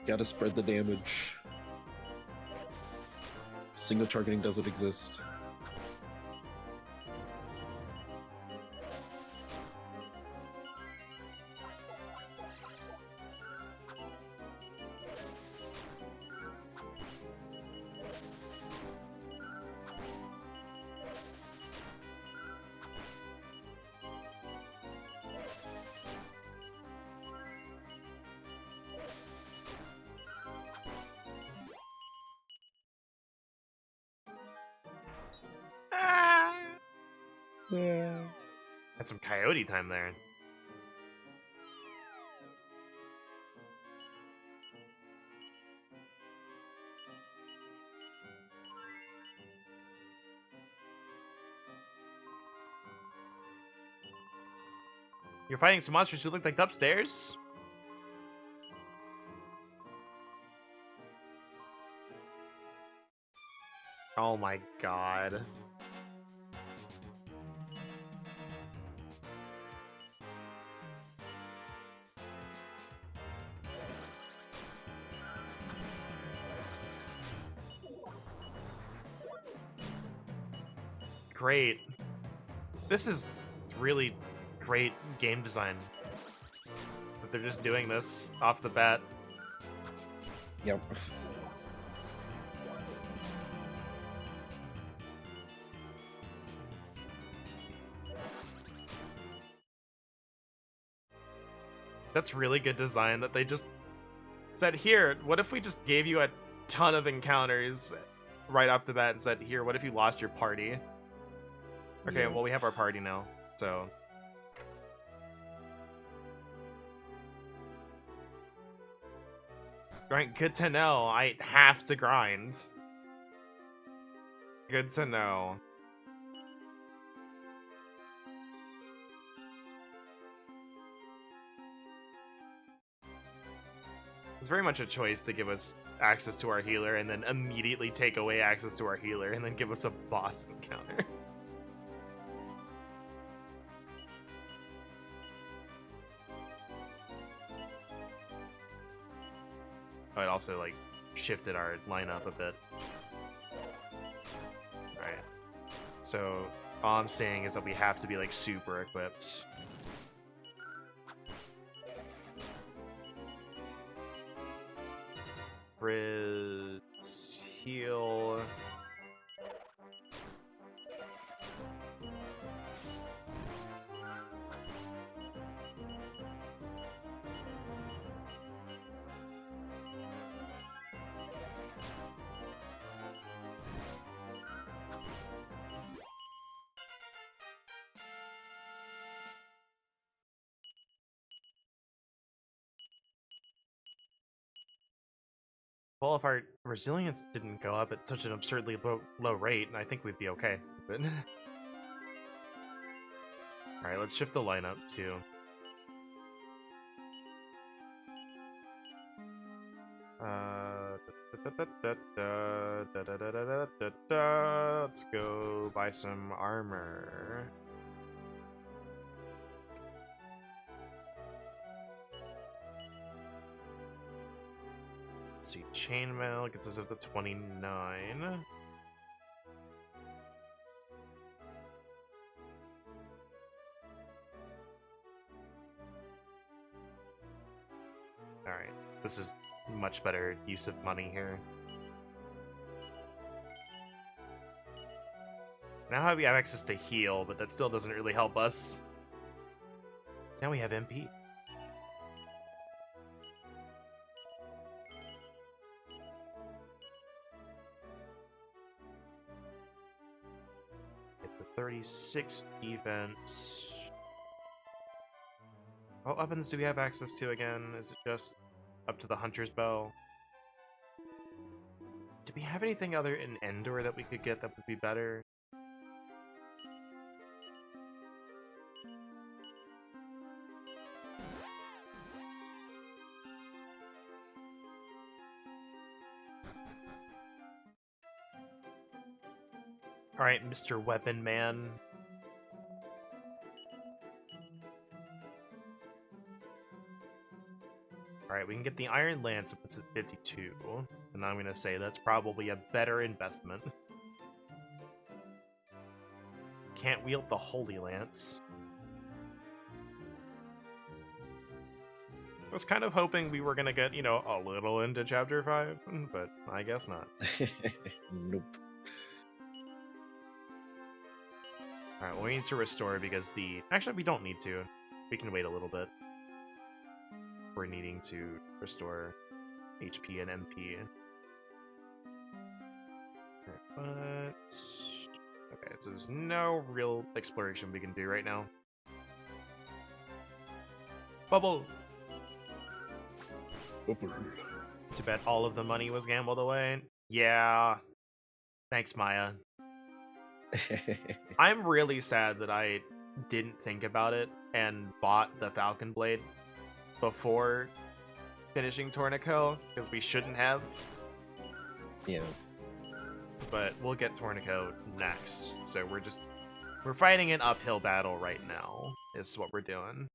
Gotta spread the damage. Single targeting doesn't exist. Yeah. Had some coyote time there. You're fighting some monsters who look like upstairs? Oh my god. Great. This is really great game design. That they're just doing this off the bat. Yep. That's really good design that they just said, here, what if we just gave you a ton of encounters right off the bat and said, here, what if you lost your party? Okay, Yeah. well, we have our party now, so... Right, good to know. I have to grind. Good to know. It's very much a choice to give us access to our healer and then immediately take away access to our healer and then give us a boss encounter. Oh, it also, like, shifted our lineup a bit. Alright. So, all I'm saying is that we have to be, like, super equipped. Frizz, heal. Well, if our resilience didn't go up at such an absurdly low rate, I think we'd be okay. But alright, let's shift the lineup to... Let's go buy some armor. Let's see, chainmail gets us up to 29. Alright, this is much better use of money here. Now we have access to heal, but that still doesn't really help us. Now we have MP. Get the 36 defense. What weapons do we have access to again? Is it just up to the Hunter's Bow? Do we have anything other in Endor that we could get that would be better? Alright, Mr. Weapon Man. Alright, we can get the Iron Lance if it's at 52. And I'm gonna say that's probably a better investment. Can't wield the Holy Lance. I was kind of hoping we were gonna get, you know, a little into Chapter 5, but I guess not. Nope. Alright, well, we need to restore because the... Actually, we don't need to. We can wait a little bit. We're needing to restore HP and MP. But... Okay, so there's no real exploration we can do right now. Bubble! Too bad all of the money was gambled away. Yeah. Thanks, Maya. I'm really sad that I didn't think about it and bought the Falcon Blade before finishing Tornico, because we shouldn't have. Yeah. But we'll get Tornico next. So we're fighting an uphill battle right now, is what we're doing.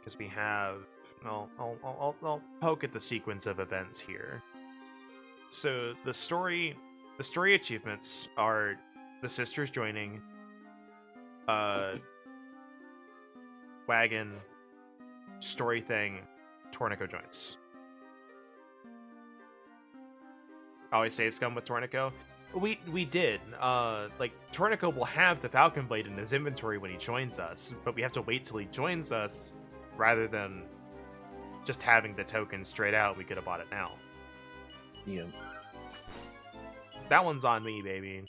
Because we have, I'll poke at the sequence of events here. So the story achievements are the sisters joining, wagon, story thing, Tornico joins. Always save scum with Tornico. We did. Like, Tornico will have the Falcon Blade in his inventory when he joins us, but we have to wait till he joins us rather than just having the token straight out. We could have bought it now. Yeah. That one's on me, baby.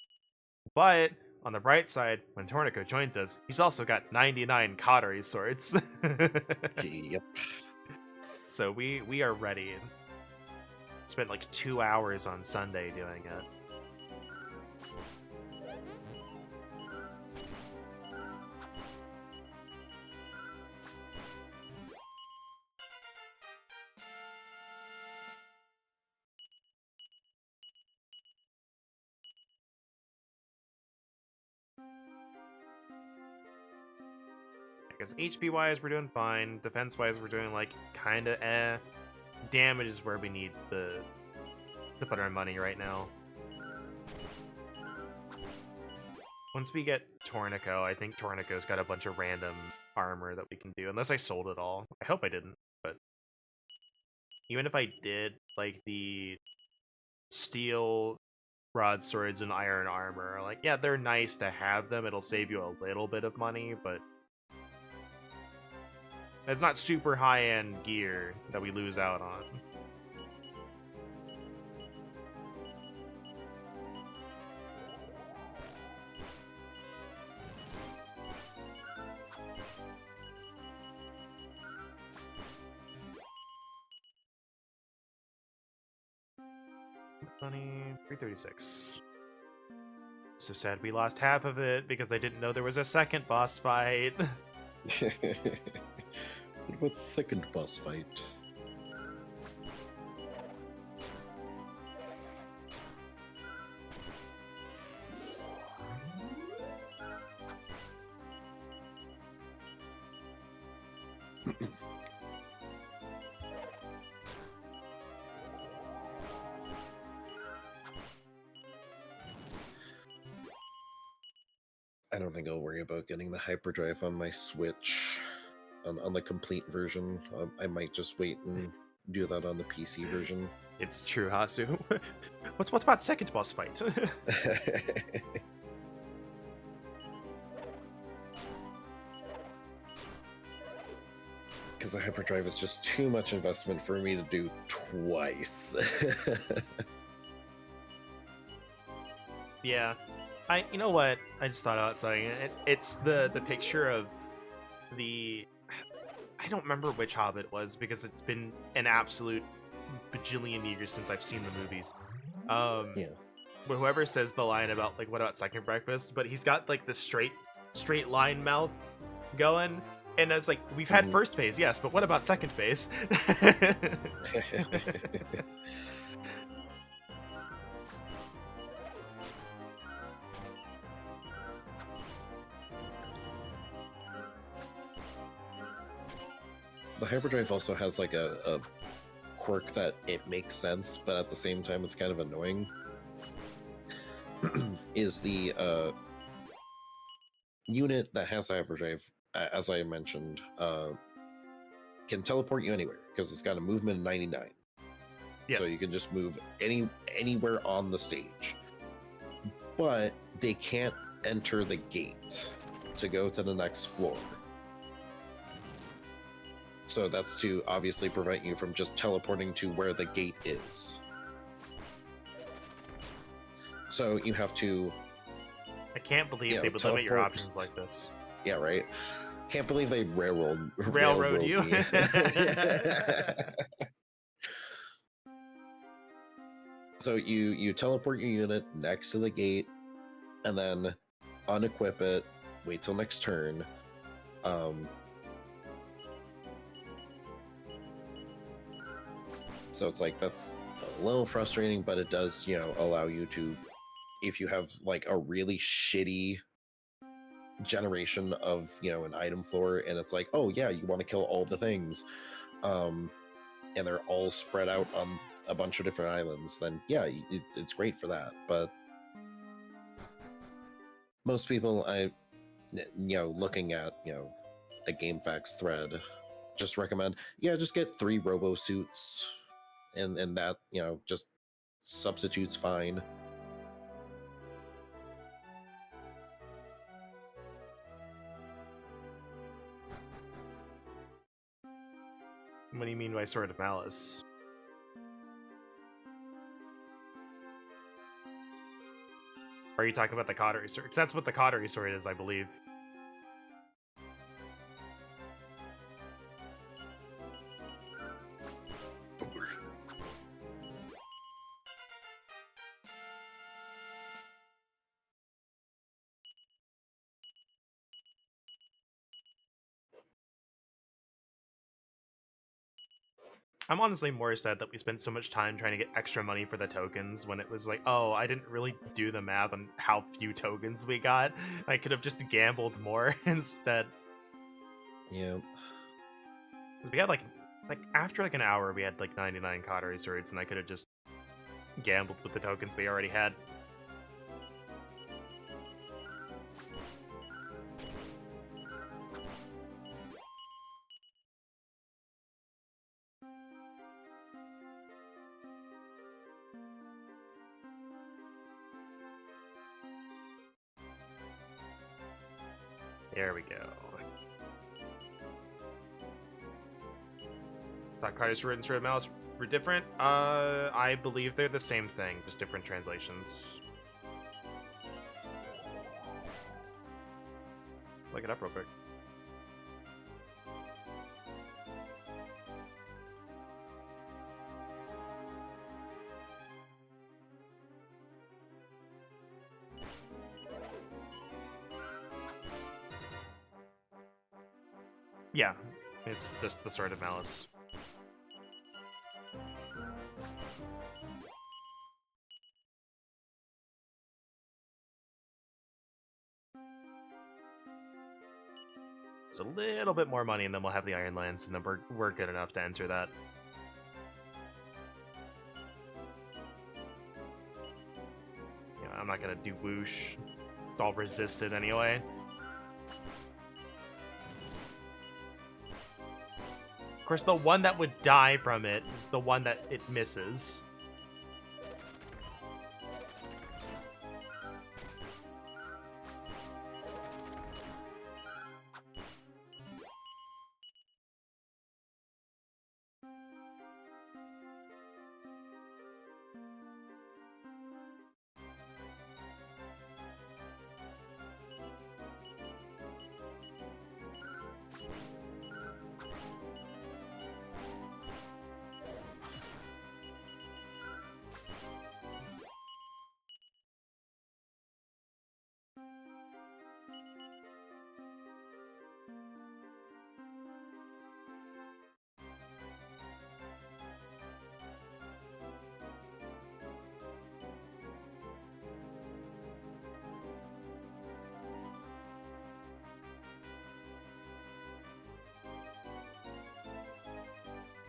But on the bright side, when Tornico joins us, he's also got 99 Cautery swords. Yep. So we are ready. Spent like 2 hours on Sunday doing it. Because HP wise, we're doing fine. Defense wise, we're doing like kinda eh. Damage is where we need to put our money right now. Once we get Tornico, I think Tornico's got a bunch of random armor that we can do, unless I sold it all. I hope I didn't, but even if I did, like the steel broadswords and iron armor, like, yeah, they're nice to have them. It'll save you a little bit of money, but it's not super high-end gear that we lose out on. Money, 336. So sad we lost half of it because I didn't know there was a second boss fight. What about second boss fight? I don't think I'll worry about getting the hyperdrive on my Switch on the complete version. I might just wait and do that on the PC version. It's true, Hasu. What about second boss fight? Because the hyperdrive is just too much investment for me to do twice. Yeah. You know what? I just thought about something. It's the picture of the... I don't remember which Hobbit it was because it's been an absolute bajillion years since I've seen the movies. Yeah. But whoever says the line about, like, what about second breakfast? But he's got, like, the straight line mouth going. And it's like, we've had first phase, yes, but what about second phase? The hyperdrive also has like a quirk that it makes sense, but at the same time it's kind of annoying. Is the unit that has hyperdrive, as I mentioned, can teleport you anywhere because it's got a movement of 99. Yeah. So you can just move anywhere on the stage. But they can't enter the gate to go to the next floor. So that's to obviously prevent you from just teleporting to where the gate is. So you have to... I can't believe they would limit your options like this. Yeah, right? Can't believe they railroad you. me. So you teleport your unit next to the gate, and then unequip it, wait till next turn. So it's like, that's a little frustrating, but it does, allow you to, if you have like a really shitty generation of, an item floor, and it's like, oh yeah, you want to kill all the things, and they're all spread out on a bunch of different islands, then yeah, it's great for that. But most people, looking at, a GameFAQs thread, just recommend, just get 3 robo suits, and that, just substitutes fine. What do you mean by Sword of Malice? Or are you talking about the Cautery Sword? Because that's what the Cautery Sword is, I believe. I'm honestly more sad that we spent so much time trying to get extra money for the tokens when it was like, oh, I didn't really do the math on how few tokens we got. I could have just gambled more instead. Yeah. We had like after like an hour, we had like 99 Cautery Swords, and I could have just gambled with the tokens we already had. There we go. Thought Cautery Sword and Sword of Malice were different. I believe they're the same thing, just different translations. Look it up real quick. Yeah, it's just the Sword of Malice. It's a little bit more money, and then we'll have the Iron Lance, and then we're good enough to enter that. Yeah, I'm not gonna do whoosh. I'll resist it anyway. Of course, the one that would die from it is the one that it misses.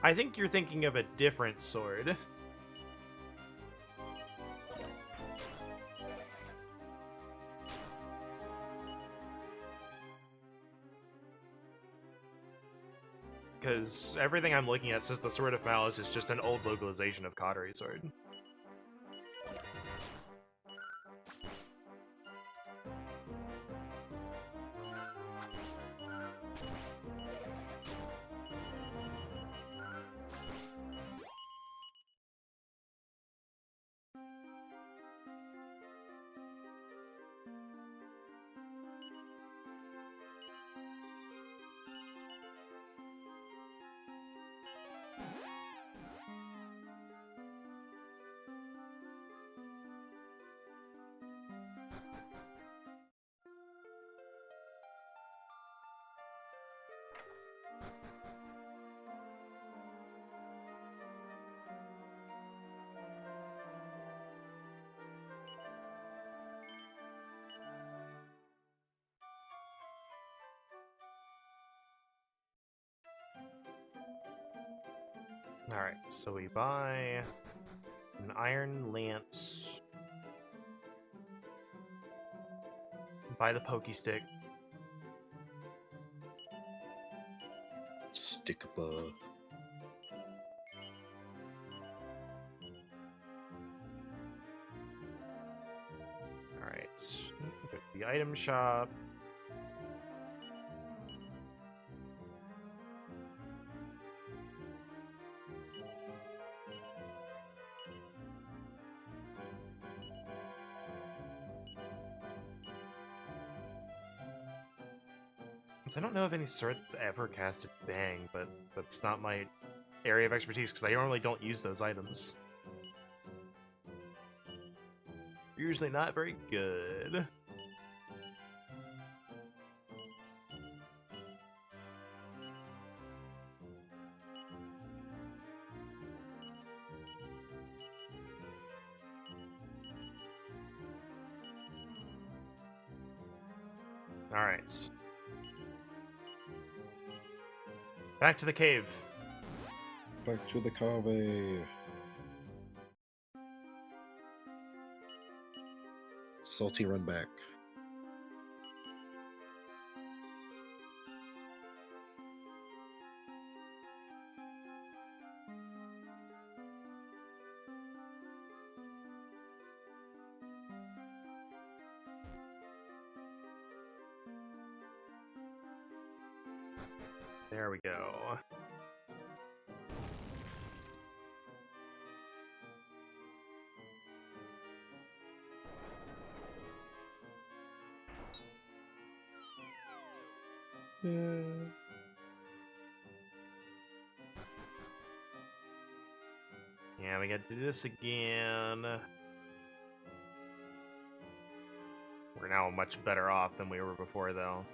I think you're thinking of a different sword. Because everything I'm looking at says the Sword of Malice is just an old localization of Cautery Sword. Alright, so we buy an iron lance. Buy the pokey stick. Stick bug. Alright. Go to the item shop. I don't know of any sword that's ever casted Bang, but that's not my area of expertise because I normally don't use those items. Usually not very good. Alright. Back to the cave. Back to the cave. Salty run back. There we go. Yeah, we gotta do this again. We're now much better off than we were before, though.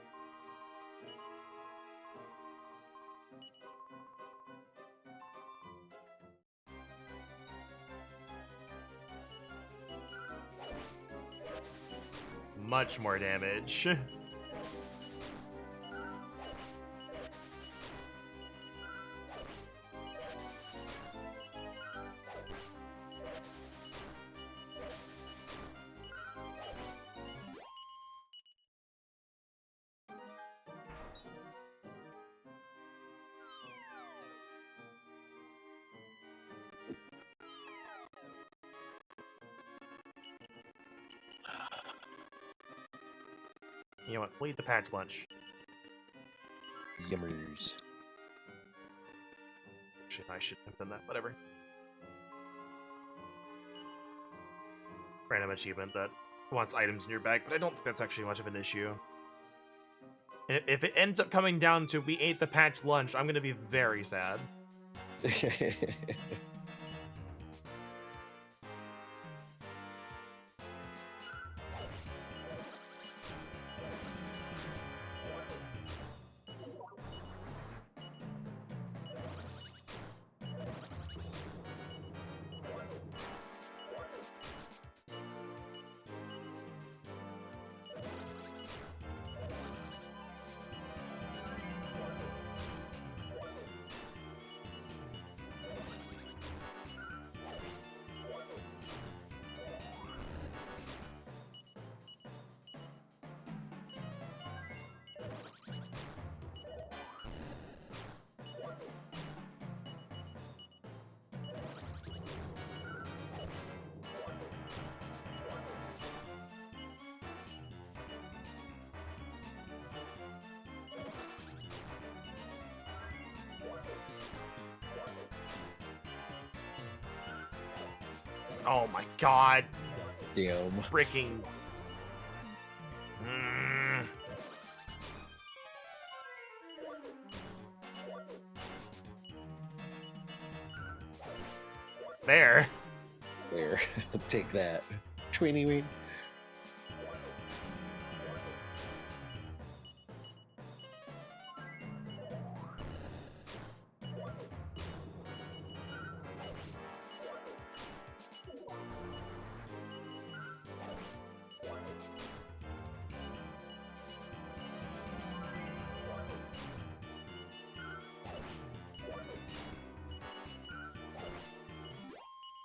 Much more damage. You know what? We'll eat the packed lunch. Yummers. Actually, I shouldn't have done that. Whatever. Random achievement that wants items in your bag, but I don't think that's actually much of an issue. And if it ends up coming down to we ate the packed lunch, I'm going to be very sad. Oh my god. Damn. Freaking. There. There. Take that. Tweeny ween.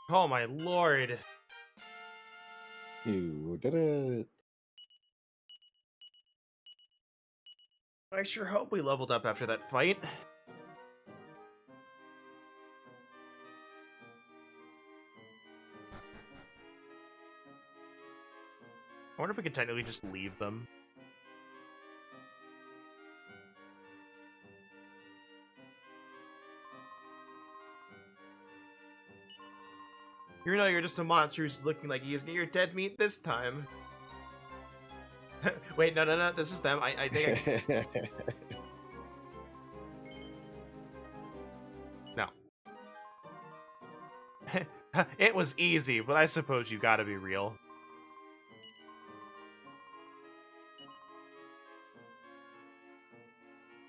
Oh my lord. You did it. I sure hope we leveled up after that fight. I wonder if we could technically just leave them. You know you're just a monster who's looking like he's your dead meat this time. Wait, no, this is them. I think No. It was easy, but I suppose you gotta be real.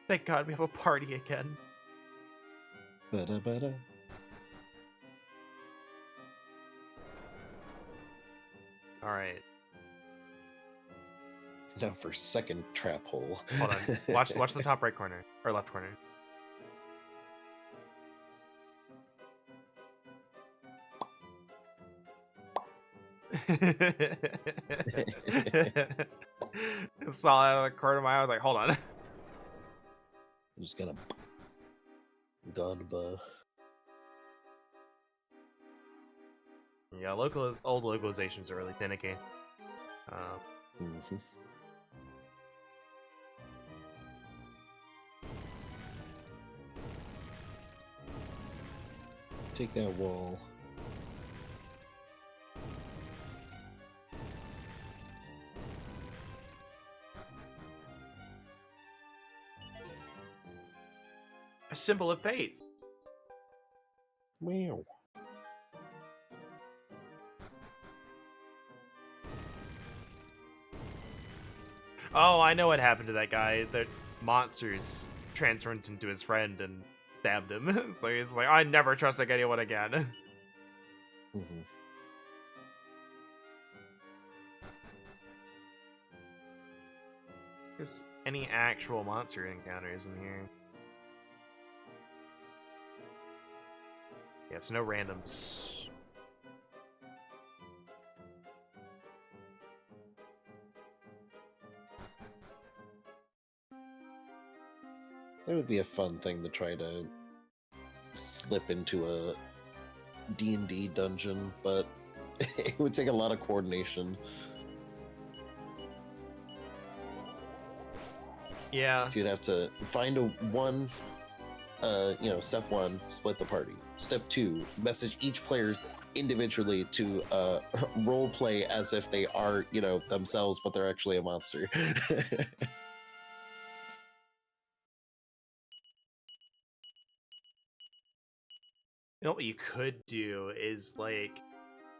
Thank God we have a party again. Ba-da-ba-da. Alright. Now for second trap hole. Hold on. Watch the top right corner. Or left corner. Saw that out of the corner of my eye. I was like, hold on. I'm just gonna Gunba. Yeah, old localizations are really finicky. Mm-hmm. Take that wall. A symbol of faith. Meow. Oh, I know what happened to that guy. The monsters transformed into his friend and stabbed him. So he's like, I never trust anyone again. Mm-hmm. There's any actual monster encounters in here. Yeah, so no randoms. That would be a fun thing to try to slip into a D&D dungeon, but it would take a lot of coordination. Yeah. You'd have to find step one, split the party. Step two, message each player individually to role play as if they are, themselves, but they're actually a monster. You know what you could do is like,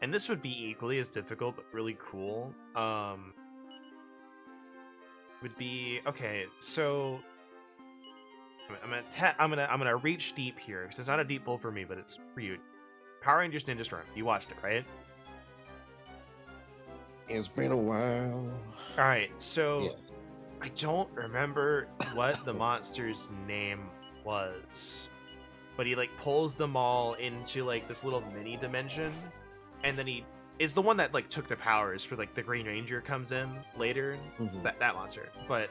and this would be equally as difficult but really cool. Would be okay. So I'm gonna reach deep here because it's not a deep pull for me, but it's for you. Power Rangers Ninja Storm. You watched it, right? It's been a while. All right. So Yeah. I don't remember what the monster's name was, but he like pulls them all into like this little mini dimension, and then he is the one that like took the powers for like the Green Ranger comes in later. Mhm. That monster, but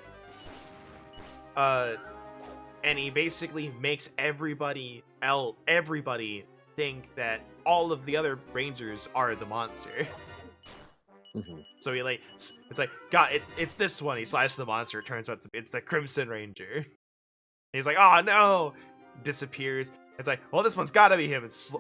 and he basically makes everybody think that all of the other Rangers are the monster. Mhm. So he like it's like God, it's this one. He slashes the monster. It turns out it's the Crimson Ranger. He's like, oh no, disappears. It's like, well, this one's got to be him. It's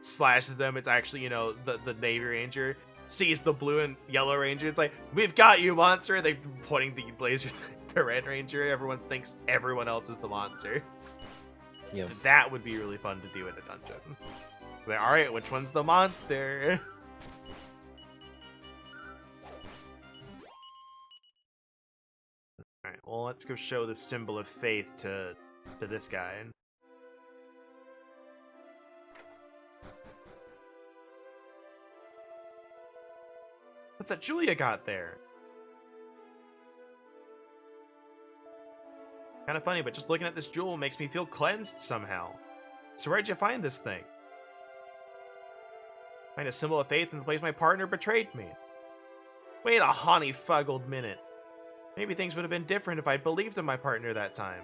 slashes him. It's actually the Navy Ranger. Sees the blue and yellow Ranger. It's like, we've got you, monster. They pointing the lasers at the Red Ranger. Everyone thinks everyone else is the monster. Yeah. That would be really fun to do in a dungeon. Like, all right, which one's the monster? All right, well, let's go show the symbol of faith to this guy. What's that Julia got there? Kind of funny, but just looking at this jewel makes me feel cleansed somehow. So where'd you find this thing? Find a symbol of faith in the place my partner betrayed me. Wait a honey-fuggled minute. Maybe things would have been different if I'd believed in my partner that time.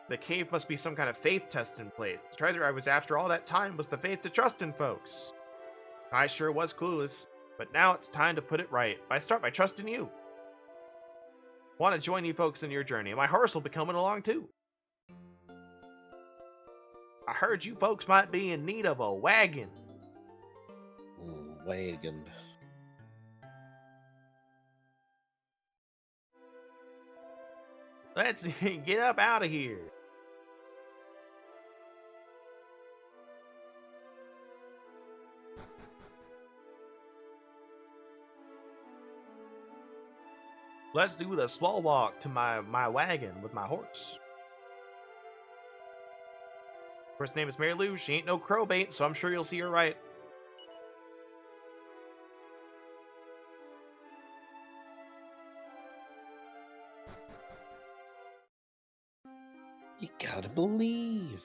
The cave must be some kind of faith test in place. The treasure I was after all that time was the faith to trust in folks. I sure was clueless, but now it's time to put it right. I start by trusting you. Want to join you folks in your journey. My horse will be coming along too. I heard you folks might be in need of a wagon. Wagon. Let's get up out of here. Let's do the slow walk to my wagon with my horse. First name is Mary Lou. She ain't no crowbait, so I'm sure you'll see her right. You gotta believe.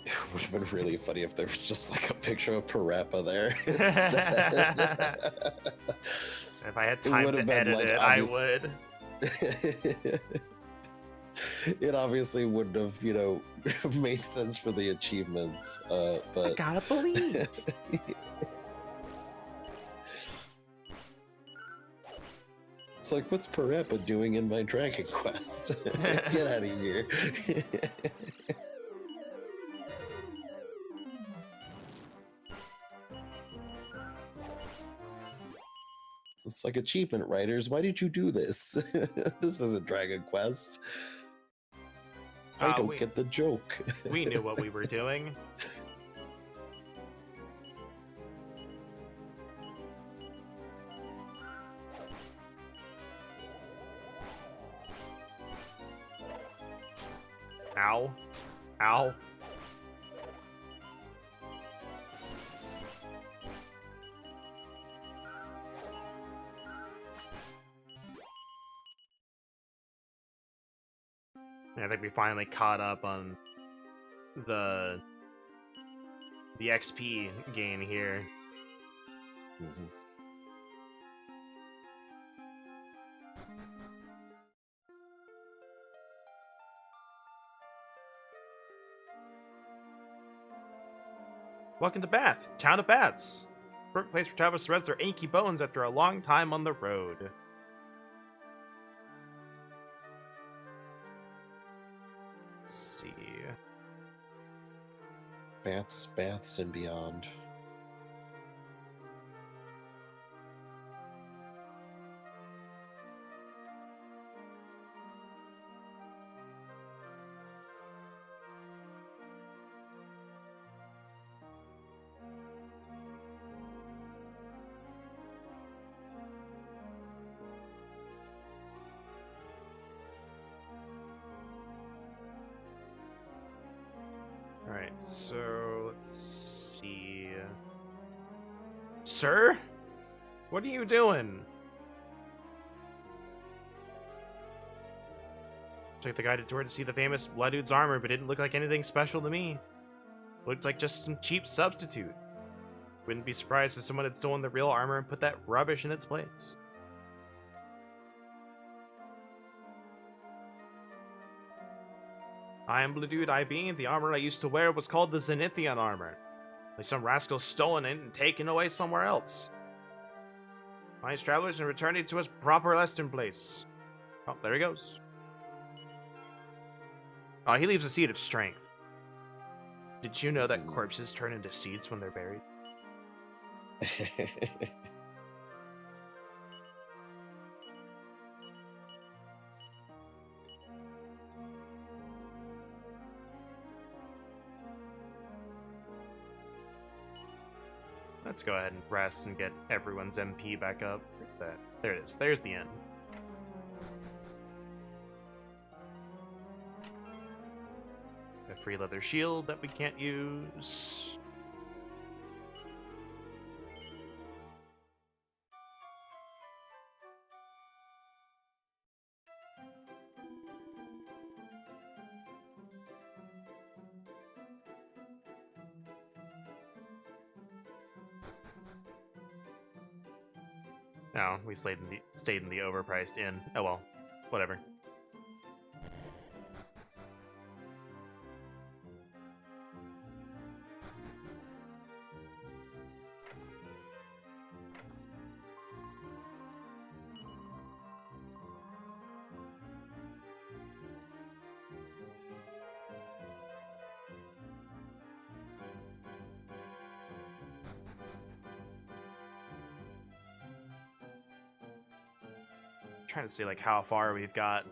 It would have been really funny if there was just like a picture of Parappa there. If I had time to edit like, it, I would. It obviously wouldn't have, made sense for the achievements, but I gotta believe. It's like, what's Parappa doing in my Dragon Quest? Get out of here. It's like, achievement writers, why did you do this? This isn't Dragon Quest. I don't get the joke. We knew what we were doing. Ow. Ow. I think we finally caught up on the XP gain here. Mm-hmm. Welcome to Bath, town of Baths. Perfect place for travelers to rest their achy bones after a long time on the road. Let's see. Baths, and beyond. Alright, so let's see. Sir? What are you doing? Took the guided tour to see the famous Blood Dude's armor, but it didn't look like anything special to me. Looked like just some cheap substitute. Wouldn't be surprised if someone had stolen the real armor and put that rubbish in its place. I am Blue Dude IB. The armor I used to wear was called the Zenithian armor. Like some rascal stolen it and taken away somewhere else. Finds travelers and returned it to its proper resting place. Oh, there he goes. Oh, he leaves a seed of strength. Did you know that corpses turn into seeds when they're buried? Let's go ahead and rest and get everyone's MP back up. There it is. There's the end. A free leather shield that we can't use. No, we stayed in the overpriced inn. Oh well, whatever. Trying to see like how far we've got.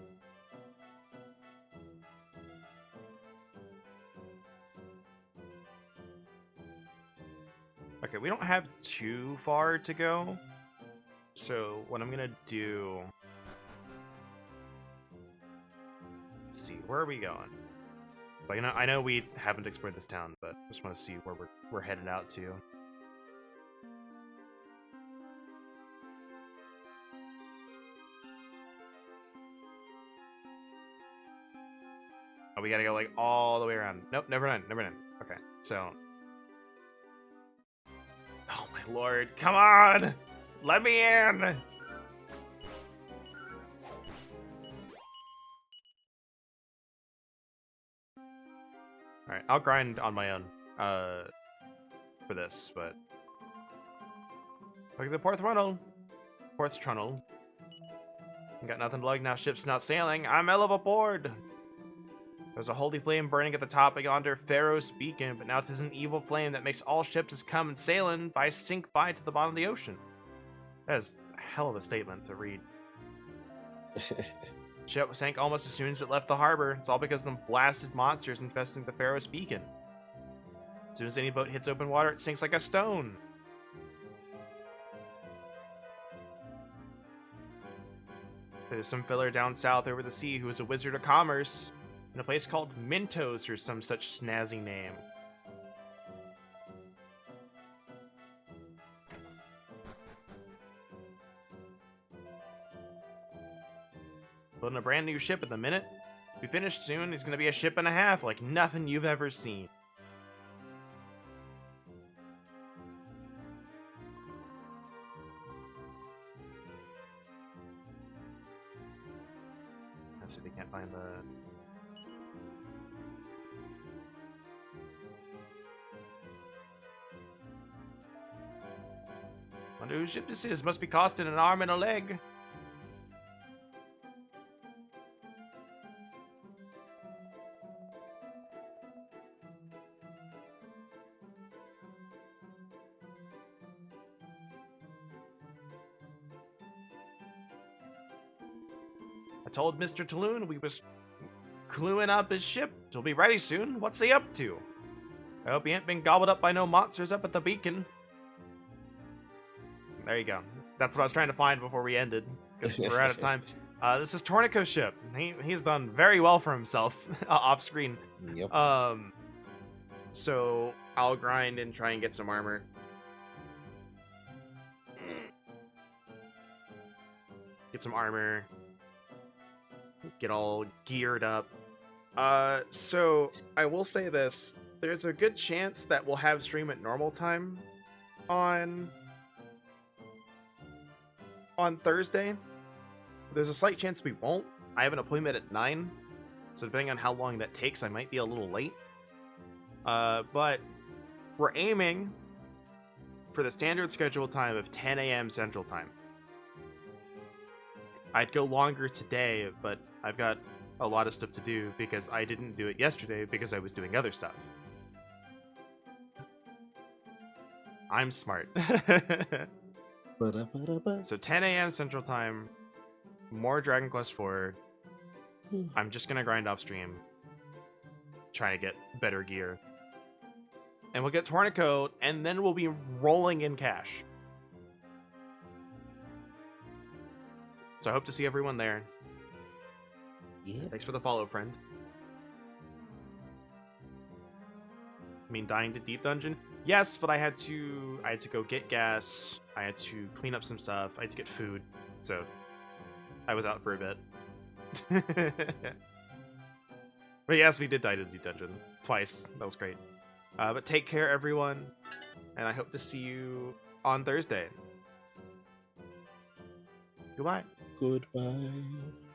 Okay, we don't have too far to go. So what I'm gonna do, let's see, where are we going? Like, I know we haven't explored this town, but I just want to see where we're headed out to. Oh, we gotta go like all the way around. Nope, never mind, never mind. Okay, so. Oh my lord, come on! Let me in! Alright, I'll grind on my own, for this, but. Look at the fourth tunnel. Fourth tunnel. Got nothing to lug now, ship's not sailing. I'm hell of a board! There's a holy flame burning at the top of yonder Pharaoh's beacon, but now 'tis an evil flame that makes all ships as come and sailing by sink by to the bottom of the ocean. That is a hell of a statement to read. Ship sank almost as soon as it left the harbor. It's all because of them blasted monsters infesting the Pharaoh's beacon. As soon as any boat hits open water, it sinks like a stone. There's some filler down south over the sea who is a wizard of commerce in a place called Mintos or some such snazzy name. Building a brand new ship at the minute. Be finished soon. It's gonna be a ship and a half, like nothing you've ever seen. Let's see if we can't find the. Wonder whose ship this is. Must be costing an arm and a leg. I told Mr. Taloon we was cluing up his ship. He'll be ready soon. What's he up to? I hope he ain't been gobbled up by no monsters up at the beacon. There you go. That's what I was trying to find before we ended, because we're out of time. This is Tornico's ship. He's done very well for himself off screen. Yep. So I'll grind and try and get some armor. Get some armor. Get all geared up. So I will say this. There's a good chance that we'll have stream at normal time on Thursday. There's a slight chance we won't. I have an appointment at 9, so depending on how long that takes, I might be a little late. But we're aiming for the standard schedule time of 10 a.m. Central Time. I'd go longer today, but I've got a lot of stuff to do because I didn't do it yesterday because I was doing other stuff. I'm smart. So 10 a.m. Central Time, more Dragon Quest IV. I'm just gonna grind off stream, try to get better gear, and we'll get Tornico, and then we'll be rolling in cash. So I hope to see everyone there. Yeah. Thanks for the follow, friend. I mean, dying to deep dungeon? Yes, but I had to go get gas. I had to clean up some stuff. I had to get food. So I was out for a bit. But yes, we did die to deep dungeon twice. That was great. But take care, everyone, and I hope to see you on Thursday. Goodbye. Goodbye.